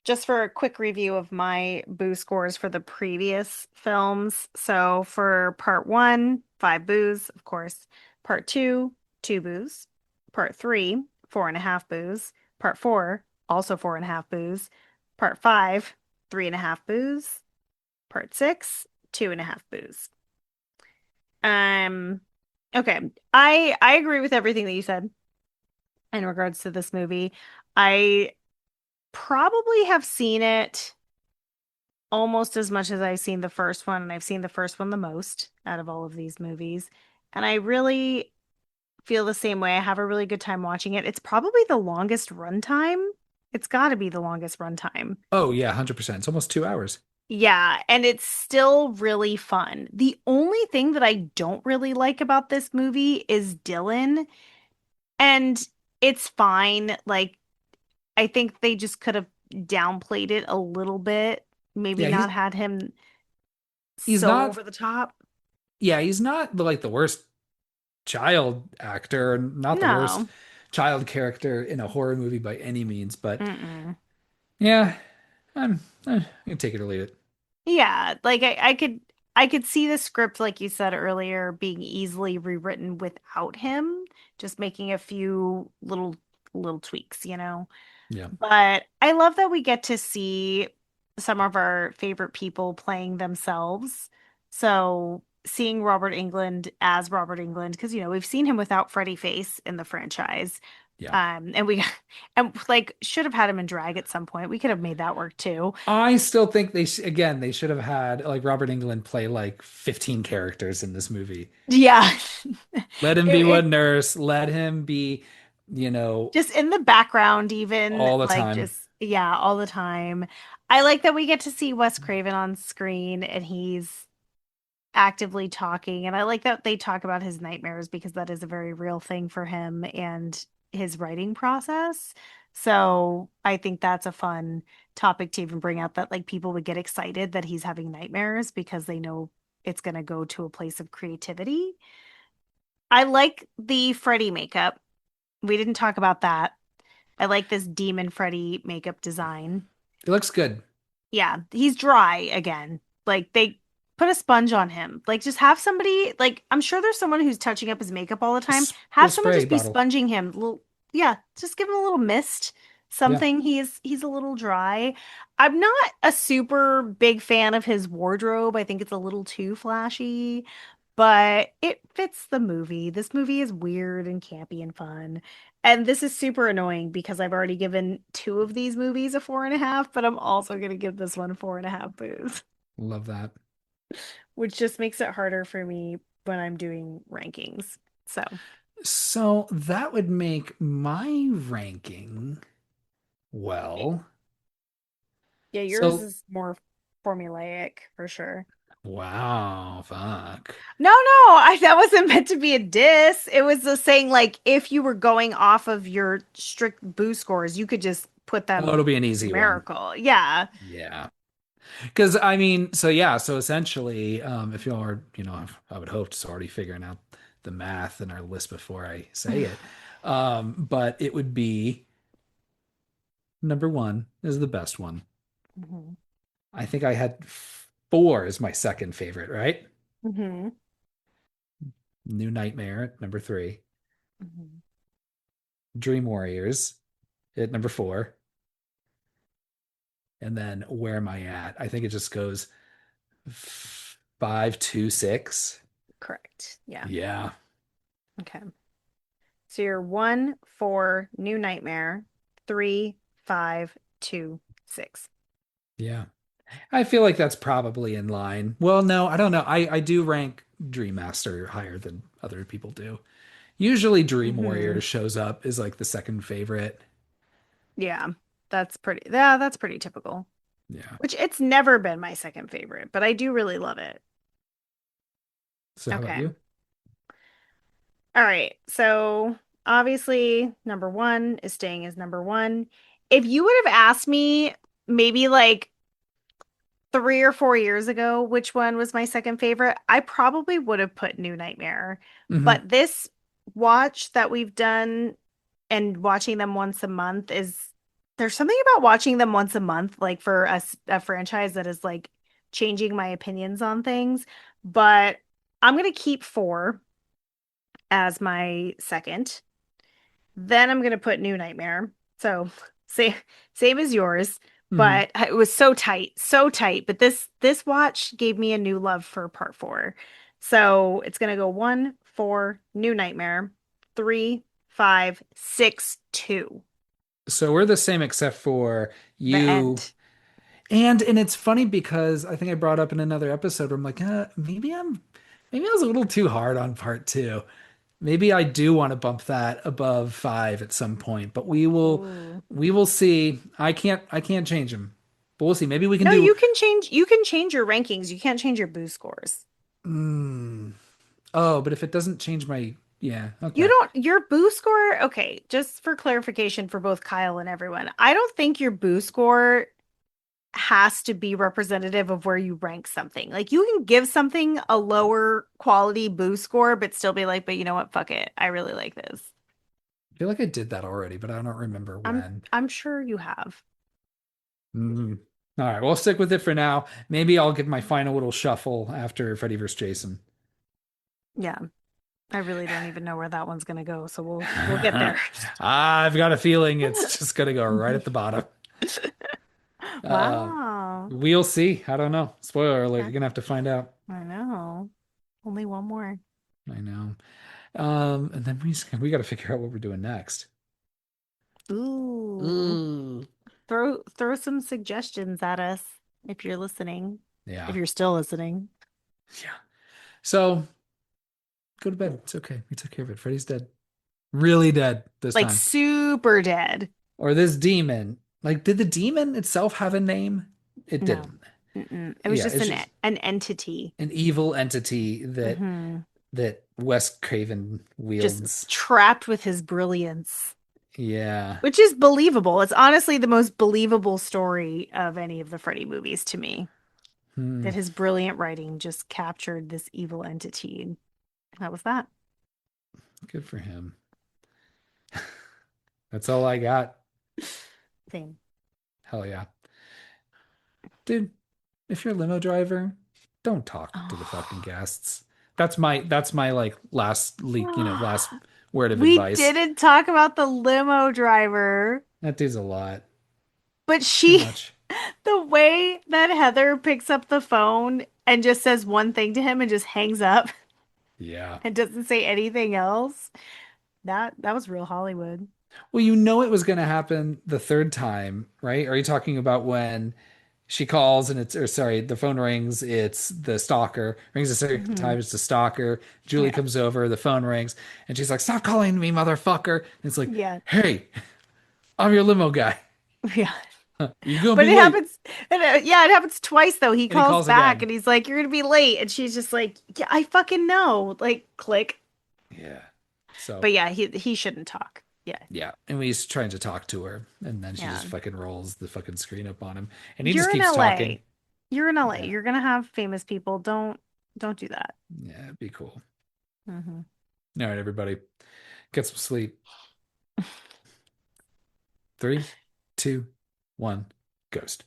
Just for a quick review of my boo scores for the previous films. So for part one, 5 boos, of course. Part two, 2 boos. Part three, 4.5 boos. Part four, also 4.5 boos. Part five, 3.5 boos. Part six, 2.5 boos. Um, okay. I agree with everything that you said in regards to this movie. I probably have seen it almost as much as I've seen the first one, and I've seen the first one the most out of all of these movies. And I really feel the same way. I have a really good time watching it. It's probably the longest runtime. It's got to be the longest runtime. Oh, yeah, 100%. It's almost 2 hours. Yeah, and it's still really fun. The only thing that I don't really like about this movie is Dylan, and it's fine. Like, I think they just could have downplayed it a little bit, maybe Yeah, not had him he's so not over the top. he's not like the worst child actor, not the worst No. child character in a horror movie by any means, but Mm-mm. yeah, I can take it or leave it. Yeah, like I could see the script, like you said earlier, being easily rewritten without him, just making a few little tweaks. Yeah. But I love that we get to see some of our favorite people playing themselves. So seeing Robert Englund as Robert Englund, because we've seen him without Freddy face in the franchise. Yeah. And we and like should have had him in drag at some point. We could have made that work too. I still think again, they should have had like Robert Englund play like 15 characters in this movie. Yeah. Let him be It one nurse, let him be, you know, just in the background even all the like time. just yeah, all the time. I like that we get to see Wes Craven on screen and he's actively talking. And I like that they talk about his nightmares because that is a very real thing for him and his writing process. So I think that's a fun topic to even bring up that like people would get excited that he's having nightmares because they know it's going to go to a place of creativity. I like the Freddy makeup. We didn't talk about that. I like this Demon Freddy makeup design. It looks good. Yeah, he's dry again. Like they put a sponge on him. Like just have somebody like I'm sure there's someone who's touching up his makeup all the time. The Have someone spray just be bottle. sponging him. Little yeah, just give him a little mist. Yeah. Something he's a little dry. I'm not a super big fan of his wardrobe. I think it's a little too flashy, but it fits the movie. This movie is weird and campy and fun. And this is super annoying because I've already given two of these movies a 4.5, but I'm also going to give this one 4.5 boos, Love that. which just makes it harder for me when I'm doing rankings. So, So that would make my ranking, well, yeah, yours so is more formulaic for sure. wow, fuck. No, no, that wasn't meant to be a diss. It was just saying like if you were going off of your strict boo scores, you could just put Oh, them it'll be an easy one. numerical. Yeah. Yeah. Because I mean, so yeah, so essentially, if you are, I would hope it's already figuring out the math in our list before I say it. But it would be number one is the best one. Hmm. I think I had four as my second favorite, right? Hmm. New Nightmare at number three, Hmm. Dream Warriors at number four, and then Where Am I At? I think it just goes 5, 2, 6. Correct. Yeah. Yeah, Okay. So you're 1, 4, New Nightmare, 3, 5, 2, 6. yeah. I feel like that's probably in line. Well, no, I don't know. I do rank Dream Master higher than other people do. Usually Dream Hmm. Warriors shows up as like the second favorite. Yeah, that's pretty typical. Yeah. Which it's never been my second favorite, but I do really love it. So how about Okay. you? All right. So obviously, number one is staying as number one. If you would have asked me maybe like 3 or 4 years ago which one was my second favorite, I probably would have put New Nightmare. Hmm. But this watch that we've done and watching them once a month is there's something about watching them once a month, like for a franchise that is like changing my opinions on things. But I'm gonna keep four as my second. Then I'm gonna put New Nightmare. So same same as yours, Hmm. but it was so tight, so tight. But this watch gave me a new love for part four. So it's gonna go one, four, New Nightmare, three, five, six, two. So we're the same except for The you. end. And it's funny because I think I brought up in another episode where I'm like, maybe I was a little too hard on part two. Maybe I do want to bump that above five at some point, but Ooh. we will see. I can't change them, but we'll see. Maybe we can No, do. you can change your rankings. You can't change your boost scores. Mm, oh, but if it doesn't change my, yeah, You okay. don't, your boo score, okay, just for clarification for both Kyle and everyone, I don't think your boo score has to be representative of where you rank something. Like you can give something a lower quality boo score, but still be like, but you know what? Fuck it. I really like this. I feel like I did that already, but I don't remember I'm when. I'm sure you have. Mm. All right, we'll stick with it for now. Maybe I'll give my final little shuffle after Freddy vs. Jason. Yeah. I really don't even know where that one's gonna go, so we'll get there. I've got a feeling it's just gonna go right at the bottom. Uh, Wow. we'll see. I don't know. Spoiler alert, Okay. you're gonna have to find out. I know. Only one more. I know. And then we got to figure out what we're doing next. Ooh. Ooh. Throw some suggestions at us if you're listening. If Yeah. you're still listening. Yeah. So go to bed. It's okay. We took care of it. Freddy's dead. Really dead this Like time. super dead. Or this demon. Like, did the demon itself have a name? It No. didn't. Mm-mm. It was Yeah, just it's just an entity. an evil entity Hmm. that Wes Craven Just wields. trapped with his brilliance, Yeah. which is believable. It's honestly the most believable story of any of the Freddy movies to me. Hmm. That his brilliant writing just captured this evil entity. That was that. Good for him. That's all I got. Thing. Hell yeah. Dude, if you're a limo driver, don't talk to the fucking Oh. guests. That's my like last leak, last word of We advice. didn't talk about the limo driver, That dude's a lot. but Too she, much. the way that Heather picks up the phone and just says one thing to him and just hangs up Yeah. and doesn't say anything else, that was real Hollywood. Well, you know it was going to happen the third time, right? Are you talking about when she calls and or sorry, the phone rings, it's the stalker. Rings a second Hmm. time, it's the stalker. Julie Yeah. comes over, the phone rings, and she's like, "Stop calling me, motherfucker." And it's like, Yeah. "Hey, I'm your limo guy. Yeah. You're gonna But be it late." happens, and yeah, it happens twice though. He And he calls calls back again. and he's like, "You're gonna be late," and she's just like, "Yeah, I fucking know." Like, click. Yeah. So, But yeah, he shouldn't talk. Yeah, yeah. And he's trying to talk to her, and then she yeah. just fucking rolls the fucking screen up on him. And he just You're in keeps talking. LA. You're in LA. Yeah. You're gonna have famous people. Don't do that. Yeah, it'd be cool. Hmm. All right, everybody. Get some sleep. Three, two, one, ghost.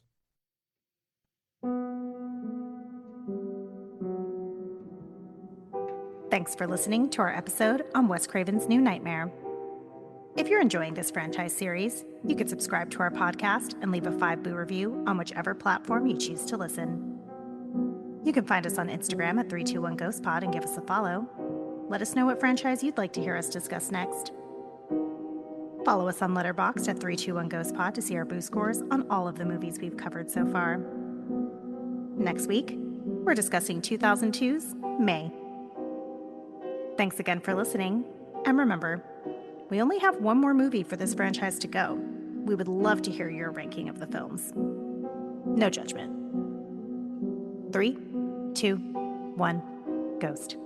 Thanks for listening to our episode on Wes Craven's New Nightmare. If you're enjoying this franchise series, you can subscribe to our podcast and leave a 5 boo review on whichever platform you choose to listen. You can find us on Instagram at 321 Ghost Pod and give us a follow. Let us know what franchise you'd like to hear us discuss next. Follow us on Letterboxd at 321 Ghost Pod to see our boo scores on all of the movies we've covered so far. Next week, we're discussing 2002's May. Thanks again for listening, and remember, we only have one more movie for this franchise to go. We would love to hear your ranking of the films. No judgment. 3, 2, 1, Ghost.